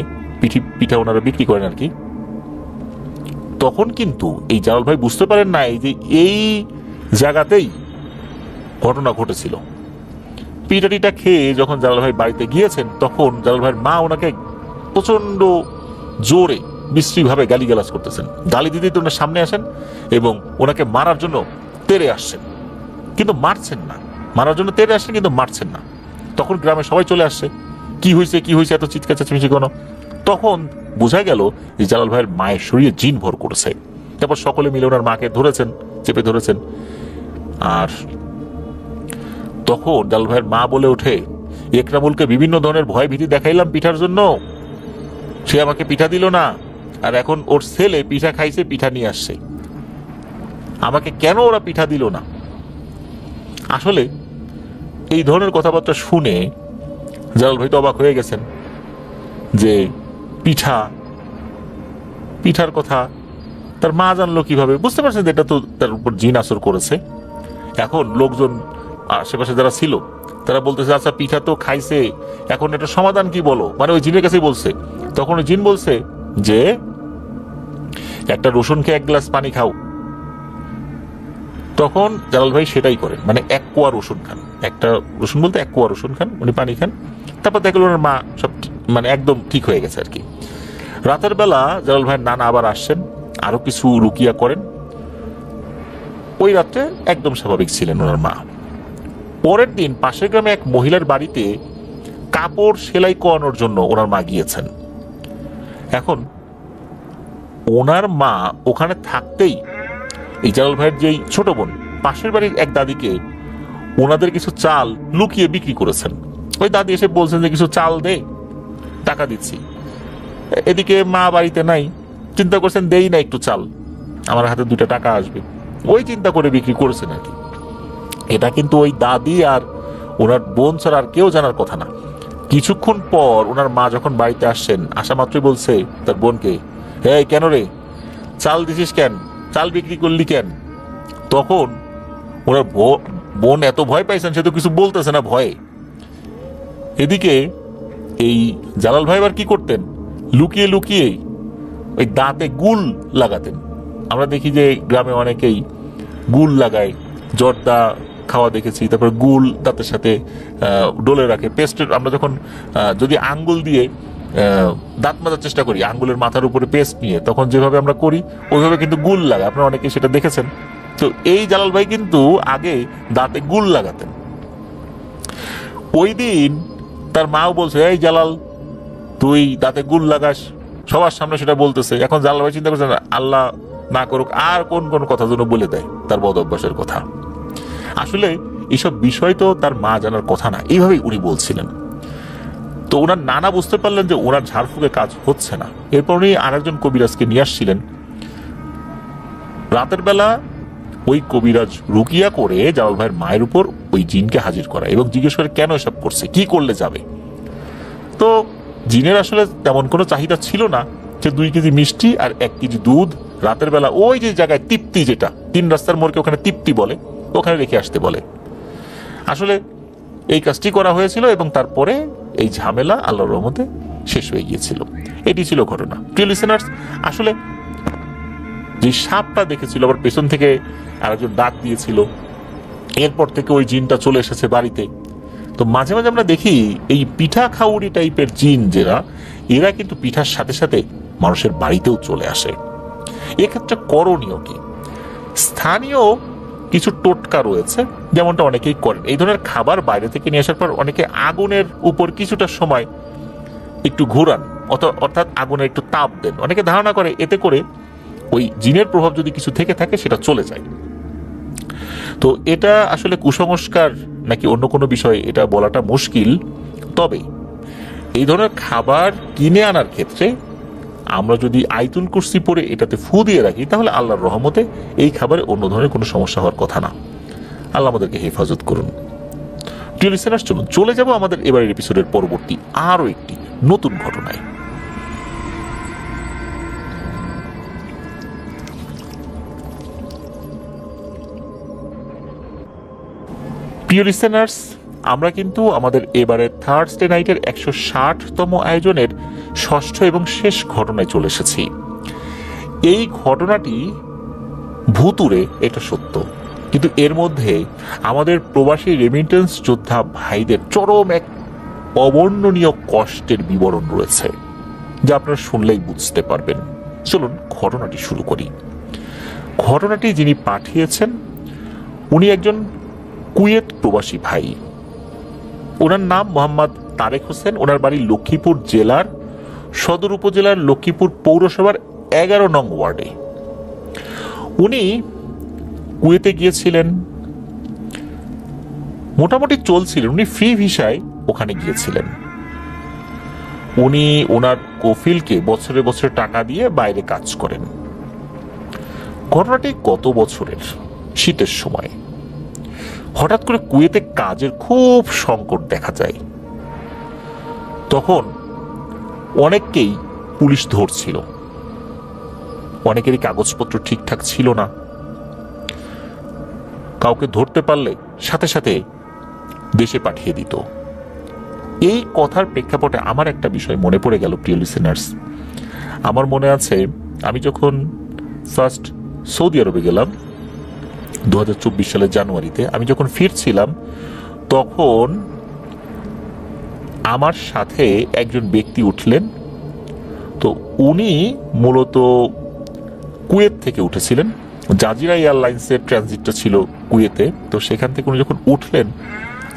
পিঠা ওনারা বিক্রি করেন আর কি। তখন কিন্তু এই জালাল ভাই বুঝতে পারেন না যে এই জায়গাতেই ঘটনা ঘটেছিল। পিঠাটিটা খেয়ে যখন জালাল ভাই বাড়িতে গিয়েছেন তখন জালাল ভাইয়ের মা ওনাকে প্রচন্ড জোরে বিশ্রীভাবে গালিগালাজ করতেছেন। গালি দিতেই তো ওনার সামনে আসেন এবং ওনাকে মারার জন্য তেড়ে আসছেন, কিন্তু মারছেন না। মারার জন্য তেড়ে আসছেন কিন্তু মারছেন না। তখন গ্রামে সবাই চলে আসছে, কি হয়েছে এত চিৎকার চেঁচামেচি কেন? তখন বোঝা গেল যে জালাল ভাইয়ের মায়ের শরীরে জিন ভর করেছে। তারপর সকলে মিলে ওনার মাকে ধরেছেন, চেপে ধরেছেন। আর তখন জালাল ভাইয়ের মা বলে ওঠে, একরামুলকে বিভিন্ন ধরনের ভয় ভীতি দেখাইলাম পিঠার জন্য, সে আমাকে পিঠা দিল না, আর এখন ওর ছেলে পিঠা খাইছে, পিঠা নিয়ে আসছে, আমাকে কেন ওরা পিঠা দিল না? আসলে এই ধরনের কথাবার্তা শুনে জালাল ভাই তো অবাক হয়ে গেছেন যে পিঠার কথা তার মা জানলো কিভাবে। বুঝতে পারছেন এটা তো তার উপর জিন আসর করেছে। এখন লোকজন আশেপাশে যারা ছিল তারা বলতেছে, আচ্ছা পিঠা তো খাইছে, এখন এটা সমাধান কি বলো, মানে ওই জিনের কাছেই বলছে। তখন ওই জিন বলছে যে একটা রসুন খেয়ে 1 গ্লাস পানি খাও। তখন জালাল ভাই সেটাই করেন, মানে 1 কোয়া রসুন খান, একটা রসুন বলতে 1 কোয়া রসুন খান, উনি পানি খান। তারপর দেখলো ওনার মা সব মানে একদম ঠিক হয়ে গেছে আর কি। রাতের বেলা জালাল ভাইয়ের নানা আবার আসছেন, আরো কিছু রুকিয়া করেন। ওই রাত্রে একদম স্বাভাবিক ছিলেন ওনার মা। পরের দিন পাশের গ্রামে এক মহিলার বাড়িতে কাপড় সেলাই করানোর জন্য ওনার মা গিয়েছেন। এখন ওনার মা ওখানে থাকতেই এই জালাল ভাইয়ের যেই ছোট বোন পাশের বাড়ির এক দাদিকে ওনাদের কিছু চাল লুকিয়ে বিক্রি করেছেন। ওই দাদি এসে বলছেন যে কিছু চাল দে, টাকা দিচ্ছি। এদিকে মা বাড়িতে নাই, চিন্তা করছেন দেই না একটু চাল, আমার হাতে 2টা টাকা আসবে, ওই চিন্তা করে বিক্রি করেছেন আর কি। এটা কিন্তু ওই দাদি আর ওনার বোন ছাড়া আর কেউ জানার কথা না। কিছুক্ষণ পর ওনার মা যখন বাড়িতে আসছেন, আসা মাত্রই বলছে তার বোনকে, এই কেন রে চাল দিছিস কেন, চাল বিক্রি করলি কেন? তখন ওনার বোন এত ভয় পাইছেন, সে তো কিছু বলতেছে না ভয়ে। এদিকে এই জালাল ভাই আবার কি করতেন, লুকিয়ে লুকিয়ে ওই দাঁতে গুল লাগাতেন। আমরা দেখি যে গ্রামে অনেকেই গুল লাগায়, জর্দা খাওয়া দেখেছি, তারপর গুল দাঁতের সাথে ডলে রাখে। পেস্টের আমরা যখন যদি আঙ্গুল দিয়ে দাঁত মাজার চেষ্টা করি, আঙ্গুলের মাথার উপরে পেস্ট নিয়ে, তখন যেভাবে আমরা করি ওইভাবে কিন্তু গুল লাগায়, আপনারা অনেকে সেটা দেখেছেন। তো এই জালাল ভাই কিন্তু আগে দাঁতে গুল লাগাতেন। ওই দিন তার মাও বলছে, এই জালাল তুই দাঁতে গুল লাগাস, সবার সামনে সেটা বলতেছে। এখন জালাল ভাই চিন্তা করছেন, আল্লাহ না করুক আর কোন কোন কথা যেন বলে দেয় তার বদ অভ্যাসের কথা। আসলে এইসব বিষয় তো তার মা জানার কথা না, এইভাবেই উনি বলছিলেন। তো ওনার নানা বুঝতে পারলেন যে ওনার ঝাড়ফুঁকে কাজ হচ্ছে না। এরপর উনি আরেকজন কবিরাজকে নিয়ে আসছিলেন। রাতের বেলা ওই কবিরাজ রুকিয়া করে জালাল ভাইয়ের মায়ের উপর ওই জিনকে হাজির করা এবং জিজ্ঞেস করে কেন এসব করছে, কি করলে যাবে। তো জিনের আসলে তেমন কোনো চাহিদা ছিল না, যে 2 কেজি মিষ্টি আর 1 কেজি দুধ রাতের বেলা ওই যে জায়গায় তৃপ্তি, যেটা 3 রাস্তার মোড়কে ওখানে তৃপ্তি বলে, ওখানে রেখে আসতে বলে। আসলে এই কাজটি করা হয়েছিল এবং তারপরে এই ঝামেলা আল্লাহর রহমতে শেষ হয়ে গিয়েছিল। এটি ছিল ঘটনা। প্রিয় লিসেনার্স, আসলে যে সাপটা দেখেছিল আবার পেছন থেকে আরেকজন ডাক দিয়েছিল, এরপর থেকে ওই জিনটা চলে এসেছে বাড়িতে। তো মাঝে মাঝে আমরা দেখি এই পিঠা খাউড়ি টাইপের জিন যারা, এরা কিন্তু পিঠার সাথে সাথে মানুষের বাড়িতেও চলে আসে। এক্ষেত্রে করণীয় কি? স্থানীয় কিছু টোটকা রয়েছে, যেমনটা অনেকেই করেন। এই ধরনের খাবার বাইরে থেকে নিয়ে আসার পর অনেকে আগুনের উপর কিছুটা সময় একটু ঘোরান, অর্থাৎ আগুনে একটু তাপ দেন। অনেকে ধারণা করে এতে করে ওই জিনের প্রভাব যদি কিছু থেকে থাকে সেটা চলে যায়। তো এটা আসলে কুসংস্কার নাকি অন্য কোনো বিষয় এটা বলাটা মুশকিল। তবে এই ধরনের খাবার কিনে আনার ক্ষেত্রে আমরা যদি আয়াতুল কুরসি পড়ে এটাতে ফু দিয়ে রাখি, তাহলে আল্লাহর রহমতে এই খাবারে অন্য ধরনের কোনো সমস্যা হওয়ার কথা না। আল্লাহ আমাদেরকে হেফাজত করুন। প্রিয় লিসেনার্স, চলুন চলে যাব আমাদের এবারের এপিসোডের পরবর্তী আরো একটি নতুন ঘটনায়। প্রিয় লিসেনার্স, আমরা কিন্তু আমাদের এবারের থার্সডে নাইটের 160তম আয়োজনের ষষ্ঠ এবং শেষ ঘটনায় চলে এসেছি। এই ঘটনাটি ভুতুড়ে, এটা সত্য, কিন্তু এর মধ্যে আমাদের প্রবাসী রেমিটেন্স যোদ্ধা ভাইদের চরম এক অবর্ণনীয় কষ্টের বিবরণ রয়েছে, যা আপনারা শুনলেই বুঝতে পারবেন। চলুন ঘটনাটি শুরু করি। ঘটনাটি যিনি পাঠিয়েছেন উনি একজন কুয়েত প্রবাসী ভাই। ওনার নাম মোহাম্মদ তারেক হোসেন। ওনার বাড়ি লক্ষ্মীপুর জেলার সদর উপজেলার লক্ষ্মীপুর পৌরসভার 11 নং ওয়ার্ডে। উনি কুয়েতে গিয়েছিলেন, মোটামুটি চলছিলেন, উনি ফ্রি ভিসায় ওখানে গিয়েছিলেন। উনি ওনার কফিলকে বছরে বছরে টাকা দিয়ে বাইরে কাজ করেন। ঘটনাটি গত বছরের শীতের সময়। হঠাৎ করে কুয়েতে কাজের খুব সংকট দেখা যায়। তখন অনেককেই পুলিশ ধরছিল, অনেকেরই কাগজপত্র ঠিকঠাক ছিল না। কাউকে ধরতে পারলে সাথে সাথে দেশে পাঠিয়ে দিত। এই কথার প্রেক্ষাপটে আমার একটা বিষয় মনে পড়ে গেল প্রিয় লিসেনার্স। আমার মনে আছে আমি যখন ফার্স্ট সৌদি আরবে গেলাম 2024 সালের জানুয়ারিতে, আমি যখন ফিরছিলাম তখন আমার সাথে একজন ব্যক্তি উঠলেন। তো উনি মূলত কুয়েত থেকে উঠেছিলেন, জাজিরা এয়ারলাইন্সের ট্রানজিটটা ছিল কুয়েতে। তো সেখান থেকে উনি যখন উঠলেন,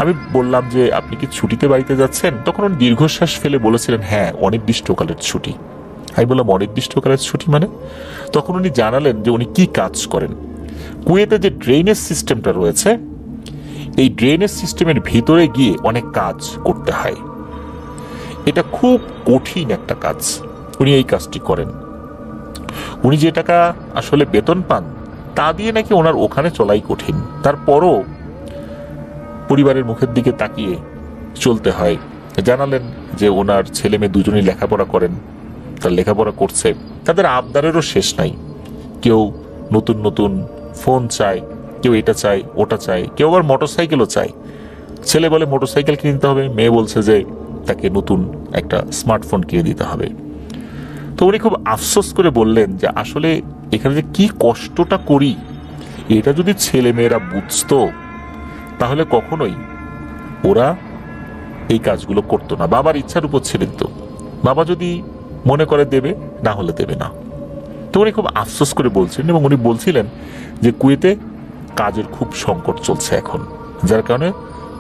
আমি বললাম যে আপনি কি ছুটিতে বাড়িতে যাচ্ছেন? তখন উনি দীর্ঘশ্বাস ফেলে বলেছিলেন, হ্যাঁ অনির্দিষ্টকালের ছুটি। আমি বললাম অনির্দিষ্টকালের ছুটি মানে? তখন উনি জানালেন যে উনি কি কাজ করেন। কুয়েতে যে ড্রেনেজ সিস্টেমটা রয়েছে, এই ড্রেনেজ সিস্টেমের ভিতরে গিয়ে অনেক কাজ করতে হয়। এটা খুব কঠিন একটা কাজ। উনি এই কাজটি করেন। উনি যে টাকা আসলে বেতন পান তা দিয়ে নাকি ওনার ওখানে চলাই কঠিন। তারপরও পরিবারের মুখের দিকে তাকিয়ে চলতে হয়। জানালেন যে ওনার ছেলে মেয়ে দুজনেই লেখাপড়া করেন, তার লেখাপড়া করছে, তাদের আবদারেরও শেষ নাই। কেউ নতুন নতুন ফোন চায়, কেউ এটা চায় ওটা চায়, কেউ আবার মোটরসাইকেলও চায়। ছেলে বলে মোটরসাইকেল কিনে দিতে হবে, মেয়ে বলছে যে তাকে নতুন একটা স্মার্টফোন কিনে দিতে হবে। তো উনি খুব আফসোস করে বললেন যে আসলে এখানে যে কি কষ্টটা করি এটা যদি ছেলে মেয়েরা বুঝতো তাহলে কখনোই ওরা এই কাজগুলো করতো না, বাবার ইচ্ছার উপর ছেড়ে দিত। বাবা যদি মনে করে দেবে, না হলে দেবে না। তো উনি খুব আফসোস করে বলছেন, এবং উনি বলছিলেন যে কুয়েতে কাজের খুব সংকট চলছে এখন, যার কারণে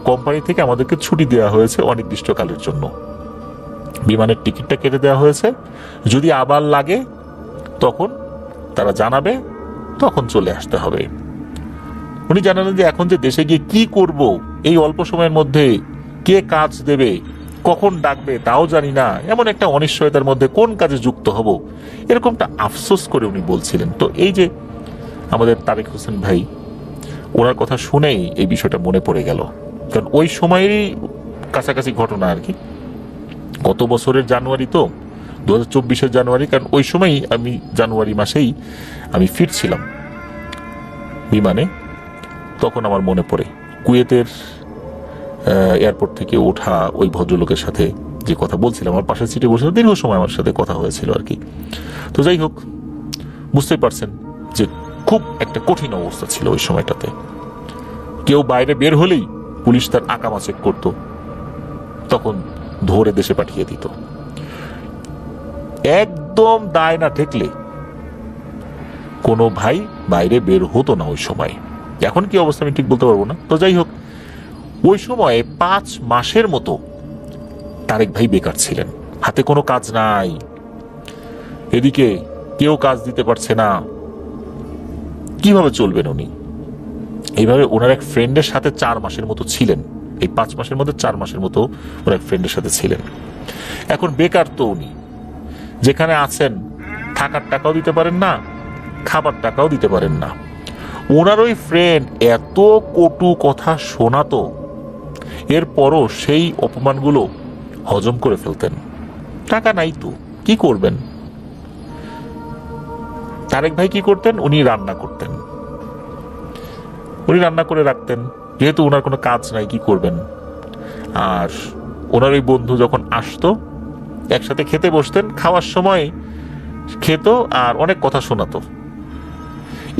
কোম্পানি থেকে আমাদেরকে ছুটি দেওয়া হয়েছে অনির্দিষ্টকালের জন্য। বিমানের টিকিটটা কেটে দেওয়া হয়েছে, যদি আবার লাগে তখন তারা জানাবে, তখন চলে আসতে হবে। উনি জানালেন যে এখন যে দেশে গিয়ে কি করব, এই অল্প সময়ের মধ্যে কে কাজ দেবে, কখন ডাকবে তাও জানি না, এমন একটা অনিশ্চয়তার মধ্যে কোন কাজে যুক্ত হব, এরকমটা আফসোস করে উনি বলছিলেন। তো এই যে আমাদের তারেক হোসেন ভাই, ওনার কথা শুনেই এই বিষয়টা মনে পড়ে গেল। কারণ ওই সময়েরই কাছাকাছি ঘটনা আর কি, গত বছরের জানুয়ারি, তো 2024-এর জানুয়ারি। কারণ ওই সময়ই আমি জানুয়ারি মাসেই আমি ফিরছিলাম বিমানে। তখন আমার মনে পড়ে কুয়েতের এয়ারপোর্ট থেকে ওঠা ওই ভদ্রলোকের সাথে যে কথা বলছিলাম, আমার পাশের সিটে বসে দীর্ঘ সময় আমার সাথে কথা হয়েছিল আর কি। তো যাই হোক, বুঝতেই পারছেন যে খুব একটা কঠিন অবস্থা ছিল ওই সময়টাতে। কেউ বাইরে বের হলেই পুলিশ তার আকামা চেক করত, তখন ধরে দেশে পাঠিয়ে দিত। একদম দায় না ঠেকলে কোনো ভাই বাইরে বের হতো না ওই সময়। এখন কি অবস্থা আমি ঠিক বলতে পারবো না। তো যাই হোক, ওই সময়ে 5 মাসের মতো তারেক ভাই বেকার ছিলেন, হাতে কোনো কাজ নাই, এদিকে কেউ কাজ দিতে পারছে না, কিভাবে চলবেন উনি? এইভাবে ওনার এক ফ্রেন্ডের সাথে 4 মাসের মতো ছিলেন। এই 5 মাসের মধ্যে 4 মাসের মতো ওনার এক ফ্রেন্ডের সাথে ছিলেন। এখন বেকার তো উনি, যেখানে আছেন থাকার টাকাও দিতে পারেন না, খাবার টাকাও দিতে পারেন না। ওনার ওই ফ্রেন্ড এত কটু কথা শোনাতো, এরপরও সেই অপমানগুলো হজম করে ফেলতেন। টাকা নাই তো কি করবেন? তারেক ভাই কি করতেন? উনি রান্না করতেন, উনি রান্না করে রাখতেন, যেহেতু ওনার কোনো কাজ নাই, কি করবেন? আর ওনার ওই বন্ধু যখন আসতো একসাথে খেতে বসতেন, খাওয়ার সময় খেত আর অনেক কথা শোনাতো।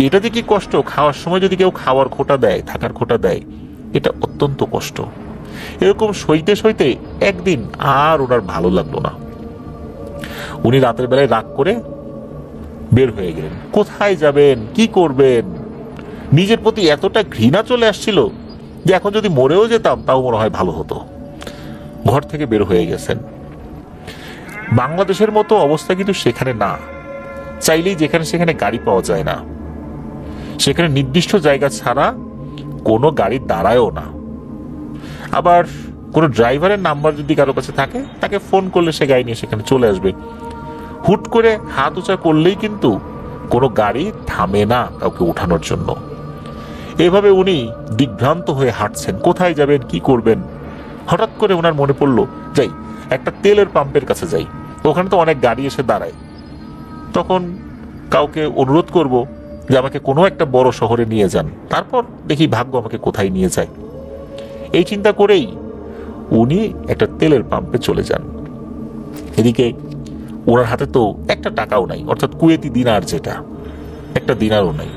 এটা যে কি কষ্ট, খাওয়ার সময় যদি কেউ খাওয়ার খোটা দেয়, থাকার খোটা দেয়, এটা অত্যন্ত কষ্ট। এরকম সইতে সইতে একদিন আর ওনার ভালো লাগলো না। উনি রাতের বেলায় রাগ করে বের হয়ে গেলেন। কোথায় যাবেন, কি করবেন? নিজের প্রতি এতটা ঘৃণা চলে আসছিল যে এখন যদি মরেও যেতাম তাও মনে হয় ভালো হতো। ঘর থেকে বের হয়ে গেছেন। বাংলাদেশের মতো অবস্থা কিন্তু সেখানে না, চাইলেই যেখানে সেখানে গাড়ি পাওয়া যায় না। সেখানে নির্দিষ্ট জায়গা ছাড়া কোনো গাড়ি দাঁড়ায়ও না। আবার কোনো ড্রাইভারের নাম্বার যদি কারো কাছে থাকে, তাকে ফোন করলে সে গাড়ি নিয়ে সেখানে চলে আসবে। হুট করে হাত উঁচা করলেই কিন্তু কোনো গাড়ি থামে না কাউকে উঠানোর জন্য। এভাবে উনি দিগ্ভ্রান্ত হয়ে হাঁটছেন, কোথায় যাবেন, কি করবেন। হঠাৎ করে ওনার মনে পড়লো, যাই একটা তেলের পাম্পের কাছে যাই, ওখানে তো অনেক গাড়ি এসে দাঁড়ায়, তখন কাউকে অনুরোধ করব যে আমাকে কোনো একটা বড় শহরে নিয়ে যান, তারপর দেখি ভাগ্য আমাকে কোথায় নিয়ে যায়। এই চিন্তা করেই উনি একটা তেলের পাম্পে চলে যান। এদিকে ওনার হাতে তো একটা টাকাও নাই, অর্থাৎ কুয়েতি দিনার, যেটা একটা দিনারও নাই।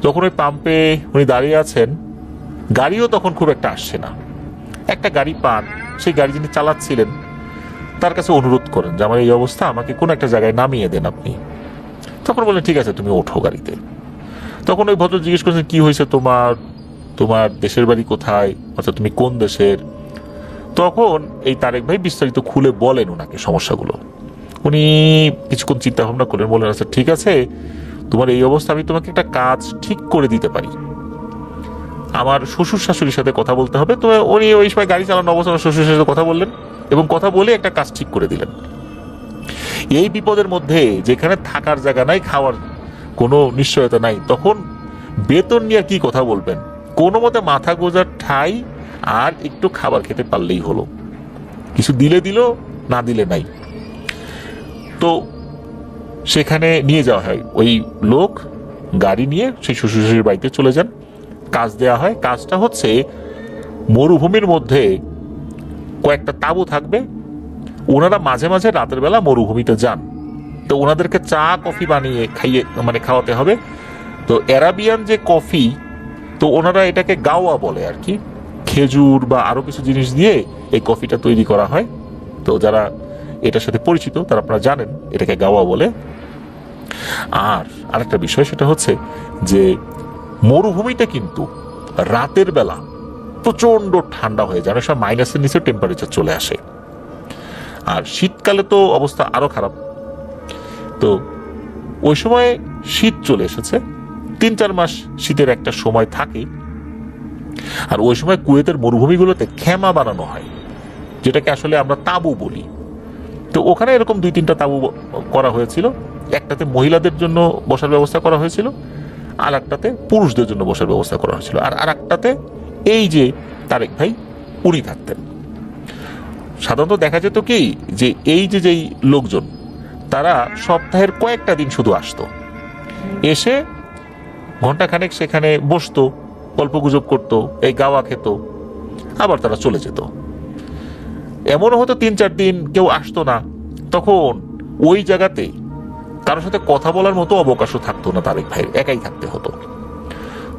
যখন ওই পাম্পে উনি দাঁড়িয়ে আছেন, গাড়িও তখন খুব একটা আসছে না। একটা গাড়ি পান, সেই গাড়ি যিনি চালাচ্ছিলেন তার কাছে অনুরোধ করেন যে আমার এই অবস্থা, আমাকে কোন একটা জায়গায় নামিয়ে দেন আপনি। তখন বলেন ঠিক আছে, তুমি ওঠো গাড়িতে। তখন ওই ভদ্র জিজ্ঞেস করছেন কি হয়েছে তোমার, তোমার দেশের বাড়ি কোথায়, অর্থাৎ তুমি কোন দেশের। তখন এই তারেক ভাই বিস্তারিত খুলে বলেন ওনাকে সমস্যাগুলো। উনি কিছুক্ষণ চিন্তা ভাবনা করলেন, বললেন আচ্ছা ঠিক আছে, তোমার এই অবস্থা, আমি তোমাকে একটা কাজ ঠিক করে দিতে পারি। আমার শ্বশুর শাশুড়ির সাথে কথা বলতে হবে। তো উনি ওই সময় গাড়ি চালানো অবস্থা শ্বশুরের সাথে কথা বললেন এবং কথা বলে একটা কাজ ঠিক করে দিলেন। এই বিপদের মধ্যে যেখানে থাকার জায়গা নাই, খাওয়ার কোনো নিশ্চয়তা নাই, তখন বেতন নিয়ে কি কথা বলবেন? কোনো মতে মাথা গোজার ঠাই আর একটু খাবার খেতে পারলেই হলো। কিছু দিলে দিল, না দিলে নাই। তো সেখানে নিয়ে যাওয়া হয়, ওই লোক গাড়ি নিয়ে সেই শ্বশুর শাশুড়ির বাড়িতে চলে যান। কাজ দেয়া হয়। কাজটা হচ্ছে মরুভূমির মধ্যে কয়েকটা তাঁবু থাকবে, ওনারা মাঝে মাঝে রাতের বেলা মরুভূমিতে যান। তো ওনাদেরকে চা কফি বানিয়ে খাওয়াতে হবে। তো অ্যারাবিয়ান যে কফি, তো ওনারা এটাকে গাওয়া বলে আর কি, খেজুর বা আরো কিছু জিনিস দিয়ে এই কফিটা তৈরি করা হয়। তো যারা এটার সাথে পরিচিত তারা আপনারা জানেন এটাকে গাওয়া বলে। আর আরেকটা বিষয় সেটা হচ্ছে যে মরুভূমিতে কিন্তু রাতের বেলা প্রচন্ড ঠান্ডা হয়ে যায়, অনেক সময় মাইনাসের নিচে টেম্পারেচার চলে আসে। আর শীতকালে তো অবস্থা আরো খারাপ। তো ওই সময় শীত চলে এসেছে, 3-4 মাস শীতের একটা সময় থাকে। আর ওই সময় কুয়েতের মরুভূমিগুলোতে খেমা বানানো হয়, যেটাকে আসলে আমরা তাঁবু বলি। তো ওখানে এরকম 2-3টা তাঁবু করা হয়েছিল। একটাতে মহিলাদের জন্য বসার ব্যবস্থা করা হয়েছিল, আর একটাতে পুরুষদের জন্য বসার ব্যবস্থা করা হয়েছিল, আর একটাতে এই যে তারেক ভাই উনি থাকতেন। সাধারণত দেখা যেত কি যে এই যে যেই লোকজন তারা সপ্তাহের কয়েকটা দিন শুধু আসতো, এসে ঘন্টাখানেক সেখানে বসতো, গল্পগুজব করতো, এই গাওয়া খেত, আবার তারা চলে যেত। এমনও হতো 3-4 দিন কেউ আসতো না, তখন ওই জায়গাতে কারোর সাথে কথা বলার মতো অবকাশও থাকতো না, তারেক ভাইয়ের একাই থাকতে হতো।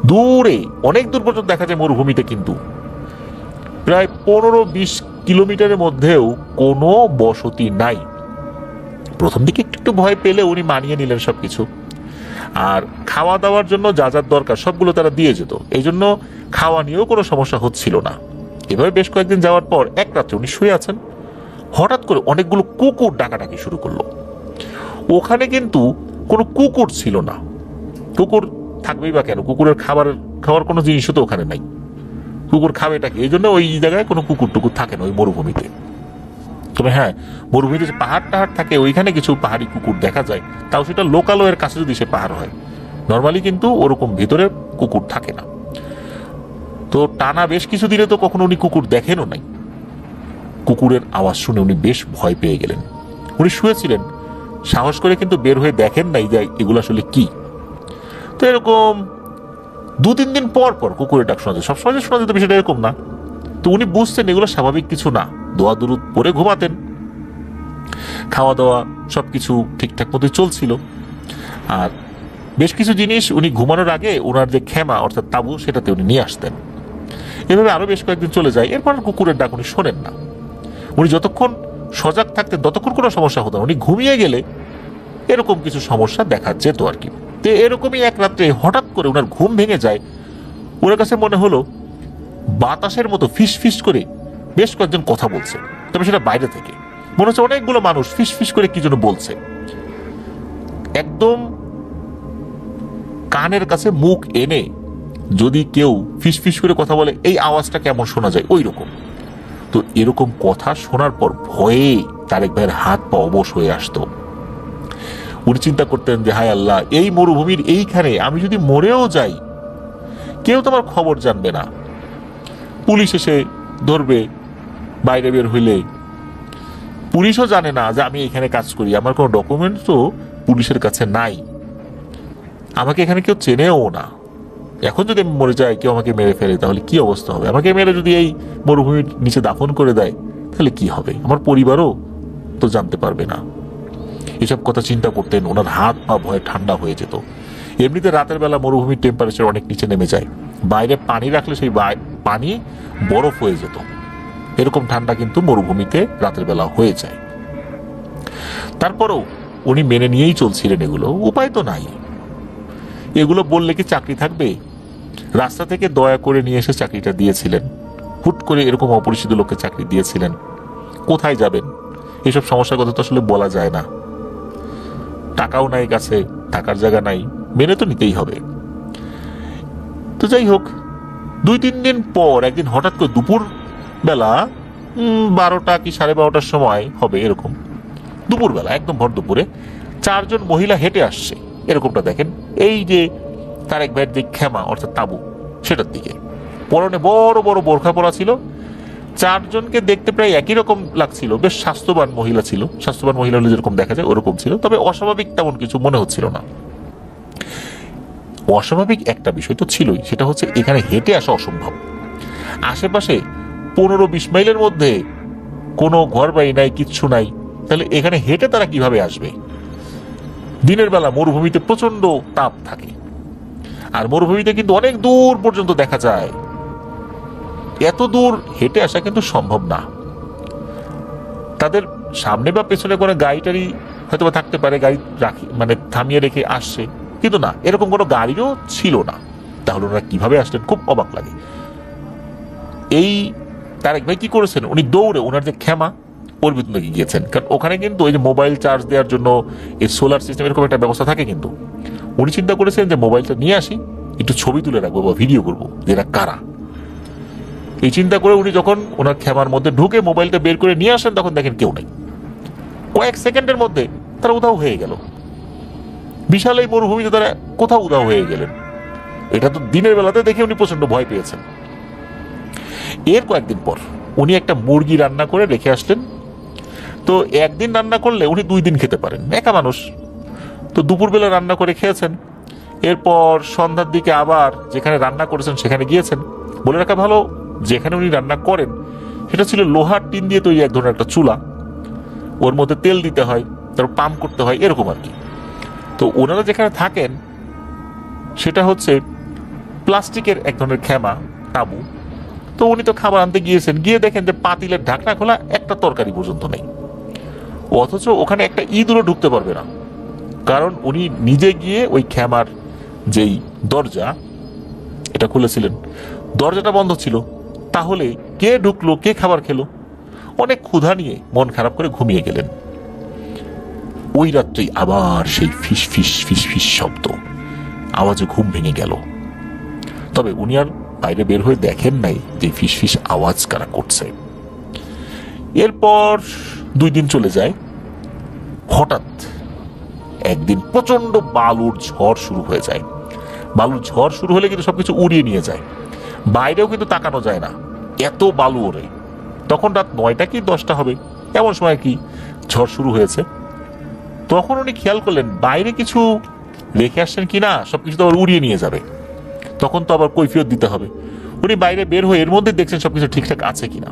দূরে অনেক দূর পর্যন্ত দেখা যায় মরুভূমিতে কিন্তু প্রায় 15-20 কিলোমিটারের মধ্যেও কোনো বসতি নাই। প্রথম দিকে একটু ভয় পেলে উনি মানিয়ে নিলেন সবকিছু। আর খাওয়া দাওয়ার জন্য যা যা দরকার সবগুলো তারা দিয়ে যেত, এই জন্য খাওয়া নিয়েও কোনো সমস্যা হচ্ছিল না। এভাবে বেশ কয়েকদিন যাওয়ার পর এক রাত্রে উনি শুয়ে আছেন, হঠাৎ করে অনেকগুলো কুকুর ডাকাডাকি শুরু করলো। ওখানে কিন্তু কোনো কুকুর ছিল না, কুকুর থাকবেই বা কেন, কুকুরের খাওয়ার কোনো জিনিসও তো ওখানে নাই, কুকুর খাবে এটাকে, এই জন্য ওই জায়গায় কোনো কুকুর টুকুর থাকে না ওই মরুভূমিতে। তবে হ্যাঁ, মরুভূমিতে যে পাহাড় টাহাড় থাকে ওইখানে কিছু পাহাড়ি কুকুর দেখা যায়, তাও সেটা লোকালয়ের কাছে যদি সে পাহাড় হয়। নর্মালি কিন্তু ওরকম ভিতরে কুকুর থাকে না। তো টানা বেশ কিছু দিনে তো কখনো উনি কুকুর দেখেনও নাই। কুকুরের আওয়াজ শুনে উনি বেশ ভয় পেয়ে গেলেন। উনি শুয়েছিলেন, সাহস করে কিন্তু বের হয়ে দেখেন নাই যে এগুলো আসলে কি। তো এরকম 2-3 দিন পর পর কুকুরের ডাক শোনা যায়, সবসময় যে শোনা যেত বিষয়টা এরকম না। তো উনি বুঝতেন এগুলো স্বাভাবিক কিছু না, দোয়া দুরুদ পরে ঘুমাতেন, খাওয়া দাওয়া সবকিছু ঠিকঠাক মতোই চলছিল। আর বেশ কিছু জিনিস উনি ঘুমানোর আগে ওনার যে খেমা অর্থাৎ তাঁবু সেটাতে উনি নিয়ে আসতেন। এভাবে আরো বেশ কয়েকদিন চলে যায়। এরপর কুকুরের ডাক উনি শোনেন না। উনি যতক্ষণ সজাগ থাকতেন ততক্ষণ কোনো সমস্যা হতো না, উনি ঘুমিয়ে গেলে এরকম কিছু সমস্যা দেখা যেত আর কি। তো এরকমই এক রাত্রে হঠাৎ করে ওনার ঘুম ভেঙে যায়। ওনার কাছে মনে হলো বাতাসের মতো ফিস ফিস করে বেশ কয়েকজন কথা বলছে, তবে সেটা বাইরে থেকে মনে হচ্ছে অনেকগুলো মানুষ ফিস ফিস করে কি যেন বলছে। একদম কানের কাছে মুখ এনে যদি কেউ ফিস ফিস করে কথা বলে এই আওয়াজটা কেমন শোনা যায় ওই রকম। তো এরকম কথা শোনার পর ভয়ে তারেক ভাইয়ের হাত পা অবশ হয়ে আসতো। উনি চিন্তা করতেন যে হায় আল্লাহ, এই মরুভূমির এইখানে আমি যদি মরেও যাই কেউ তোমার খবর জানবে না, পুলিশ এসে ধরবে, বাইরে বের হইলে পুলিশও জানে না যে আমি এখানে কাজ করি, আমার কোনো ডকুমেন্টসও পুলিশের কাছে নাই, আমাকে এখানে কেউ চেনেও না। এখন যদি আমি মরে যাই, কেউ আমাকে মেরে ফেলে, তাহলে কি অবস্থা হবে? আমাকে মেরে যদি এই মরুভূমির নিচে দাফন করে দেয় তাহলে কি হবে? আমার পরিবারও তো জানতে পারবে না। এসব কথা চিন্তা করতেন, ওনার হাত পা ভয়ে ঠান্ডা হয়ে যেত। এমনিতে রাতের বেলা মরুভূমির টেম্পারেচার অনেক নিচে নেমে যায়, বাইরে পানি রাখলে সেই পানি বরফ হয়ে যেত। এরকম ঠান্ডা কিন্তু মরুভূমিতে রাতের বেলা হয়ে যায়। তারপরেও উনি মেনে নিয়েই চলছিলেন, এগুলো উপায় তো নাই। এগুলো বললে কি চাকরি থাকবে? রাস্তা থেকে দয়া করে নিয়ে এসে চাকরিটা দিয়েছিলেন, হুট করে এরকম অপরিচিত লোককে চাকরি দিয়েছিলেন, কোথায় যাবেন? এসব সমস্যার কথা তো আসলে বলা যায় না। টাকাও নাই কাছে, থাকার জায়গা নাই, মেনে তো নিতেই হবে। তো যাই হোক, 2-3 দিন পর একদিন হঠাৎ করে দুপুর বেলা 12টা কি 12:30টার সময় হবে এরকম, দুপুরবেলা একদম ভর দুপুরে 4 জন মহিলা হেঁটে আসছে, এরকমটা দেখেন এই যে তারেক ভাইয়ের যে খেমা অর্থাৎ তাঁবু সেটার দিকে। পরনে বড় বড় বোরখা পরা ছিল। 4 জনকে দেখতে প্রায় একই রকম লাগছিল, বেশ স্বাস্থ্যবান মহিলা ছিল, স্বাস্থ্যবান মহিলা হলে যেরকম দেখা যায় ওরকম ছিল, তবে অস্বাভাবিক তেমন কিছু মনে হচ্ছিল না। অস্বাভাবিক একটা বিষয় তো ছিলই, সেটা হচ্ছে এখানে হেঁটে আসা অসম্ভব। আশেপাশে 15-20 মাইলের মধ্যে কোনো ঘর বাড়ি নাই, কিচ্ছু নাই, তাহলে এখানে হেঁটে তারা কিভাবে আসবে? দিনের বেলা মরুভূমিতে প্রচন্ড তাপ থাকে, আর মরুভূমিতে কিন্তু অনেক দূর পর্যন্ত দেখা যায়। এত দূর হেঁটে আসা কিন্তু সম্ভব না। তাদের সামনে বা পেছনে কোনো গাড়ি টাড়ি হয়তো বা থাকতে পারে, গাড়ি রাখি মানে থামিয়ে রেখে আসছে, কিন্তু না, এরকম কোনো গাড়িও ছিল না। তাহলে ওনারা কিভাবে আসলেন? খুব অবাক লাগে। এই তারেক ভাই কি করেছেন, উনি দৌড়ে ওনার যে খেমা ওর ভিতরে গিয়েছেন, কারণ ওখানে কিন্তু ওই যে মোবাইল চার্জ দেওয়ার জন্য এই সোলার সিস্টেম এরকম একটা ব্যবস্থা থাকে। কিন্তু উনি চিন্তা করেছেন যে মোবাইলটা নিয়ে আসি, একটু ছবি তুলে রাখবো বা ভিডিও করবো যে এরা কারা। এই চিন্তা করে উনি যখন ওনার খেমার মধ্যে ঢুকে মোবাইলটা বের করে নিয়ে আসেন, তখন দেখেন কেউ নেই। কয়েক সেকেন্ডের মধ্যে তারা উধাও হয়ে গেল। বিশাল এই মরুভূমিতে তারা কোথাও উধাও হয়ে গেলেন। এটা তো দিনের বেলাতে দেখে উনি প্রচন্ড ভয় পেয়েছেন। এর কয়েকদিন পর উনি একটা মুরগি রান্না করে রেখে আসলেন। তো একদিন রান্না করলে উনি 2 দিন খেতে পারেন, একা মানুষ। তো দুপুরবেলা রান্না করে খেয়েছেন। এরপর সন্ধ্যার দিকে আবার যেখানে রান্না করেছেন সেখানে গিয়েছেন। বলে রাখা ভালো, যেখানে উনি রান্না করেন সেটা ছিল লোহার টিন দিয়ে তৈরি এক ধরনের একটা চুলা। ওর মধ্যে তেল দিতে হয়, তারপর পাম্প করতে হয়, এরকম আর কি। তো ওনারা যেখানে থাকেন সেটা হচ্ছে প্লাস্টিকের এক ধরনের খেমা, তাঁবু। তো উনি তো খাবার আনতে গিয়েছেন, গিয়ে দেখেন যে পাতিলের ঢাকনা খোলা, একটা তরকারি পর্যন্ত নেই। অথচ ওখানে একটা ইঁদুরও ঢুকতে পারবে না, কারণ উনি নিজে গিয়ে ওই খেমার যেই দরজা এটা খুলেছিলেন, দরজাটা বন্ধ ছিল। তাহলে কে ঢুকলো, কে খাবার খেলো? অনেক ক্ষুধা নিয়ে মন খারাপ করে ঘুমিয়ে গেলেন। ওই রাত্রেই আবার সেই ফিস ফিস ফিস ফিস শব্দ, আওয়াজে ঘুম ভেঙে গেল। তবে উনি আর বাইরে বের হয়ে দেখেন নাই যে ফিস ফিস আওয়াজ কারা করছে। এরপর 2 দিন চলে যায়। হঠাৎ একদিন প্রচন্ড বালুর ঝড় শুরু হয়ে যায়। বালুর ঝড় শুরু হলে কিন্তু সবকিছু উড়িয়ে নিয়ে যায়, বাইরেও কিন্তু তাকানো যায় না, এত বালু ওড়ে। তখন রাত 9টা কি 10টা হবে, এমন সময় কি ঝড় শুরু হয়েছে। তখন উনি খেয়াল করলেন বাইরে কিছু রেখে আসছেন কিনা, সবকিছু তো আবার উড়িয়ে নিয়ে যাবে, তখন তো আবার কৈফিয়ত দিতে হবে। উনি বাইরে বের হয়ে এর মধ্যে দেখছেন সবকিছু ঠিকঠাক আছে কিনা।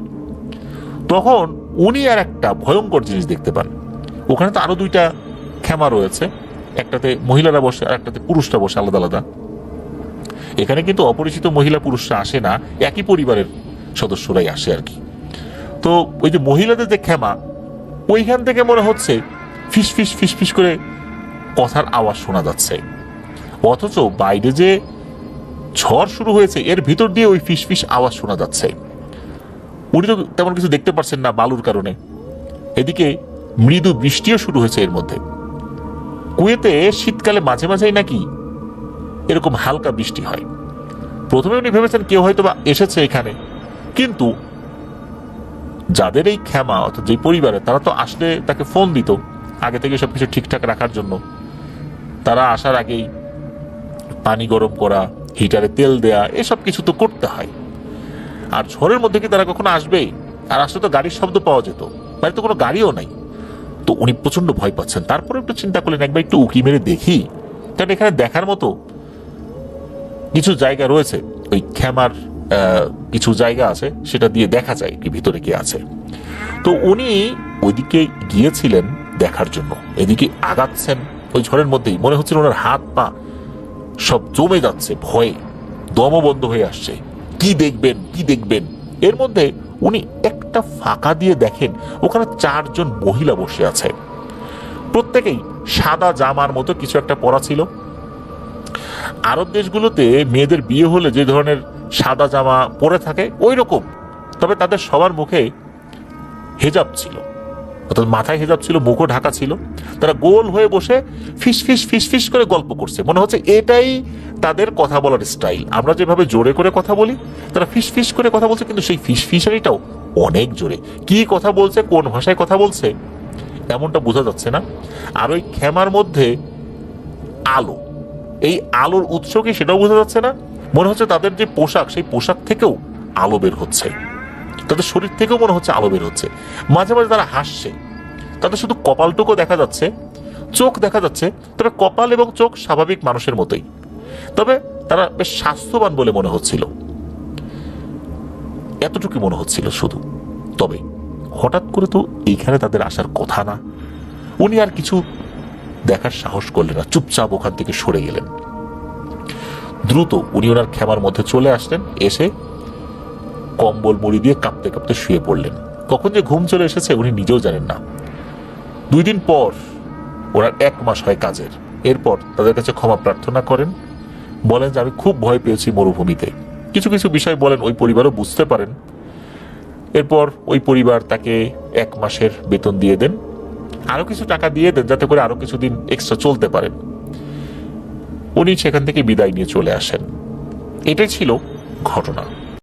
তখন উনি আর একটা ভয়ঙ্কর জিনিস দেখতে পান। ওখানে তো আরো 2টা খেমা রয়েছে, একটাতে মহিলারা বসে আর একটাতে পুরুষরা বসে আলাদা আলাদা। এখানে কিন্তু অপরিচিত মহিলা পুরুষরা আসে না, একই পরিবারের সদস্যরাই আসে আর কি। তো ওই যে মহিলাদের যে খেমা, ওইখান থেকে মনে হচ্ছে ফিস ফিস ফিস ফিস করে কথার আওয়াজ শোনা যাচ্ছে। অথচ বাইরে যে ঝড় শুরু হয়েছে এর ভিতর দিয়ে ওই ফিস ফিস আওয়াজ শোনা যাচ্ছে। উনি তো তেমন কিছু দেখতে পাচ্ছেন না বালুর কারণে। এদিকে মৃদু বৃষ্টিও শুরু হয়েছে এর মধ্যে। কুয়েতে শীতকালে মাঝে মাঝেই নাকি এরকম হালকা বৃষ্টি হয়। প্রথমে উনি ভেবেছেন কেউ হয়তো বা এসেছে এখানে, কিন্তু যাদের এই খেমা অর্থাৎ যে পরিবারে, তারা তো আসলে তাকে ফোন দিত আগে থেকে সবকিছু ঠিকঠাক রাখার জন্য। তারা আসার আগেই পানি গরম করা, হিটারে তেল দেয়া, এসব কিছু তো করতে হয়। আর ঝড়ের মধ্যে কি তারা কখনো আসবেই? আর আসলে তো গাড়ির শব্দ পাওয়া যেত, বাড়িতে কোনো গাড়িও নাই। তো উনি প্রচন্ড ভয় পাচ্ছেন। তারপরে একটু চিন্তা করলেন একবার একটু উকি মেরে দেখি, কারণ এখানে দেখার মতো কিছু জায়গা রয়েছে। ওই খেমার কিছু জায়গা আছে, সেটা দিয়ে দেখা যায় কি ভিতরে কি আছে। তো উনি ওইদিকে গিয়েছিলেন দেখার জন্য। এদিকে আগাচ্ছেন, ওই ঝড়ের মধ্যেই মনে হচ্ছিল ওনার হাত পা সব জমে যাচ্ছে, ভয়ে দমও বন্ধ হয়ে আসছে। কি দেখবেন কি দেখবেন, এর মধ্যে উনি একটা ফাঁকা দিয়ে দেখেন ওখানে 4 জন মহিলা বসে আছে। প্রত্যেকেই সাদা জামার মতো কিছু একটা পরা ছিল। আরব দেশগুলোতে মেয়েদের বিয়ে হলে যে ধরনের সাদা জামা পরে থাকে ওই রকম, তবে তাদের সবার মুখে হেজাব ছিল, অর্থাৎ মাথায় হেজাব ছিল, মুখও ঢাকা ছিল। তারা গোল হয়ে বসে ফিস ফিস ফিস ফিস করে গল্প করছে। মনে হচ্ছে এটাই তাদের কথা বলার স্টাইল। আমরা যেভাবে জোরে করে কথা বলি, তারা ফিস ফিস করে কথা বলছে, কিন্তু সেই ফিস ফিসারিটাও অনেক জোরে। কি কথা বলছে, কোন ভাষায় কথা বলছে এমনটা বোঝা যাচ্ছে না। আর ওই খেমার মধ্যে আলো, এই আলোর উৎস কি সেটাও বোঝা যাচ্ছে না। মনে হচ্ছে তাদের যে পোশাক, সেই পোশাক থেকেও আলো বের হচ্ছে, তাদের শরীর থেকেও মনে হচ্ছে আলো বের হচ্ছে। মাঝে মাঝে তারা হাসছে, তাদের শুধু কপালটুকু দেখা যাচ্ছে, চোখ দেখা যাচ্ছে, তবে কপাল এবং চোখ স্বাভাবিক মানুষের মতোই। তবে তারা বেশ স্বাস্থ্যবান বলে মনে হচ্ছিল, এতটুকু মনে হচ্ছিল শুধু। তবে হঠাৎ করে তো এইখানে তাদের আসার কথা না। উনি আর কিছু দেখার সাহস করলেন না, চুপচাপ ওখান থেকে সরে গেলেন। দ্রুত উনি ওনার খেমার মধ্যে চলে আসলেন, এসে কম্বল মুড়ি দিয়ে কাঁপতে কাঁপতে শুয়ে পড়লেন। কখন যে ঘুম চলে এসেছে উনি নিজেও জানেন না। 2 দিন পর ওনার 1 মাস হয় কাজের। এরপর তাদের কাছে ক্ষমা প্রার্থনা করেন, বলেন যে আমি খুব ভয় পেয়েছি মরুভূমিতে। কিছু কিছু বিষয় বলেন, ওই পরিবারও বুঝতে পারেন। এরপর ওই পরিবার তাকে 1 মাসের বেতন দিয়ে দেন, আরো কিছু টাকা দিয়ে দেন যাতে করে আরো কিছুদিন এক্সট্রা চলতে পারেন। উনি সেখান থেকে বিদায় নিয়ে চলে আসেন। এটাই ছিল ঘটনা।